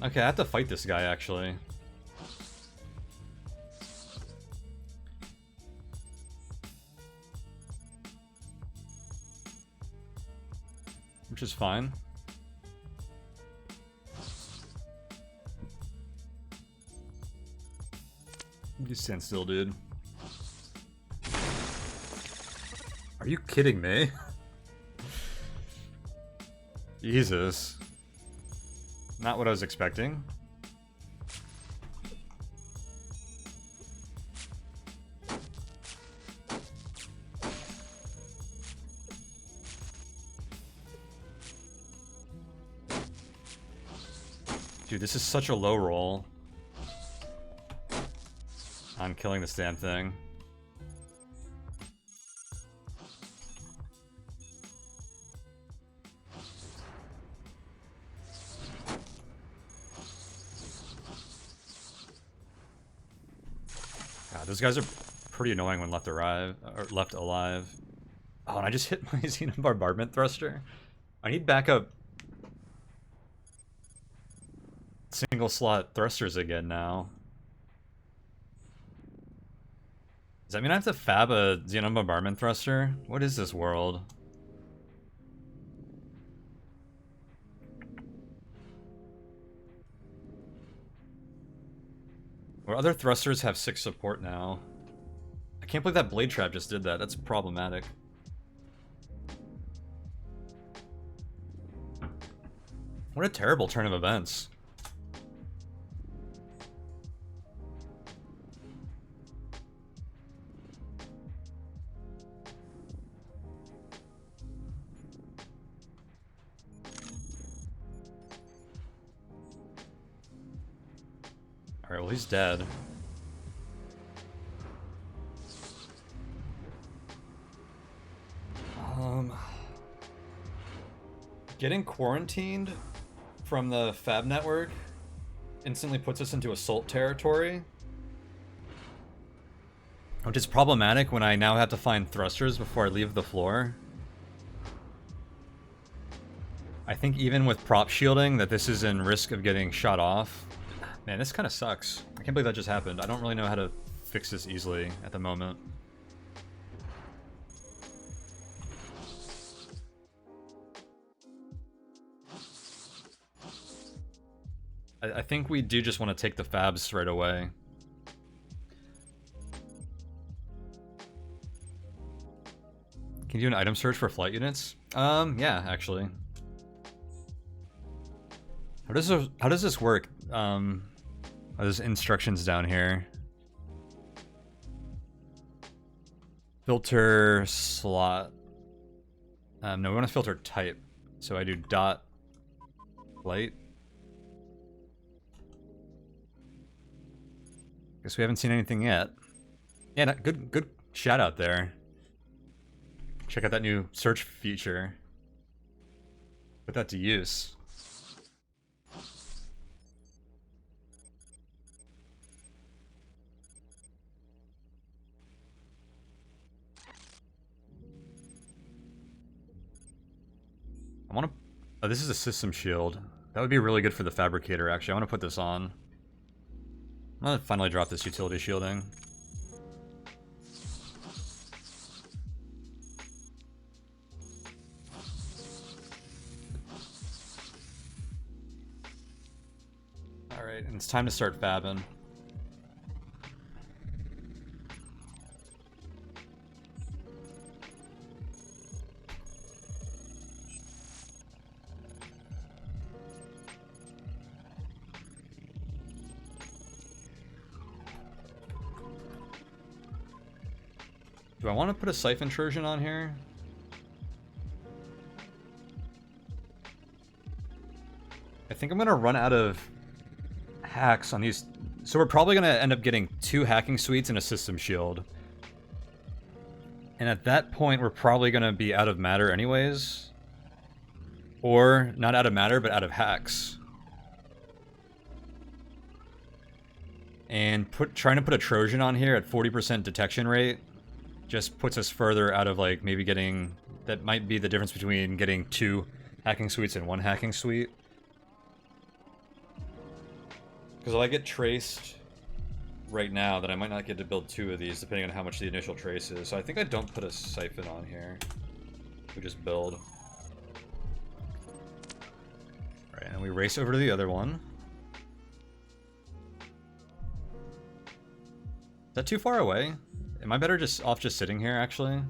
Okay, I have to fight this guy, actually. Which is fine. Just stand still, dude. Are you kidding me? Jesus. Not what I was expecting. Dude, this is such a low roll on killing this damn thing. God, those guys are pretty annoying when left alive. Oh, and I just hit my Xenon Bombardment Thruster. I need backup single slot thrusters again now. Does that mean I have to fab a Xenon Bombardment Thruster? What is this world? Where other thrusters have 6 support now. I can't believe that Blade Trap just did that. That's problematic. What a terrible turn of events. Alright, well he's dead. Getting quarantined from the Fab network instantly puts us into assault territory, which is problematic when I now have to find thrusters before I leave the floor. I think even with prop shielding that this is in risk of getting shot off. Man, this kind of sucks. I can't believe that just happened. I don't really know how to fix this easily at the moment. I think we do just want to take the Fabs right away. Can you do an item search for flight units? Yeah, actually. How does this work? There's instructions down here. Filter slot. No, we want to filter type. So I do dot flight. Guess we haven't seen anything yet. Yeah, good shout out there. Check out that new search feature. Put that to use. I want to... Oh, this is a system shield. That would be really good for the fabricator, actually. I want to put this on. I'm gonna finally drop this utility shielding. Alright, and it's time to start fabbing. Do I want to put a siphon intrusion on here? I think I'm going to run out of hacks on these. So we're probably going to end up getting 2 hacking suites and a system shield. And at that point, we're probably going to be out of matter anyways. Or not out of matter, but out of hacks. And trying to put a Trojan on here at 40% detection rate just puts us further out of, like, maybe getting... That might be the difference between getting 2 hacking suites and 1 hacking suite. Because if I get traced right now, then I might not get to build 2 of these, depending on how much the initial trace is. So I think I don't put a siphon on here. We just build. Alright, and we race over to the other one. Is that too far away? Am I better just sitting here, actually?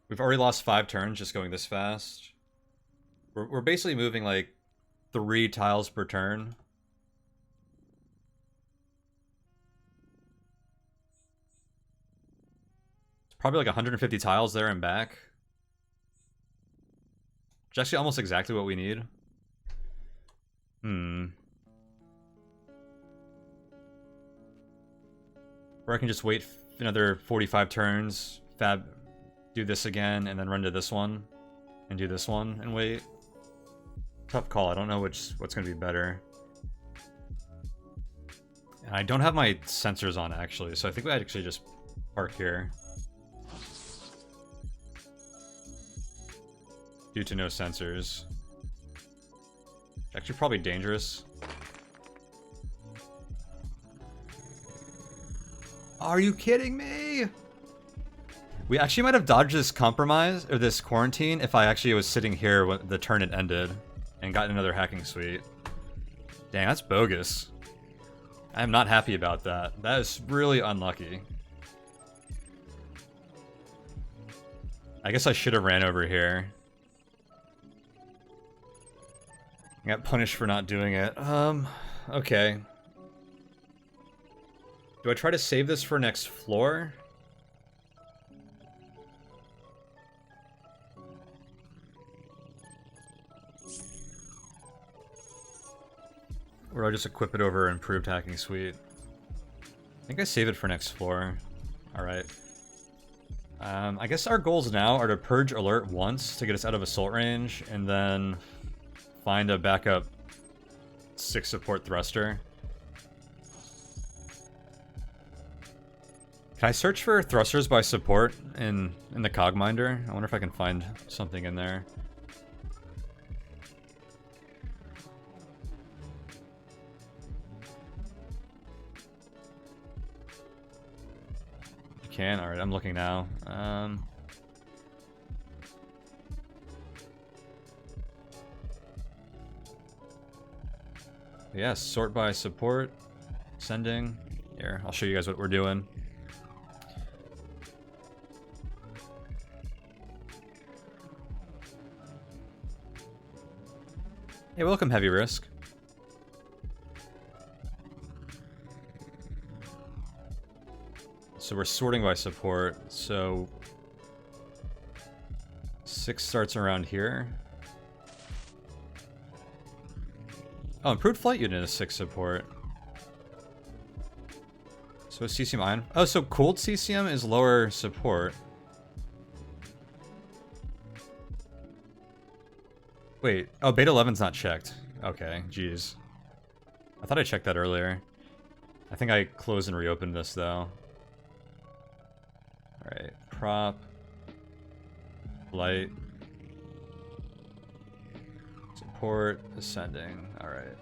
We've already lost 5 turns just going this fast. We're basically moving like 3 tiles per turn. It's probably like 150 tiles there and back. Which is actually almost exactly what we need. Or I can just wait another 45 turns, fab, do this again, and then run to this one, and do this one, and wait. Tough call, I don't know what's going to be better. And I don't have my sensors on, actually, so I think we actually just park here. Due to no sensors. Actually probably dangerous. Are you kidding me? We actually might have dodged this compromise, or this quarantine, if I actually was sitting here when the turn had ended and got another hacking suite. Dang, that's bogus. I am not happy about that. That is really unlucky. I guess I should have ran over here. I got punished for not doing it. Okay. Do I try to save this for next floor? Or do I just equip it over improved hacking suite? I think I save it for next floor. Alright. I guess our goals now are to purge alert once to get us out of assault range, and then find a backup 6 support thruster. Can I search for thrusters by support in the Cogminder? I wonder if I can find something in there. You can? Alright, I'm looking now. Yeah, sort by support. Sending. Here, I'll show you guys what we're doing. Hey, welcome, Heavy Risk. So we're sorting by support, so 6 starts around here. Oh, improved flight unit is 6 support. So is CCM ion? Oh, so cooled CCM is lower support. Wait, oh, beta 11's not checked. Okay, jeez. I thought I checked that earlier. I think I closed and reopened this, though. Alright, prop. Light. Support, ascending. Alright.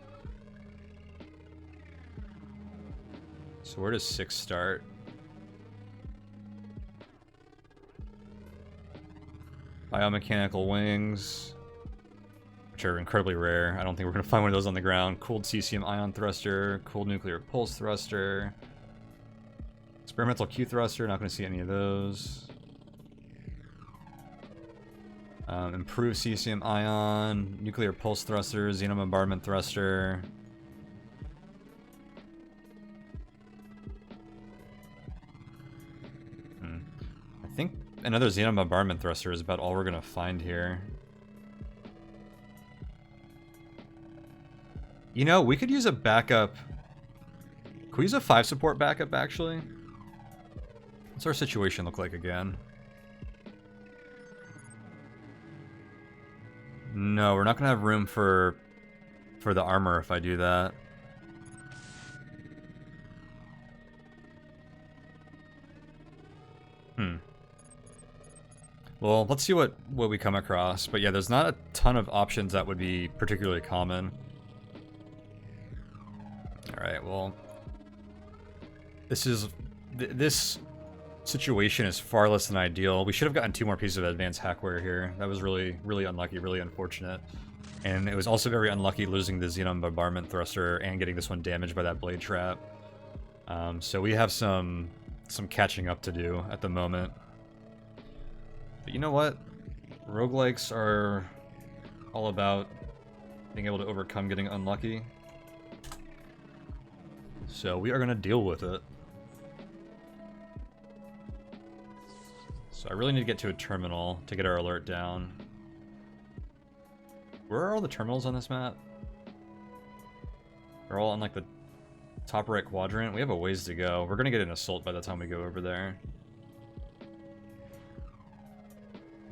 So where does 6 start? Biomechanical wings, which are incredibly rare. I don't think we're going to find one of those on the ground. Cooled CCM ion thruster, cooled nuclear pulse thruster, experimental Q thruster, not going to see any of those. Improved CCM ion, nuclear pulse thruster, xenon bombardment thruster. I think another xenon bombardment thruster is about all we're going to find here. You know, we could use a backup. Could we use a 5 support backup, actually? What's our situation look like again? No, we're not going to have room for the armor if I do that. Well, let's see what we come across. But yeah, there's not a ton of options that would be particularly common. Alright, well, this situation is far less than ideal. We should have gotten 2 more pieces of advanced hackware here. That was really, really unlucky, really unfortunate. And it was also very unlucky losing the xenon bombardment thruster and getting this one damaged by that blade trap. So we have some catching up to do at the moment. But you know what? Roguelikes are all about being able to overcome getting unlucky. So we are going to deal with it. So I really need to get to a terminal to get our alert down. Where are all the terminals on this map? They're all on like the top right quadrant. We have a ways to go. We're going to get an assault by the time we go over there.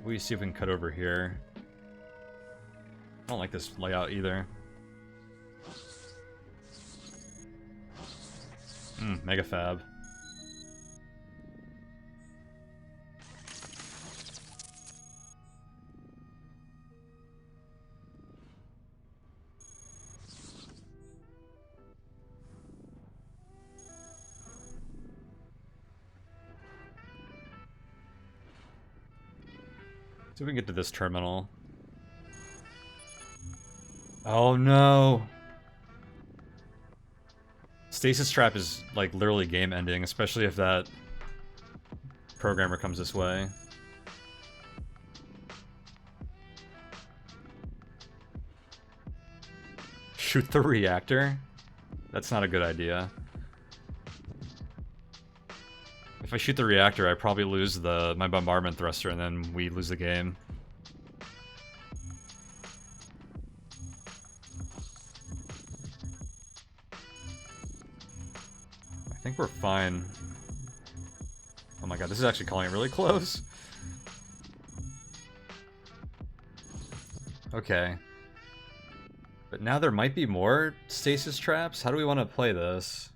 We see if we can cut over here. I don't like this layout either. Mega fab. See if we can get to this terminal. Oh no! Stasis trap is like literally game ending, especially if that programmer comes this way. Shoot the reactor? That's not a good idea. If I shoot the reactor, I probably lose my bombardment thruster, and then we lose the game. I think we're fine. Oh my god, this is actually calling it really close. Okay. But now there might be more stasis traps. How do we want to play this?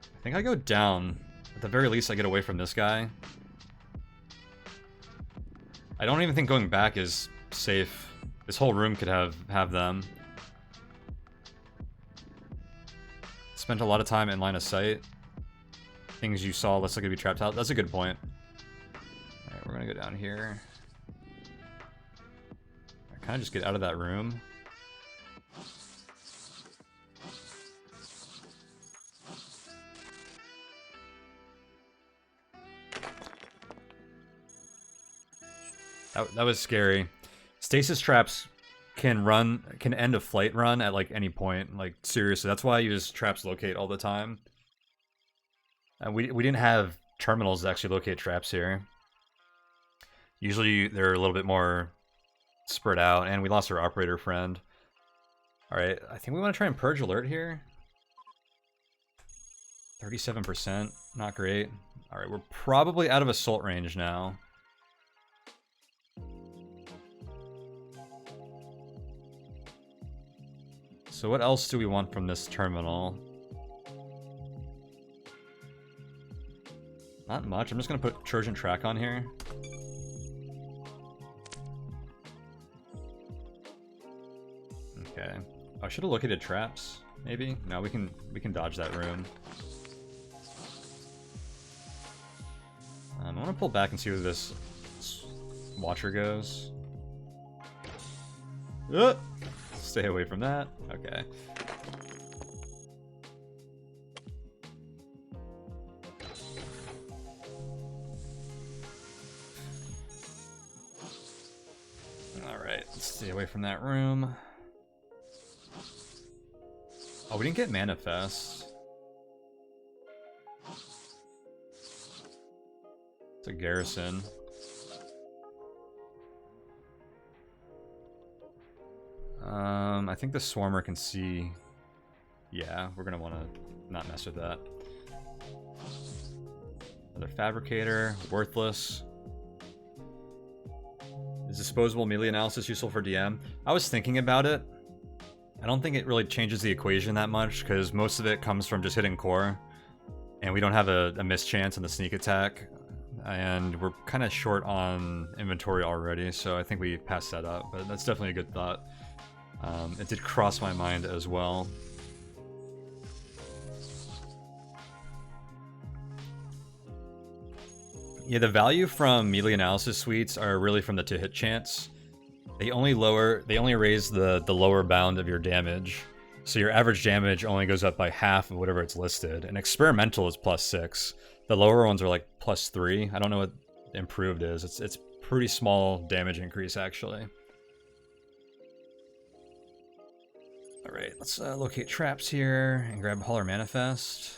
I think I go down. At the very least, I get away from this guy. I don't even think going back is safe. This whole room could have them. Spent a lot of time in line of sight. Things you saw less likely to be trapped out. That's a good point. Alright, we're gonna go down here. I kind of just get out of that room. That was scary. Stasis traps can end a flight run at like any point. Like seriously, that's why I use traps locate all the time. And we didn't have terminals that actually locate traps here. Usually they're a little bit more spread out, and we lost our operator friend. All right, I think we want to try and purge alert here. 37%, not great. All right, we're probably out of assault range now. So what else do we want from this terminal? Not much. I'm just going to put Trojan Track on here. Okay. Oh, I should have located traps, maybe? No, we can dodge that room. I want to pull back and see where this Watcher goes. Stay away from that. Okay. Alright, let's stay away from that room. Oh, we didn't get Manifest. It's a garrison. I think the Swarmer can see. Yeah, we're gonna want to not mess with that. Another Fabricator, worthless. Is disposable melee analysis useful for DM? I was thinking about it. I don't think it really changes the equation that much, because most of it comes from just hitting core. And we don't have a mischance in the sneak attack. And we're kind of short on inventory already, so I think we passed that up. But that's definitely a good thought. It did cross my mind as well. Yeah, the value from melee analysis suites are really from the to-hit chance. They only raise the lower bound of your damage. So your average damage only goes up by half of whatever it's listed. And experimental is +6. The lower ones are like +3. I don't know what improved is. It's pretty small damage increase actually. Alright, let's locate traps here and grab Hauler Manifest.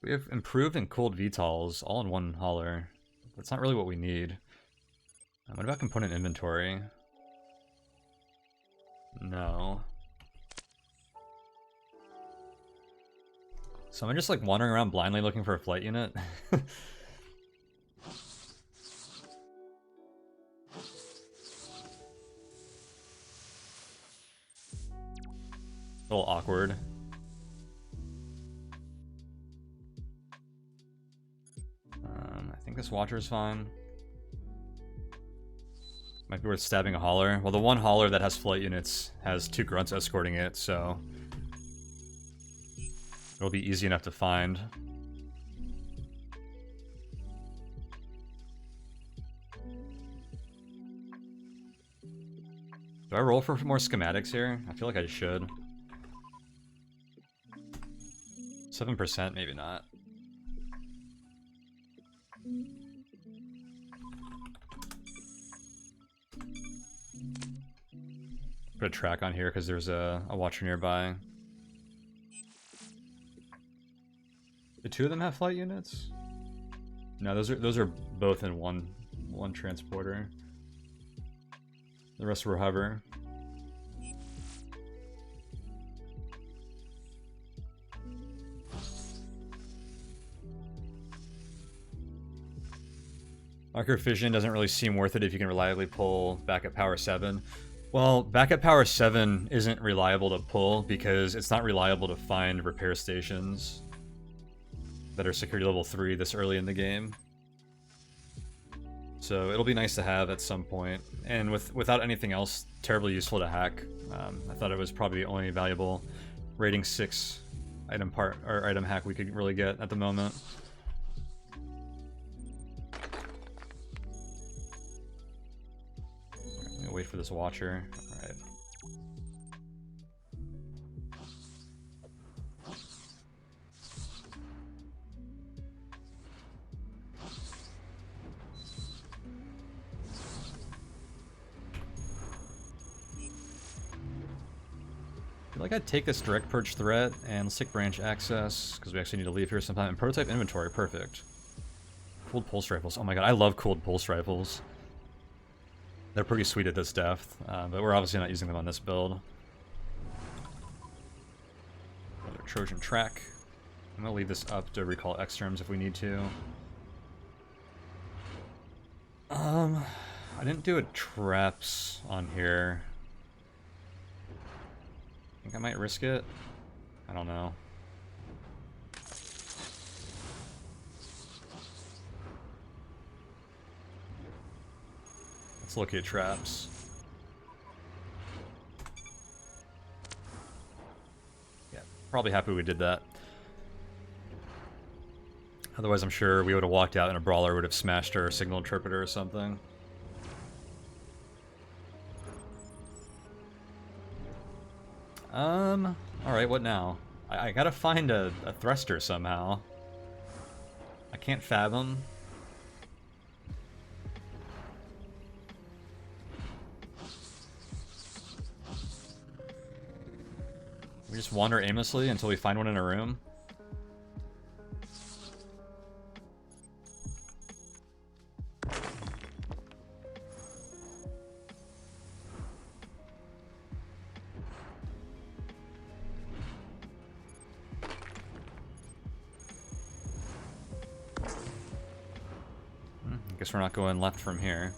We have improved and cooled VTOLs all in one hauler. That's not really what we need. What about component inventory? No. So am I just like wandering around blindly looking for a flight unit? A little awkward. I think this Watcher is fine. Might be worth stabbing a hauler. Well, the one hauler that has flight units has 2 grunts escorting it, so it'll be easy enough to find. Do I roll for more schematics here? I feel like I should. 7%, maybe not. Put a track on here because there's a watcher nearby. The two of them have flight units? No, those are both in one transporter. The rest were hover. Marker Fission doesn't really seem worth it if you can reliably pull backup power 7. Well, backup power 7 isn't reliable to pull because it's not reliable to find repair stations that are security level 3 this early in the game. So it'll be nice to have at some point. And without anything else terribly useful to hack, I thought it was probably the only valuable rating 6 item hack we could really get at the moment. Wait for this watcher. Alright. I feel like I'd take this direct purge threat and let's take branch access because we actually need to leave here sometime. And prototype inventory, perfect. Cooled pulse rifles. Oh my god, I love cooled pulse rifles. They're pretty sweet at this depth, but we're obviously not using them on this build. Another Trojan track. I'm gonna leave this up to recall exterms if we need to. I didn't do a traps on here. I think I might risk it. I don't know. Let's locate traps. Yeah, probably happy we did that. Otherwise, I'm sure we would have walked out and a brawler would have smashed our signal interpreter or something. Alright, what now? I gotta find a thruster somehow. I can't fathom. We just wander aimlessly until we find one in a room. Guess we're not going left from here.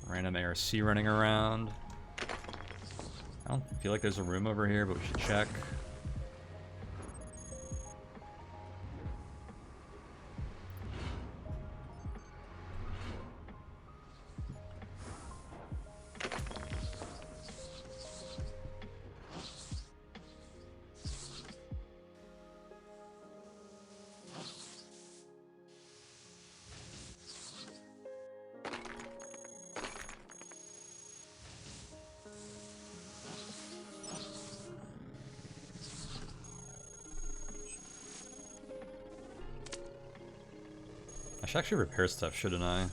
Random ARC running around. I don't feel like there's a room over here, but we should check. I should actually repair stuff, shouldn't I?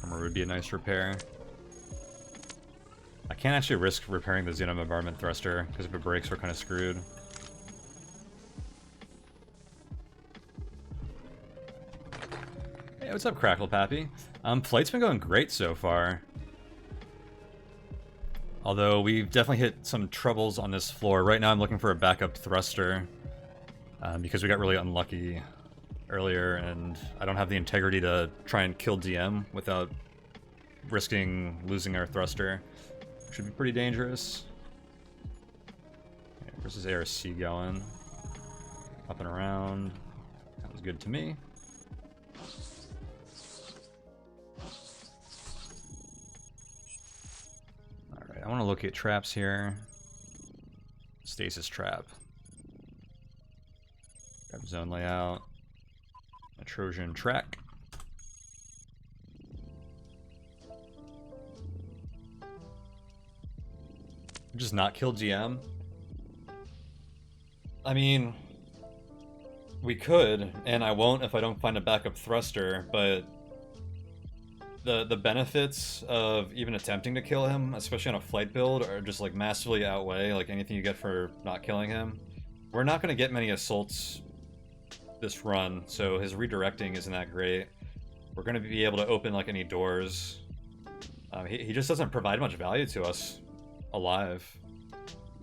Armor would be a nice repair. I can't actually risk repairing the Xenon Bombardment Thruster, because if it breaks, we're kind of screwed. Hey, what's up, Crackle Pappy? Flight's been going great so far. Although we've definitely hit some troubles on this floor. Right now I'm looking for a backup thruster because we got really unlucky earlier and I don't have the integrity to try and kill DM without risking losing our thruster. Should be pretty dangerous. Okay, where's this ARC going? Up and around. Sounds good to me. I want to locate traps here. Stasis trap. Grab zone layout. A Trojan track. Just not kill GM? I mean, we could, and I won't if I don't find a backup thruster, but the benefits of even attempting to kill him, especially on a flight build, are just like massively outweigh like anything you get for not killing him. We're not going to get many assaults this run, so his redirecting isn't that great. We're going to be able to open like any doors. He just doesn't provide much value to us alive.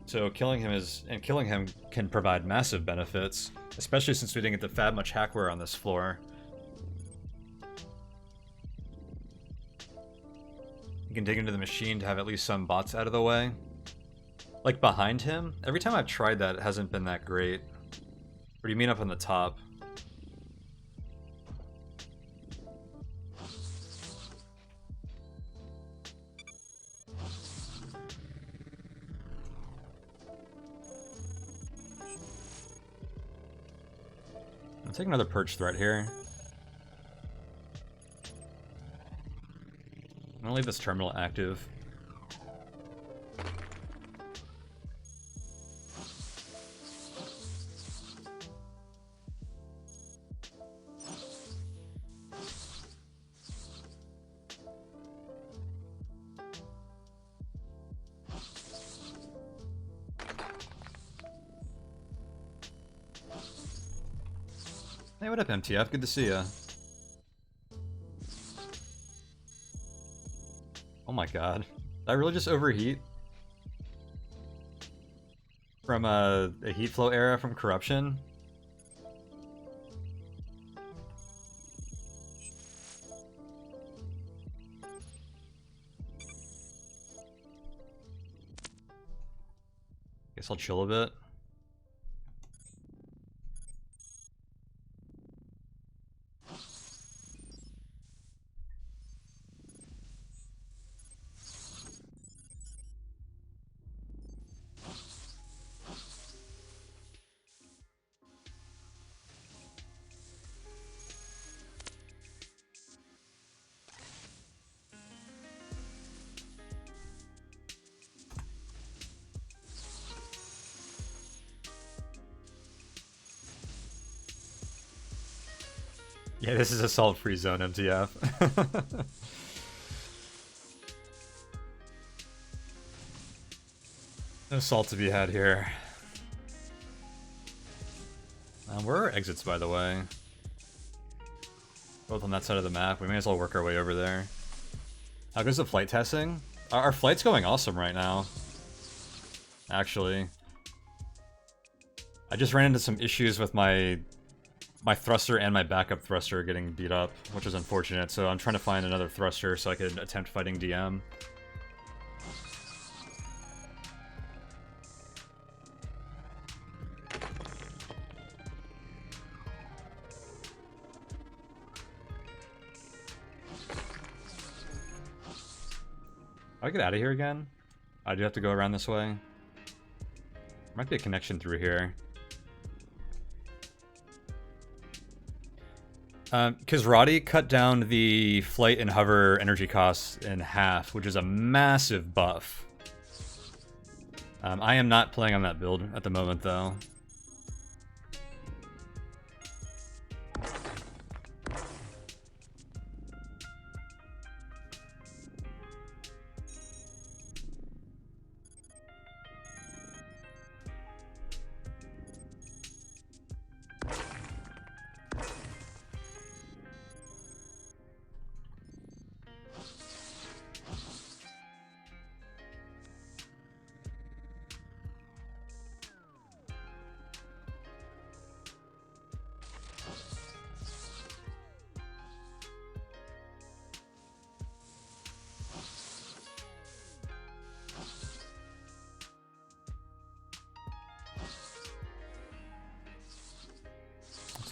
So killing him can provide massive benefits, especially since we didn't get to fab much hackware on this floor. You can dig into the machine to have at least some bots out of the way. Like behind him, every time I've tried that, it hasn't been that great. Or do you mean up on the top? I'll take another perch threat here. I'm gonna leave this terminal active. Hey, what up, MTF? Good to see ya. Oh my god. Did I really just overheat? From a heat flow era from Corruption? Guess I'll chill a bit. Yeah, this is assault free zone, MTF. No assault to be had here. Where are exits, by the way? Both on that side of the map. We may as well work our way over there. How goes the flight testing? Our flight's going awesome right now. Actually. I just ran into some issues with my thruster and my backup thruster getting beat up, which is unfortunate, so I'm trying to find another thruster so I could attempt fighting DM. How do I get out of here again? I do have to go around this way. There might be a connection through here. Because Roddy cut down the flight and hover energy costs in half, which is a massive buff. I am not playing on that build at the moment, though.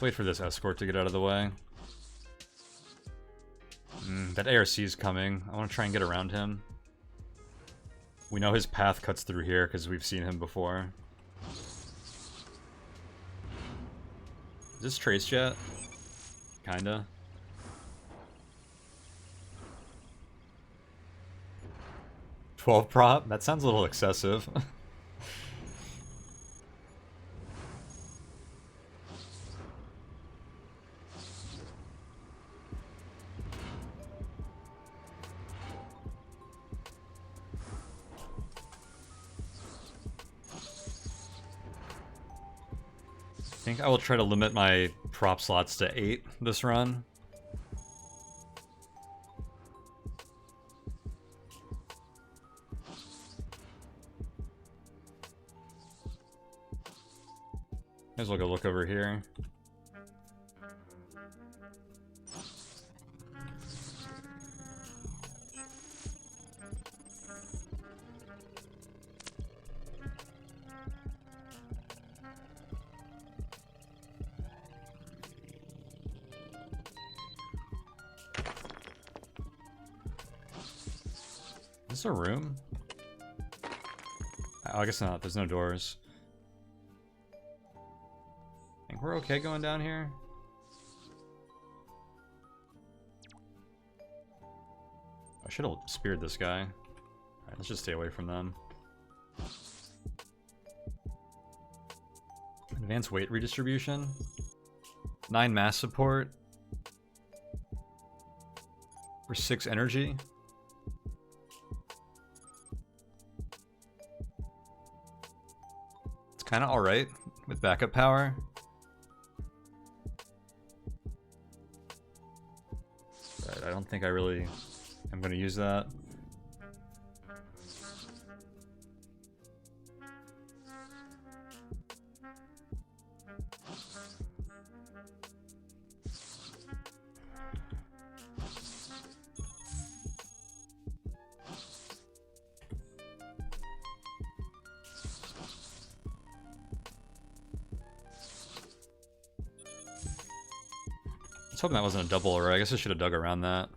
Wait for this escort to get out of the way. That ARC is coming. I want to try and get around him. We know his path cuts through here because we've seen him before. Is this traced yet? Kinda. 12 prop? That sounds a little excessive. I think I will try to limit my prop slots to 8 this run. Might as well go look over here. Is this a room? Oh, I guess not. There's no doors. I think we're okay going down here. I should have speared this guy. Alright, let's just stay away from them. Advanced weight redistribution. 9 mass support. For 6 energy. It's kind of alright with backup power. But I don't think I really am going to use that. I was hoping that wasn't a double, or I guess I should have dug around that.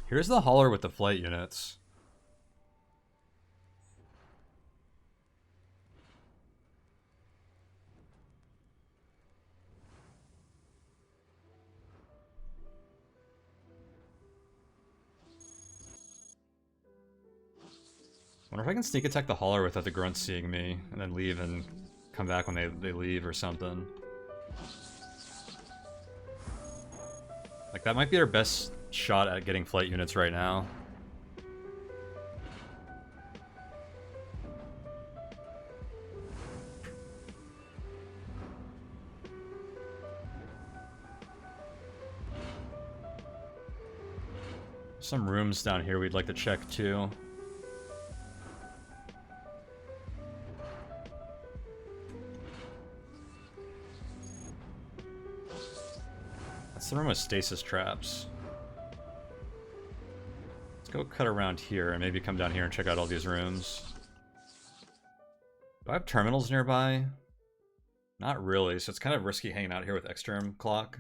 Here's the hauler with the flight units. Wonder if I can sneak attack the hauler without the grunts seeing me, and then leave and come back when they leave or something. Like, that might be our best shot at getting flight units right now. Some rooms down here we'd like to check too. That's the room with stasis traps. Let's go cut around here and maybe come down here and check out all these rooms. Do I have terminals nearby? Not really, so it's kind of risky hanging out here with exterm clock.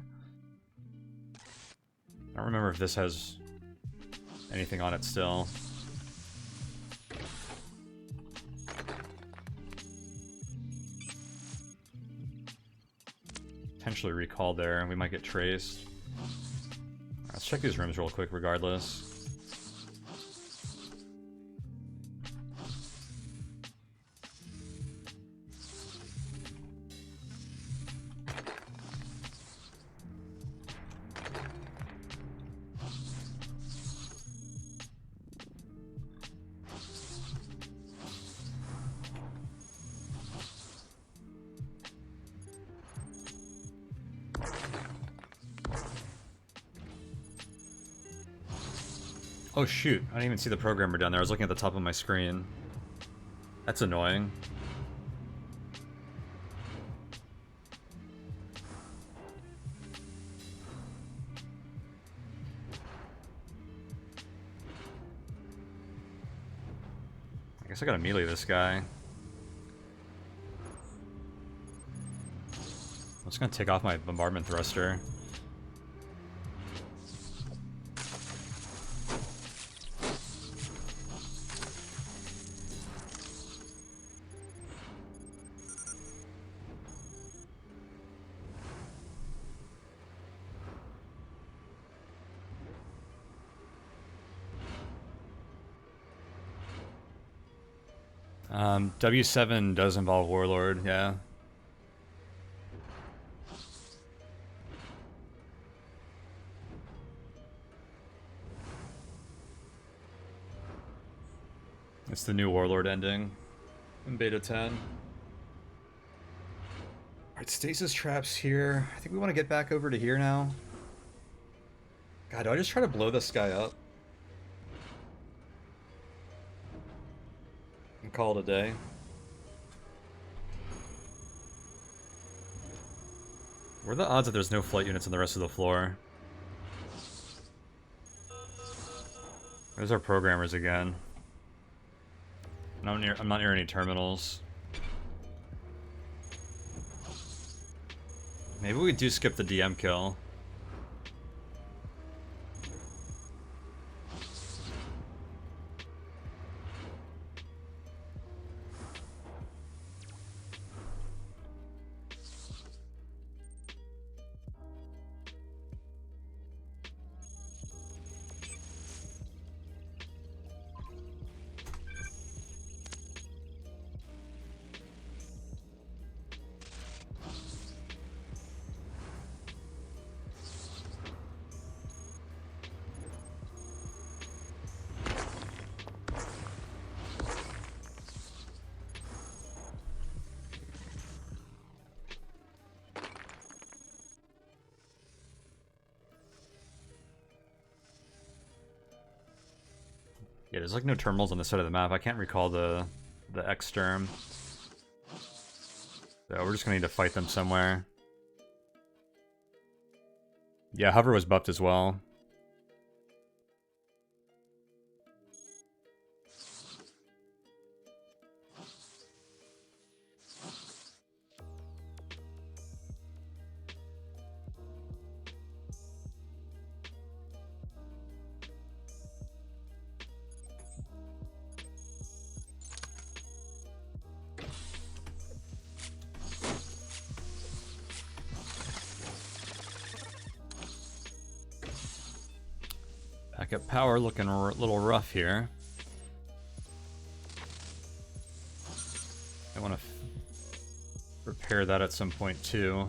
I don't remember if this has anything on it still. Potentially recall there, and we might get traced. Let's check these rooms real quick regardless. Oh shoot, I didn't even see the programmer down there. I was looking at the top of my screen. That's annoying. I guess I gotta melee this guy. I'm just gonna take off my bombardment thruster. W7 does involve Warlord, yeah. It's the new Warlord ending in Beta 10. Alright, stasis traps here. I think we want to get back over to here now. God, do I just try to blow this guy up? And call it a day? What are the odds that there's no flight units on the rest of the floor? There's our programmers again. I'm not near any terminals. Maybe we do skip the DM kill. Yeah, there's like no terminals on this side of the map. I can't recall the X term. So we're just gonna need to fight them somewhere. Yeah, hover was buffed as well. Backup power looking a little rough here. I want to repair that at some point too.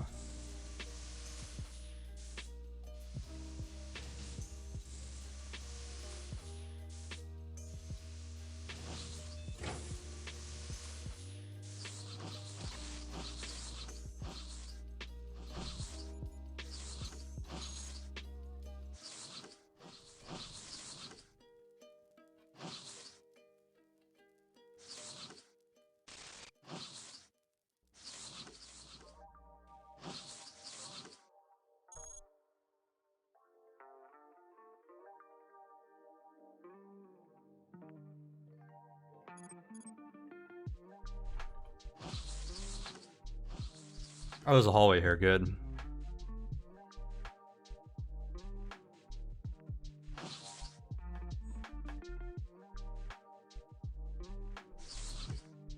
Oh, there's a hallway here, good.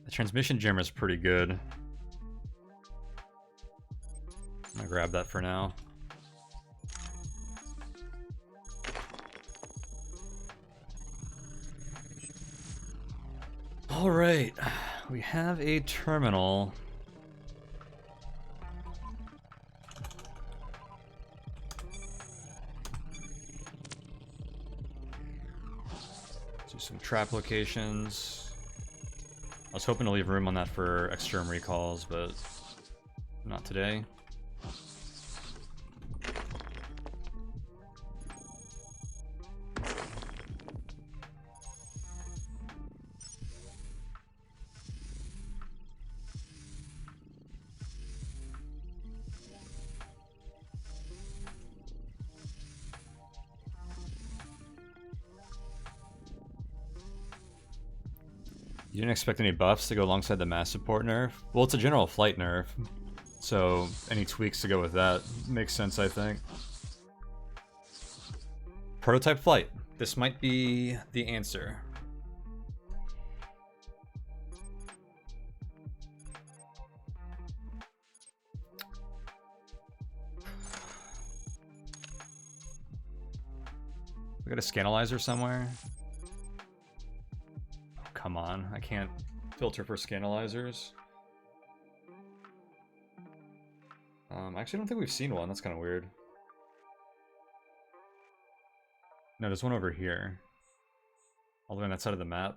The transmission jammer is pretty good. I'm gonna grab that for now. All right, we have a terminal. Do some trap locations. I was hoping to leave room on that for extreme recalls, but not today. You didn't expect any buffs to go alongside the mass support nerf? Well, it's a general flight nerf, so any tweaks to go with that makes sense, I think. Prototype flight. This might be the answer. We got a scanalyzer somewhere? Come on, I can't Filter for scandalizers. I actually don't think we've seen one. That's kind of weird. No, there's one over here. All the way on that side of the map.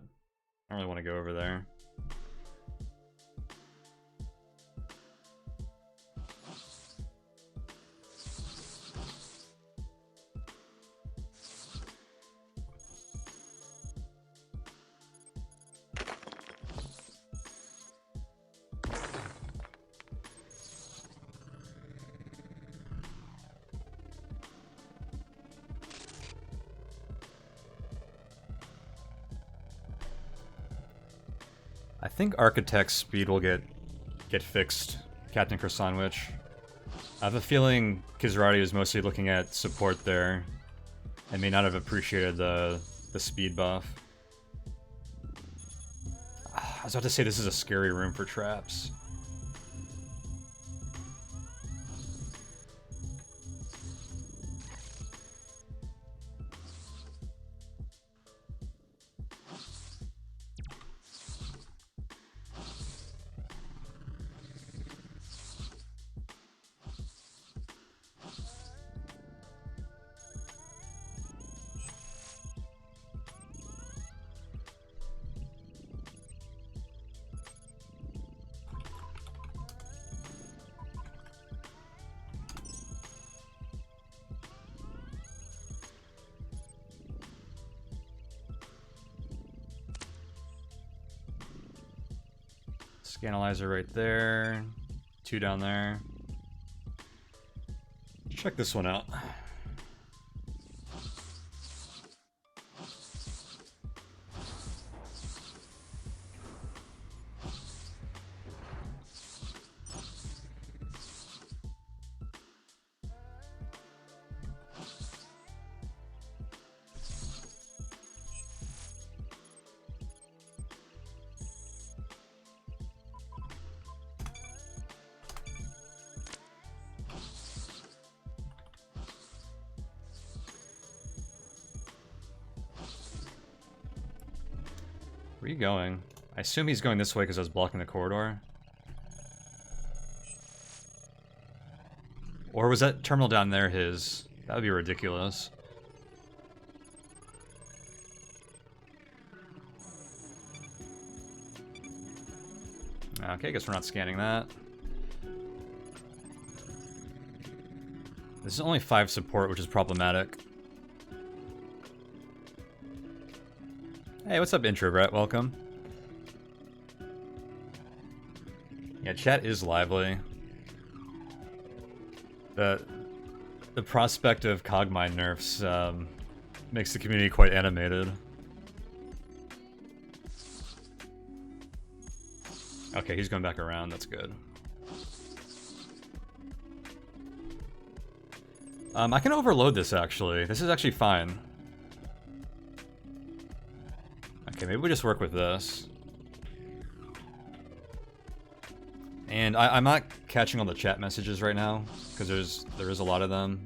I don't really want to go over there. I think Architect's speed will get fixed, Captain Croissantwich. I have a feeling Kizrati was mostly looking at support there and may not have appreciated the speed buff. I was about to say this is a scary room for traps. Scanalyzer right there. 2 down there. Check this one out. Where are you going? I assume he's going this way because I was blocking the corridor. Or was that terminal down there his? That would be ridiculous. Okay, I guess we're not scanning that. This is only 5 support, which is problematic. Hey, what's up, Introvert? Welcome. Yeah, chat is lively. The prospect of Cogmind nerfs makes the community quite animated. Okay, he's going back around. That's good. I can overload this, actually. This is actually fine. Okay, maybe we just work with this. And I'm not catching all the chat messages right now, because there is a lot of them.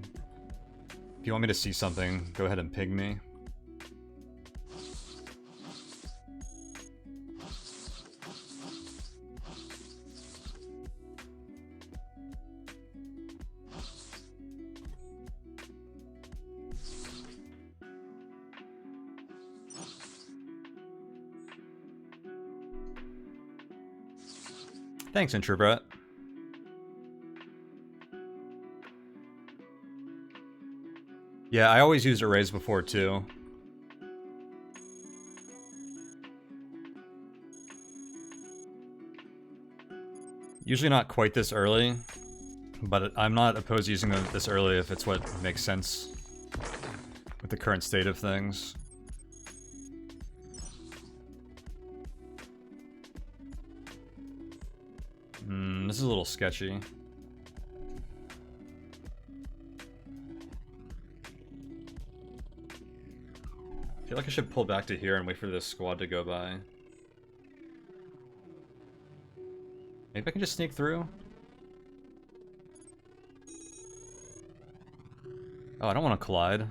If you want me to see something, go ahead and ping me. Thanks, Introvert. Yeah, I always used arrays before, too. Usually not quite this early, but I'm not opposed to using them this early if it's what makes sense with the current state of things. This is a little sketchy. I feel like I should pull back to here and wait for this squad to go by. Maybe I can just sneak through? Oh, I don't want to collide.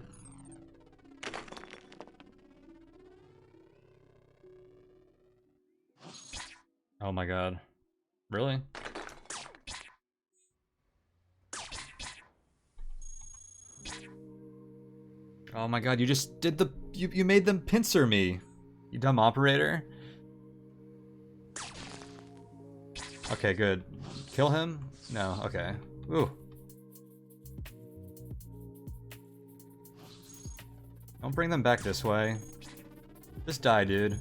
Oh my god. Really? Oh my god, you just did the... You made them pincer me. You dumb operator. Okay, good. Kill him? No, okay. Ooh. Don't bring them back this way. Just die, dude.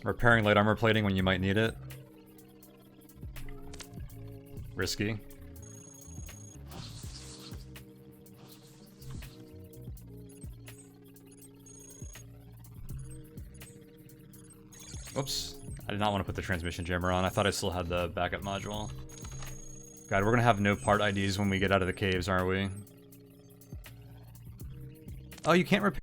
Repairing light armor plating when you might need it. Risky. Oops. I did not want to put the transmission jammer on. I thought I still had the backup module. God, we're gonna have no part IDs when we get out of the caves, aren't we? Oh, you can't repair.